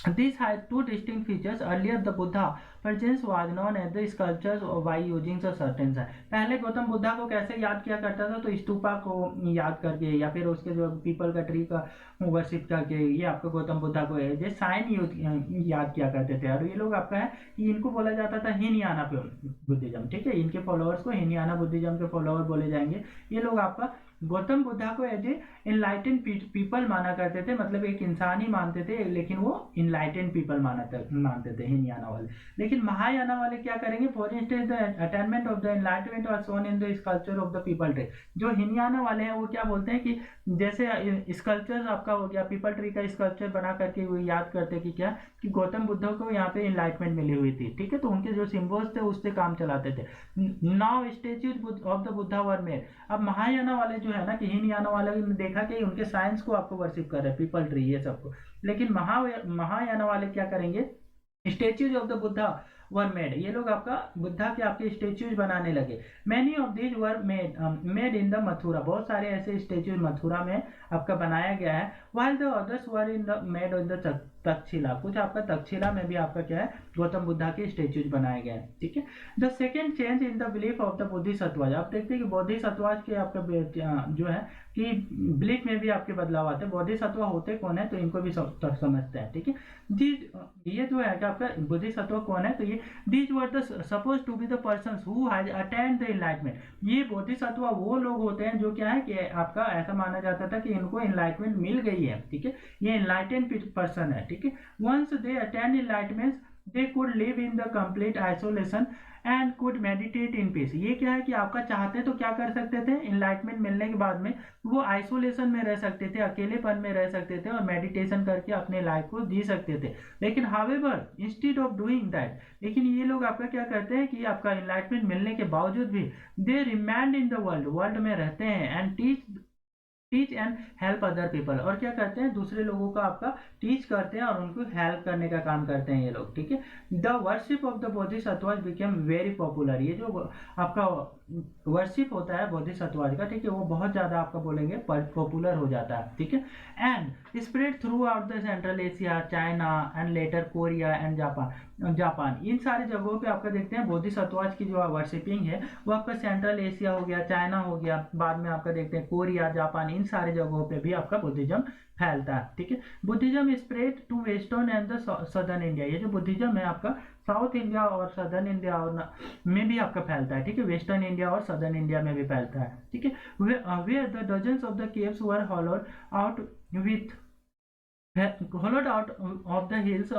These had two distinct features. Earlier, the Buddha presence was known as the sculptures by using a certain sign। पहले गौतम बुद्धा को कैसे याद किया करता था, तो स्तूपा को याद करके या फिर उसके जो पीपल का ट्री का वर्शिप करके ये आपका गौतम बुद्धा को ये साइन याद किया करते थे। और ये लोग आपका है कि इनको बोला जाता था हीनयाना बुद्धिज्म। ठीक है, इनके फॉलोअर्स को हीनयाना बुद्धिज्म के फॉलोअर बोले जाएंगे। ये लोग आपका गौतम बुद्धा को एज ए इनलाइटेन पीपल माना करते थे, मतलब एक इंसान ही मानते थे, लेकिन वो इनलाइटेन पीपल मानते थे हीनयाना वाले। लेकिन महायाना वाले क्या करेंगे, for instance the attainment of the enlightenment was shown in the sculpture of the people tree. जो हीनयाना वाले हैं वो क्या बोलते हैं कि जैसे स्कल्पचर आपका हो गया, पीपल ट्री का स्कल्पचर बना करके वो याद करते कि क्या कि गौतम बुद्ध को यहाँ पे इनलाइटमेंट मिली हुई थी। ठीक है, तो उनके जो सिम्बल्स थे उससे काम चलाते थे। Now statues of the Buddha were made. अब महायाना वाले जो है ना कि हीनयाना वाले ने देखा कि उनके साइंस को आपको वर्शिप कर रहे हैं, पीपल ट्री ये सबको। लेकिन महायाना वाले क्या करेंगे, statues of the Buddha were made. ये लोग आपका बुद्धा के आपके स्टेच्यूज बनाने लगे। Many of these were made in the Mathura. बहुत सारे ऐसे स्टेच्यूज मथुरा में आपका बनाया गया है। while the others were in the made in the Takshashila. कुछ आपका तक्षशिला में भी आपका क्या है गौतम बुद्धा के स्टेच्यूज बनाए गए हैं। ठीक है, the second change in the belief of the bodhisattvas. आप देखते हैं कि बोधिसत्वज के आपका जो है कि बिलीफ में भी आपके बदलाव आते हैं। बोधिसत्व होते कौन है, तो इनको भी समझते हैं। ठीक है, ये जो है कि आपका बोधिसत्व कौन है, तो ये these were the suppose to be the person who has attend the enlightenment. ये बोधिसत्व वो लोग होते हैं जो क्या है कि आपका ऐसा माना जाता था कि इनको एनलाइटमेंट मिल गई है। ठीक है, ये एनलाइटेंड पर्सन है। ठीक है, once they attend enlightenment they could live in the complete isolation and could meditate in peace. ये क्या है कि आपका चाहते तो क्या कर सकते थे, एनलाइटमेंट मिलने के बाद में वो आइसोलेशन में रह सकते थे, अकेलेपन में रह सकते थे और मेडिटेशन करके अपने लाइफ को जी सकते थे। लेकिन however instead of doing that, लेकिन ये लोग आपका क्या करते हैं कि आपका एनलाइटमेंट मिलने के बावजूद भी दे रिमेंड इन द वर्ल्ड में रहते हैं and teach and help other people. और क्या करते हैं, दूसरे लोगों का आपका टीच करते हैं और उनको हेल्प करने का काम करते हैं ये लोग। ठीक है, the worship of the bodhisattvas became very popular. ये जो आपका वर्शिप होता है बोधिसत्वज का, ठीक है, वो बहुत ज्यादा आपका बोलेंगे पॉपुलर हो जाता है। ठीक है, and spread throughout the central Asia, China and later Korea and Japan. इन सारी जगहों पे आपका देखते हैं बोधिसत्वज की जो वर्शिपिंग है वो आपका सेंट्रल एशिया हो गया, चाइना हो गया, बाद में आपका देखते हैं कोरिया, जापान, इन सारे जगहों पे भी आपका बुद्धिज्म फैलता है। ठीक है, Buddhism spread to western and the southern India. ये जो बुद्धिज्म है आपका साउथ इंडिया और सदर्न इंडिया और में भी आपका फैलता है। ठीक है, वेस्टर्न इंडिया और सदर्न इंडिया में भी फैलता है। ठीक है, where the dozens of the caves were hollowed out of the hills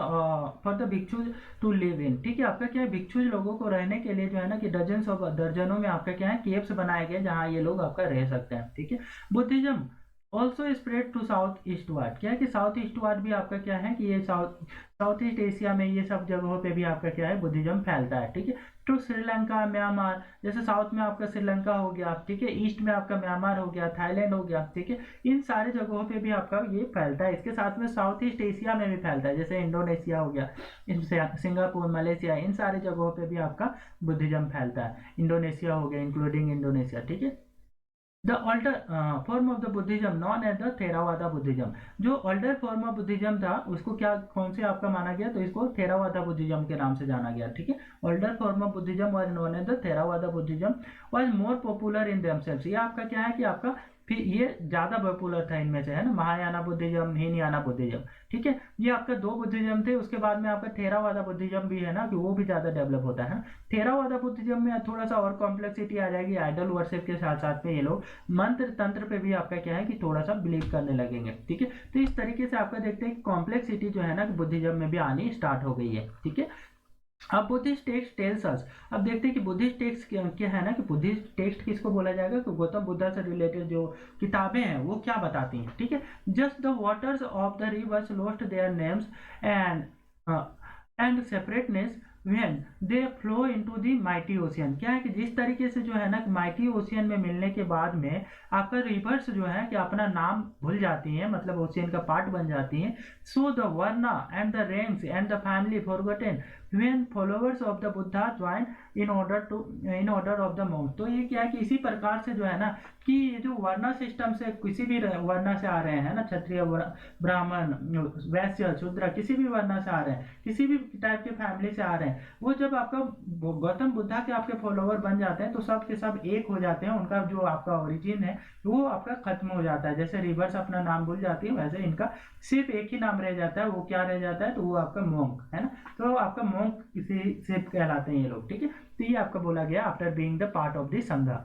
for the bhikshus to live in. ठीक है, आपका क्या है भिक्षुज लोगों को रहने के लिए जो है ना कि दर्जनों में आपका क्या है केव्स बनाए गए जहां ये लोग आपका रह सकते हैं। ठीक है, Buddhism also spread to south eastward. क्या है कि साउथ ईस्टवर्ड भी आपका क्या है कि ये साउथ ईस्ट एशिया में ये सब जगहों पे भी आपका क्या है बुद्धिज्म फैलता है। ठीक है, टू श्रीलंका, म्यांमार, जैसे साउथ में आपका श्रीलंका हो गया, ठीक है, ईस्ट में आपका म्यांमार हो गया, थाईलैंड हो गया। ठीक है, इन सारे जगहों पे भी आपका ये फैलता है। इसके साथ में साउथ ईस्ट एशिया में भी फैलता है, जैसे इंडोनेशिया हो गया, सिंगापुर, मलेशिया, इन सारे जगहों पे भी आपका बुद्धिज्म फैलता है। इंडोनेशिया हो गया, इंक्लूडिंग इंडोनेशिया। ठीक है, the older form of the Buddhism known as the Theravada Buddhism. जो ऑल्डर फॉर्म ऑफ बुद्धिज्म था उसको क्या कौन से आपका माना गया, तो इसको थेरावादा बुद्धिज्म के नाम से जाना गया। ठीक है, older form of Buddhism was known as the Theravada Buddhism was more popular in themselves. ये आपका क्या है कि आपका फिर ये ज्यादा पॉपुलर था इनमें से, है ना, महायाना बुद्धिज्म, हीनयाना बुद्धिज्म। ठीक है, ये आपका दो बुद्धिज्म थे। उसके बाद में आपका थेरावादा बुद्धिज्म भी है ना कि वो भी ज्यादा डेवलप होता है। थेरावादा बुद्धिज्म में थोड़ा सा और कॉम्प्लेक्सिटी आ जाएगी, आइडल वर्शिप के साथ साथ में ये लोग मंत्र तंत्र पे भी आपका क्या है कि थोड़ा सा बिलीव करने लगेंगे। ठीक है, तो इस तरीके से आपका देखते हैं कि कॉम्प्लेक्सिटी जो है ना बुद्धिज्म में भी आनी स्टार्ट हो गई है। ठीक है, अब बुद्धिस्ट टेक्स्ट टेल्स अस, अब देखते हैं कि बुद्धिस्ट टेक्स्ट क्या है ना, कि बुद्धिस्ट टेक्स्ट किसको बोला जाएगा, कि गौतम बुद्धा से रिलेटेड जो किताबें हैं वो क्या बताती हैं, ठीक है। Just the waters of the reverse lost their names and and separateness when they flow into the mighty ocean, क्या है कि जिस तरीके से जो है ना माइटी ओशियन में मिलने के बाद में आपका रिवर्स जो है कि अपना नाम भूल जाती हैं, मतलब ओशियन का पार्ट बन जाती हैं। So the varna and the ranks and the family forgotten when followers of the Buddha join in order of the monk। तो ये क्या है कि इसी प्रकार से जो है ना कि ये जो वर्णा सिस्टम से किसी भी वर्णा से आ रहे हैं ना, क्षत्रिय ब्राह्मण वैश्य शूद्र किसी भी वर्णा से आ रहे हैं, किसी भी टाइप के फैमिली से आ रहे हैं, वो जब आपका गौतम बुद्धा के आपके फॉलोवर बन जाते हैं तो सब के सब एक हो जाते हैं, उनका जो आपका ओरिजिन है वो आपका खत्म हो जाता है। जैसे रिवर्स अपना नाम भूल जाती है वैसे इनका सिर्फ एक ही नाम रह जाता है, वो क्या रह जाता है, तो वो आपका मोंक है ना। तो आपका मोंक किसी से कहलाते हैं ये लोग, ठीक है। तो ये आपका बोला गया after being the part of the संघा।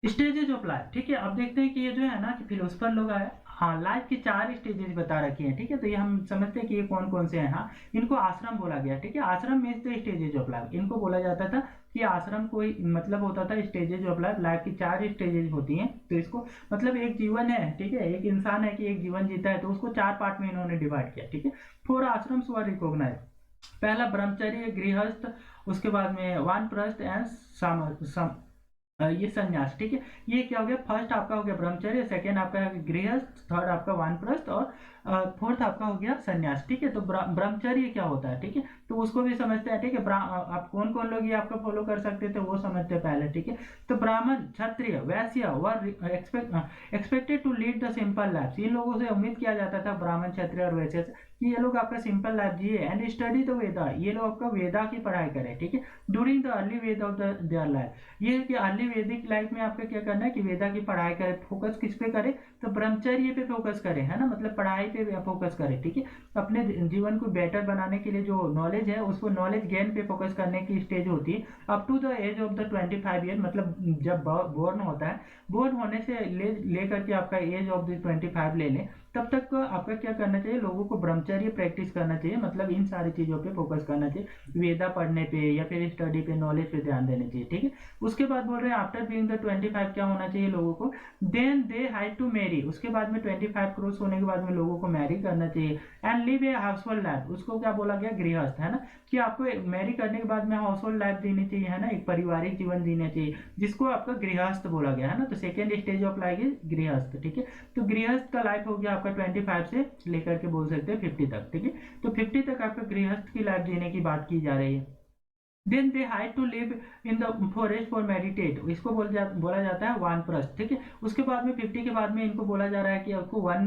स्टेजेज ऑफ लाइफ, ठीक है। अब देखते हैं कि ये जो है ना कि फिलोसफर लोग आए, हाँ लाइफ की 4 स्टेजेस बता रखी हैं, ठीक है। तो ये हम समझते हैं कि ये कौन कौन से हैं। हाँ, इनको आश्रम बोला गया, ठीक है। आश्रम means the stages of life, इनको बोला जाता था कि आश्रम कोई मतलब होता था स्टेजेज ऑफ लाइफ, लाइफ की 4 स्टेजेज होती हैं। तो इसको मतलब एक जीवन है, ठीक है, एक इंसान है कि एक जीवन जीता है, तो उसको 4 पार्ट में इन्होंने डिवाइड किया, ठीक है। 4 आश्रम्स वर रिकॉग्नाइज, पहला ब्रह्मचर्य, गृहस्थ, उसके बाद में वानप्रस्थ एंड ये संन्यास, ठीक है। ये क्या हो गया, फर्स्ट आपका हो गया ब्रह्मचर्य, सेकंड आपका गृहस्थ, थर्ड आपका वानप्रस्थ और फोर्थ आपका हो गया संन्यास, ठीक है। तो ब्रह्मचर्य क्या होता है, ठीक है, तो उसको भी समझते हैं, ठीक है। आप कौन कौन लोग ये आपका फॉलो कर सकते थे वो समझते हैं पहले, ठीक है। तो Brahmin, Kshatriya, Vaishya were expected to lead the simple life, इन लोगों से उम्मीद किया जाता था ब्राह्मण, क्षत्रिय और वैश्य से कि ये लोग आपका सिंपल लाइफ जिए, एंड स्टडी द वेदा, ये लोग आपका वेदा की पढ़ाई करें, ठीक है, during the early wed of their life. ये कि अर्ली वैदिक लाइफ में आपका क्या करना है कि वेदा की पढ़ाई करें, फोकस किस पे करें, तो ब्रह्मचर्य पे फोकस करें, है ना, मतलब पढ़ाई पे फोकस करें, ठीक है। अपने जीवन को बेटर बनाने के लिए जो नॉलेज है उसको नॉलेज गेन पे फोकस करने की स्टेज होती है up to the age of the 25 year, मतलब जब बोर्न होता है, बोर्न होने से ले करके आपका एज ऑफ द 25 ले लें, तब तक आपका क्या करना चाहिए, लोगों को ब्रह्मचर्य प्रैक्टिस करना चाहिए, मतलब इन सारी चीजों पे फोकस करना चाहिए, वेदा पढ़ने पे या फिर स्टडी पे, नॉलेज पे ध्यान देना चाहिए, ठीक है। उसके बाद बोल रहे हैं आफ्टर बीइंग द 25 क्या होना चाहिए लोगों को, then they had to marry, उसके बाद में 25 क्रॉस होने के बाद में लोगों को मैरी करना चाहिए, and live A household life, उसको क्या बोला गया, गृहस्थ, है ना, कि आपको मैरी करने के बाद में हाउसहोल्ड लाइफ जीनी चाहिए, है ना, एक पारिवारिक जीवन जीना चाहिए, जिसको आपका गृहस्थ बोला गया, है ना। तो second stage of life is गृहस्थ, ठीक है। तो गृहस्थ का लाइफ हो गया आपका 25 से लेकर के बोल सकते हैं 50 तक, ठीक है। तो 50 तक आपका गृहस्थ की लाइफ जीने की बात की जा रही है। Then they had to live in the forest for meditate, इसको बोला जाता है वानप्रस्थ, ठीक है। उसके बाद में 50 के बाद में इनको बोला जा रहा है कि आपको वन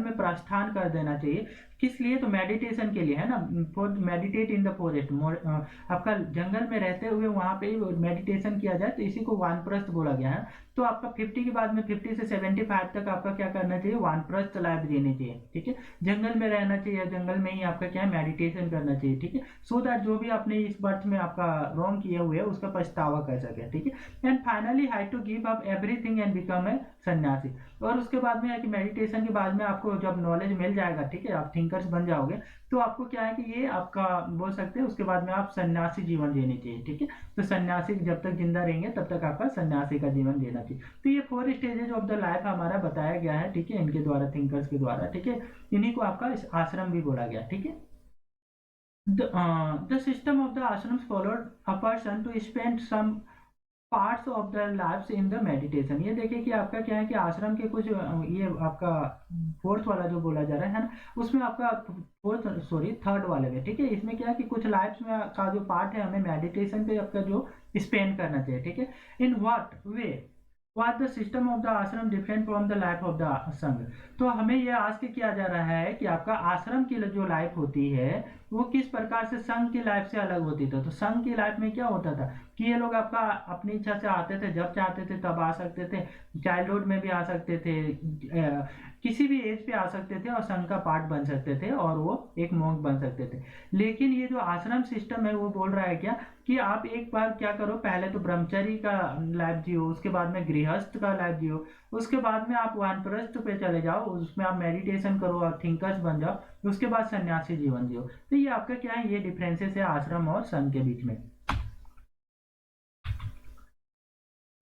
में प्रस्थान कर देना चाहिए, किस लिए, तो मेडिटेशन के लिए, है ना, for meditate in the forest, आपका जंगल में रहते हुए वहां पे मेडिटेशन किया जाए, तो इसी को वानप्रस्थ बोला गया है। तो आपका 50 के बाद में 50 से 75 तक आपका क्या करना चाहिए, वानप्रस्थ लाइफ जीनी चाहिए, ठीक है। जंगल में रहना चाहिए, जंगल में ही आपका क्या है मेडिटेशन करना चाहिए, ठीक है, सो दैट जो भी आपने इस बर्थ में आपका रॉन्ग किए हुए है उसका पछतावा कर सके, ठीक है। And finally had to give up everything and become a sanyasi, और उसके बाद में है कि मेडिटेशन के बाद में आपको जब नॉलेज मिल जाएगा, ठीक है, आप थिंकर्स बन जाओगे, तो आपको क्या है कि ये आपका बोल सकते हैं उसके बाद में आप सन्यासी जीवन जीनी चाहिए, ठीक है। तो सन्यासी जब तक जिंदा रहेंगे तब तक आपका सन्यासी का जीवन जीना चाहिए। तो ये 4 स्टेजेज ऑफ द लाइफ हमारा बताया गया है, ठीक है, इनके द्वारा, थिंकर्स के द्वारा, ठीक है। इन्हीं को आपका आश्रम भी बोला गया, ठीक है। The system of the ashrams followed a person to spend some parts of the lifes in the meditation. ये देखिए कि आपका क्या है कि आश्रम के कुछ ये आपका फोर्थ वाला जो बोला जा रहा है ना, उसमें आपका थर्ड वाले में, ठीक है, इसमें क्या है कि कुछ लाइफ्स में का जो पार्ट है हमें मेडिटेशन पे आपका जो स्पेंड करना चाहिए, ठीक है। In what way was the system of the ashram different from the life of the संघ। तो हमें यह आज के किया जा रहा है कि आपका आश्रम की जो लाइफ होती है वो किस प्रकार से संघ की लाइफ से अलग होती थी। तो संघ की लाइफ में क्या होता था कि ये लोग आपका अपनी इच्छा से आते थे, जब चाहते थे तब आ सकते थे, चाइल्डहुड में भी आ सकते थे, किसी भी एज पे आ सकते थे और संघ का पार्ट बन सकते थे और वो एक मॉन्क बन सकते थे। लेकिन ये जो आश्रम सिस्टम है वो बोल रहा है क्या कि आप एक बार क्या करो, पहले तो ब्रह्मचरी का लाइफ जियो, उसके बाद में गृहस्थ का लाइफ जियो, उसके बाद में आप वानप्रस्थ पे चले जाओ, उसमें आप मेडिटेशन करो और थिंकर्स बन जाओ, उसके बाद सन्यासी जीवन जियो। तो ये आपका क्या है, ये डिफरेंसेस है आश्रम और संघ के बीच में।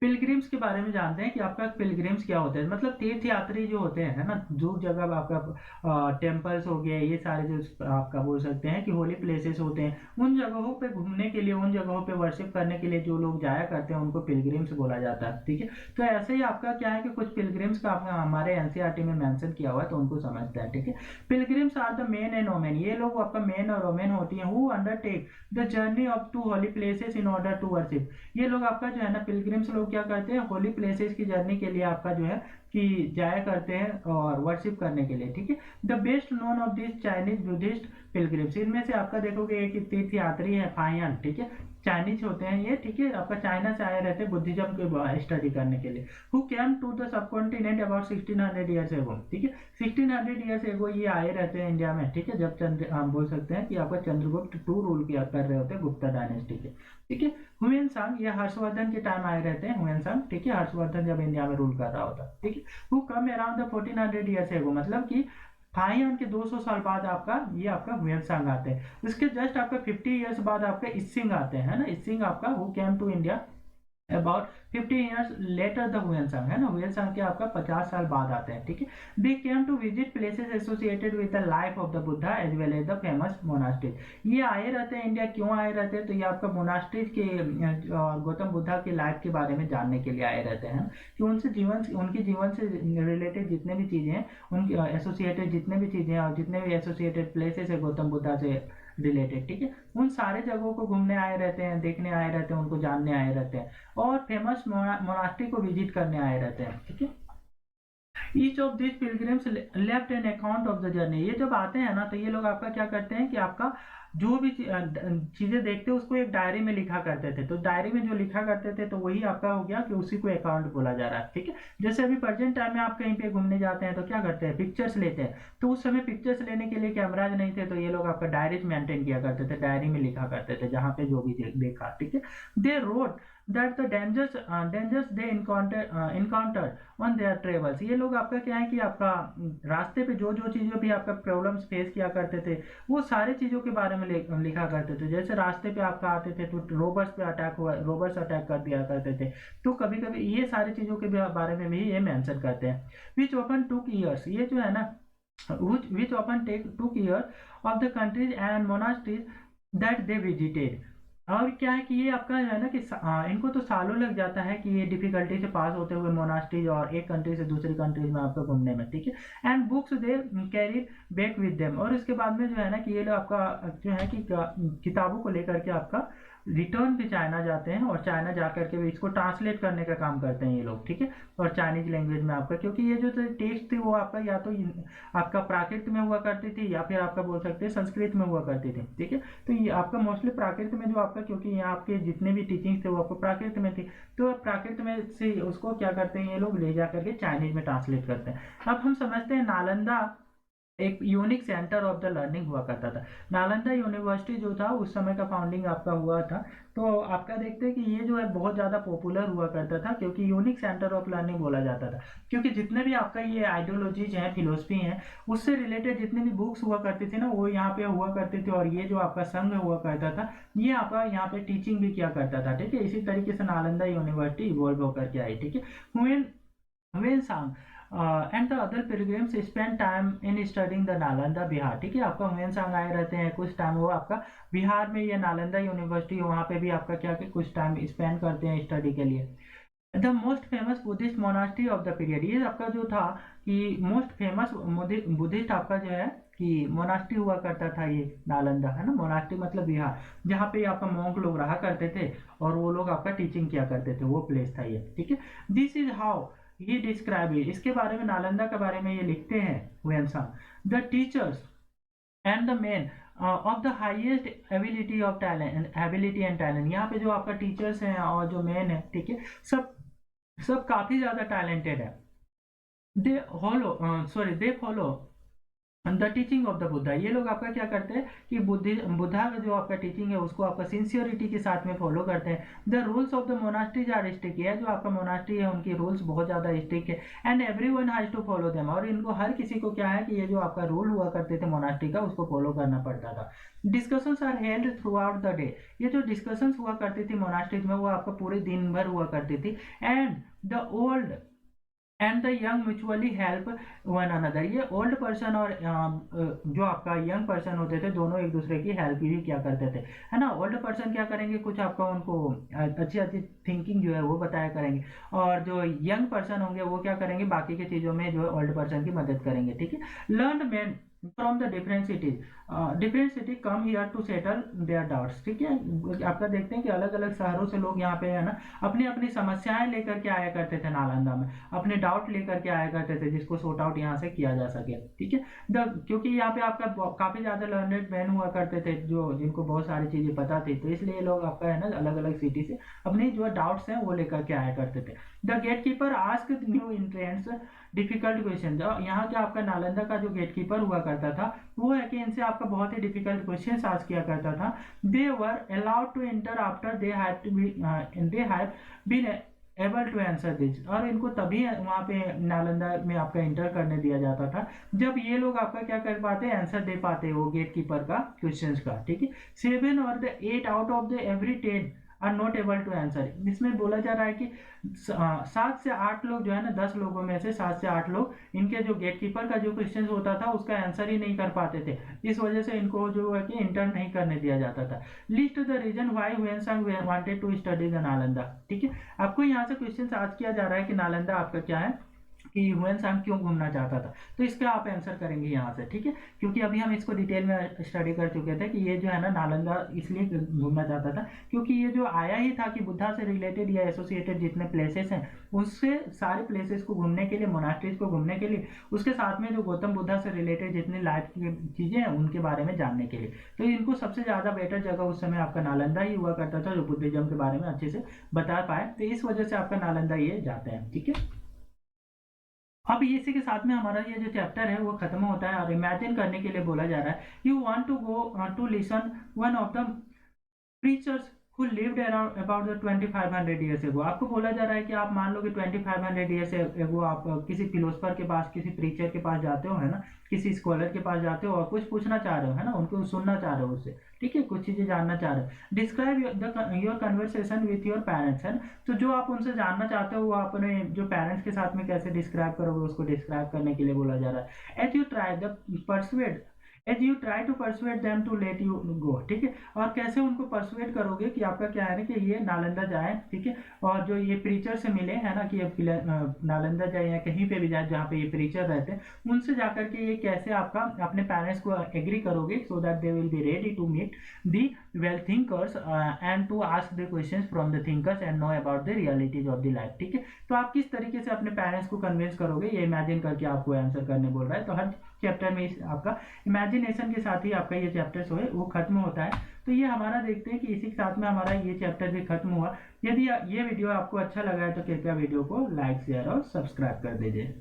पिलग्रिम्स के बारे में जानते हैं कि आपका पिलग्रिम्स क्या होता है। मतलब तीर्थ यात्री जो होते हैं, है ना, जो जगह आपका टेम्पल्स हो गए, ये सारे जो आपका बोल सकते हैं कि होली प्लेसेस होते हैं, उन जगहों पे घूमने के लिए, उन जगहों पे वर्शिप करने के लिए जो लोग जाया करते हैं उनको पिलग्रिम्स बोला जाता है। ठीक है, तो ऐसे ही आपका क्या है कि कुछ पिलग्रिम्स का आपका हमारे एनसीईआरटी में मेंशन किया हुआ है, तो उनको समझते हैं। ठीक है, pilgrims are the men and women, ये लोग आपका मेन और वोमेन होती हैं, who undertake the journey of to holy places in order to worship. ये लोग आपका जो है ना, पिलग्रिम्स लोग क्या करते हैं, होली प्लेसेस की जर्नी के लिए आपका जो है कि जाया करते हैं और वर्शिप करने के लिए। ठीक है, the best known of this Chinese Buddhist pilgrims, इनमें से आपका देखोगे एक तीर्थ यात्री है फायन। ठीक है, चाइनीज होते हैं ये। ठीक है, आपका चाइना से आए रहते हैं बुद्धिज्म के स्टडी करने के लिए। Who came to the subcontinent about 1600 years ago. ठीक है, 1600 ईयर्स एगो ये आए रहते हैं इंडिया में। ठीक है, जब हम बोल सकते हैं कि आपका चंद्रगुप्त टू रूल किया कर रहे होते हैं गुप्ता डायनेस्टी के। ठीक है, हुएन सांग ये हर्षवर्धन के टाइम आए रहते हैं, हुएन सांग। ठीक है, हर्षवर्धन जब इंडिया में रूल कर रहा होता। ठीक है, who come around the 1400 years ago, मतलब कि फाइन के 200 साल बाद आपका ये आपका हुएन सांग आते हैं। उसके जस्ट आपका 50 ईयर्स बाद आपका इसिंग आते हैं, है ना। इसिंग आपका who came to India about 50 years later the Hiuen Tsang, है ना। हुएन सांग के आपका 50 साल बाद आते हैं। ठीक है, they came to visit places associated with the life of the Buddha as well as the famous monasteries. ये आए रहते हैं इंडिया, क्यों आए रहते हैं, तो ये आपका मोनास्ट्रीज के गौतम बुद्धा की लाइफ के बारे में जानने के लिए आए रहते हैं कि उनसे जीवन, उनके जीवन से रिलेटेड जितने भी चीजें हैं, उनके एसोसिएटेड जितने भी चीजें हैं और जितने भी एसोसिएटेड प्लेसेस है गौतम बुद्धा से रिलेटेड। ठीक है, उन सारे जगहों को घूमने आए रहते हैं, देखने आए रहते हैं, उनको जानने आए रहते हैं और फेमस मोनास्ट्री को विजिट करने आए रहते हैं। ठीक है, each of this pilgrims left an account of the journey. ये जब आते हैं ना, तो ये लोग आपका क्या करते हैं कि आपका जो भी चीजें देखते हैं उसको एक डायरी में लिखा करते थे। तो डायरी में जो लिखा करते थे तो वही आपका हो गया कि उसी को अकाउंट बोला जा रहा है। ठीक है, जैसे अभी प्रेजेंट टाइम में आप कहीं पे घूमने जाते हैं तो क्या करते हैं, पिक्चर्स लेते हैं। तो उस समय पिक्चर्स लेने के लिए कैमराज नहीं थे, तो ये लोग आपका डायरीज मेंटेन किया करते थे, डायरी में लिखा करते थे जहाँ पे जो भी देखा। ठीक है, they wrote that the dangers they encounter on their travels. ये लोग आपका क्या है कि आपका रास्ते पे जो जो चीज़ें भी आपका प्रॉब्लम्स फेस किया करते थे वो सारे चीज़ों के बारे में लिखा करते थे। जैसे रास्ते पे आपका आते थे तो रोबर्स पे अटैक हुआ, रोबर्स अटैक कर दिया करते थे, तो कभी कभी ये सारी चीज़ों के बारे में भी ये मेंशन करते हैं। विच ओपन टूक ईयर्स, ये जो है ना, which often take took years of the countries and monasteries that they visited। और क्या है कि ये आपका है ना कि इनको तो सालों लग जाता है कि ये डिफिकल्टी से पास होते हुए मोनास्ट्रीज और एक कंट्री से दूसरी कंट्रीज में आपको घूमने में। ठीक है, and books they carry back with them. और इसके बाद में जो है ना कि ये लोग आपका जो है कि किताबों को लेकर के आपका रिटर्न भी चाइना जाते हैं और चाइना जा करके भी इसको ट्रांसलेट करने का काम करते हैं ये लोग। ठीक है, और चाइनीज लैंग्वेज में आपका, क्योंकि ये जो टेक्स्ट थी वो आपका या तो आपका प्राकृत में हुआ करती थी या फिर आपका बोल सकते हैं संस्कृत में हुआ करती थी। ठीक है, तो ये आपका मोस्टली प्राकृत में जो आपका, क्योंकि यहाँ आपके जितने भी टीचिंग थे वो आपको प्राकृत में थी, तो प्राकृत में से उसको क्या करते हैं ये लोग ले जा करके चाइनीज में ट्रांसलेट करते हैं। अब हम समझते हैं नालंदा एक unique centre of the learning हुआ करता था। नालंदा यूनिवर्सिटी जो था उस समय का फाउंडिंग आपका हुआ था, तो आपका देखते हैं कि ये जो है बहुत ज़्यादा पॉपुलर हुआ करता था क्योंकि यूनिक सेंटर ऑफ लर्निंग बोला जाता था। क्योंकि जितने भी आपका ये आइडियोलॉजीज हैं, फिलोसफी हैं, उससे रिलेटेड जितने भी बुक्स हुआ करती थी ना वो यहाँ पे हुआ करते थे, और ये जो आपका संघ हुआ करता था ये आपका यहाँ पे टीचिंग भी किया करता था। ठीक है, इसी तरीके से नालंदा यूनिवर्सिटी इवॉल्व होकर के आई। ठीक है, हुएन सांग and the other pilgrims spend time in studying the Nalanda Bihar. ठीक है, आपका हुएन सांग आए रहते हैं कुछ टाइम, वो आपका बिहार में ये नालंदा यूनिवर्सिटी वहाँ पे भी आपका क्या कि कुछ टाइम स्पेंड करते हैं स्टडी के लिए। The most famous Buddhist monastery of the period, ये आपका जो था कि मोस्ट फेमस बुद्धिस्ट आपका जो है कि मोनास्ट्री हुआ करता था ये नालंदा, है ना। मोनास्ट्री मतलब बिहार, जहाँ पे आपका मोंक लोग रहा करते थे और वो लोग आपका टीचिंग किया करते थे, वो प्लेस था ये। ठीक है, दिस इज हाउ ये डिस्क्राइब है, इसके बारे में नालंदा के बारे में ये लिखते हैं हुएन सांग। The teachers and the main of the highest ability of talent, ability and talent. यहाँ पे जो आपका टीचर्स हैं और जो मेन है, ठीक है, सब काफी ज्यादा टैलेंटेड है। They follow the teaching of the Buddha. ये लोग आपका क्या करते हैं कि बुद्धा का जो आपका टीचिंग है उसको आपका सिंसियरिटी के साथ में फॉलो करते हैं। The rules of the monasteries are strict. है जो आपका मोनास्ट्री है उनकी रूल्स बहुत ज़्यादा स्ट्रिक्ट है। And everyone has to follow them. और इनको हर किसी को क्या है कि ये जो आपका रूल हुआ करते थे मोनास्ट्री का उसको फॉलो करना पड़ता था। Discussions are held throughout the day. ये जो डिस्कशंस हुआ करती थी मोनास्ट्रीज में वो आपका पूरे दिन भर हुआ करती थी। And the old and the young mutually help one another. ये ओल्ड पर्सन और जो आपका यंग पर्सन होते थे दोनों एक दूसरे की हेल्प भी किया करते थे, है ना। ओल्ड पर्सन क्या करेंगे, कुछ आपका उनको अच्छी अच्छी थिंकिंग जो है वो बताया करेंगे, और जो यंग पर्सन होंगे वो क्या करेंगे, बाकी की चीज़ों में जो है ओल्ड पर्सन की मदद करेंगे, ठीक है। Learn man from the different city come here to settle their doubts, ठीक है। आपका देखते हैं कि अलग अलग शहरों से लोग यहाँ पे है ना अपनी अपनी समस्याएं लेकर के आया करते थे नालंदा में, अपने डाउट लेकर के आया करते थे जिसको सॉर्ट आउट यहाँ से किया जा सके, ठीक है। क्योंकि यहाँ पे आपका काफी ज्यादा लर्नेड मैन हुआ करते थे जो जिनको बहुत सारी चीजें पता थी, तो इसलिए लोग आपका है ना अलग अलग सिटी से अपने जो डाउट्स हैं वो लेकर के आया करते थे। The gate keeper ask new entrants difficult question. यहाँ क्या आपका नालंदा का जो गेट कीपर हुआ करता था वो है कि इनसे आपका बहुत ही डिफिकल्ट क्वेश्चन आस्क किया करता था। They were allowed to enter after they have been able to answer this. और इनको तभी वहाँ पे नालंदा में आपका इंटर करने दिया जाता था जब ये लोग आपका क्या कर पाते, आंसर दे पाते वो गेट कीपर का क्वेश्चंस का, ठीक है। 7 और the 8 out of the every 10 are not able to answer. इसमें बोला जा रहा है कि 7 से 8 लोग जो है ना 10 लोगों में से 7 से 8 लोग इनके जो गेट कीपर का जो क्वेश्चन होता था उसका आंसर ही नहीं कर पाते थे, इस वजह से इनको जो है कि इंटर नहीं करने दिया जाता था। List the reason why Hiuen Tsang wanted to study the Nalanda, ठीक है। आपको यहाँ से क्वेश्चन आज किया जा रहा है कि नालंदा आपका क्या है कि ह्वेनसांग क्यों घूमना चाहता था, तो इसका आप आंसर करेंगे यहाँ से, ठीक है। क्योंकि अभी हम इसको डिटेल में स्टडी कर चुके थे कि ये जो है ना नालंदा इसलिए घूमना चाहता था क्योंकि ये जो आया ही था कि बुद्धा से रिलेटेड या एसोसिएटेड जितने प्लेसेस हैं उससे सारे प्लेसेस को घूमने के लिए, मोनास्ट्रीज को घूमने के लिए, उसके साथ में जो गौतम बुद्धा से रिलेटेड जितनी लाइफ की चीजें हैं उनके बारे में जानने के लिए। तो इनको सबसे ज्यादा बेटर जगह उस समय आपका नालंदा ही हुआ करता था जो बुद्धिज्म के बारे में अच्छे से बता पाए, तो इस वजह से आपका नालंदा ये जाते हैं, ठीक है। अब इसी के साथ में हमारा ये जो चैप्टर है वो खत्म होता है और इमेजिन करने के लिए बोला जा रहा है, you want to go to listen one of the preachers who lived around about the 2500 years ago। आपको बोला जा रहा है कि आप मान लो कि 2500 years ago आप किसी फिलोसफर के पास, किसी प्रीचर के पास जाते हो, है ना, किसी स्कॉलर के पास जाते हो और कुछ पूछना चाह रहे हो, है ना, उनको सुनना चाह रहे हो उससे, ठीक है, कुछ चीजें जानना चाह रहे हो। Describe your conversation with your parents, है ना, तो जो आप उनसे जानना चाहते हो वो अपने जो पेरेंट्स के साथ में कैसे डिस्क्राइब करोगे उसको डिस्क्राइब करने के लिए बोला जा रहा है। As you try the persuade as you try to persuade them to let you go, ठीक है। और कैसे उनको परसुएट करोगे कि आपका क्या है ना कि ये नालंदा जाए, ठीक है, और जो ये प्रीचर से मिले, है ना, कि ये नालंदा जाए या कहीं पे भी जाए जहाँ पे ये प्रीचर रहते हैं, उनसे जाकर के ये कैसे आपका अपने पेरेंट्स को एग्री करोगे so that they will be ready to meet the well thinkers and to ask the questions from the thinkers and know about the realities of the life, ठीक है। तो आप किस तरीके से अपने पेरेंट्स को कन्विंस करोगे ये इमेजिन करके आपको आंसर करने बोल रहा है। तो हर चैप्टर में आपका इमेजिनेशन के साथ ही आपका ये चैप्टर जो है वो खत्म होता है। तो ये हमारा देखते हैं कि इसी के साथ में हमारा ये चैप्टर भी खत्म हुआ। यदि ये वीडियो आपको अच्छा लगा है तो कृपया वीडियो को लाइक, शेयर और सब्सक्राइब कर दीजिए।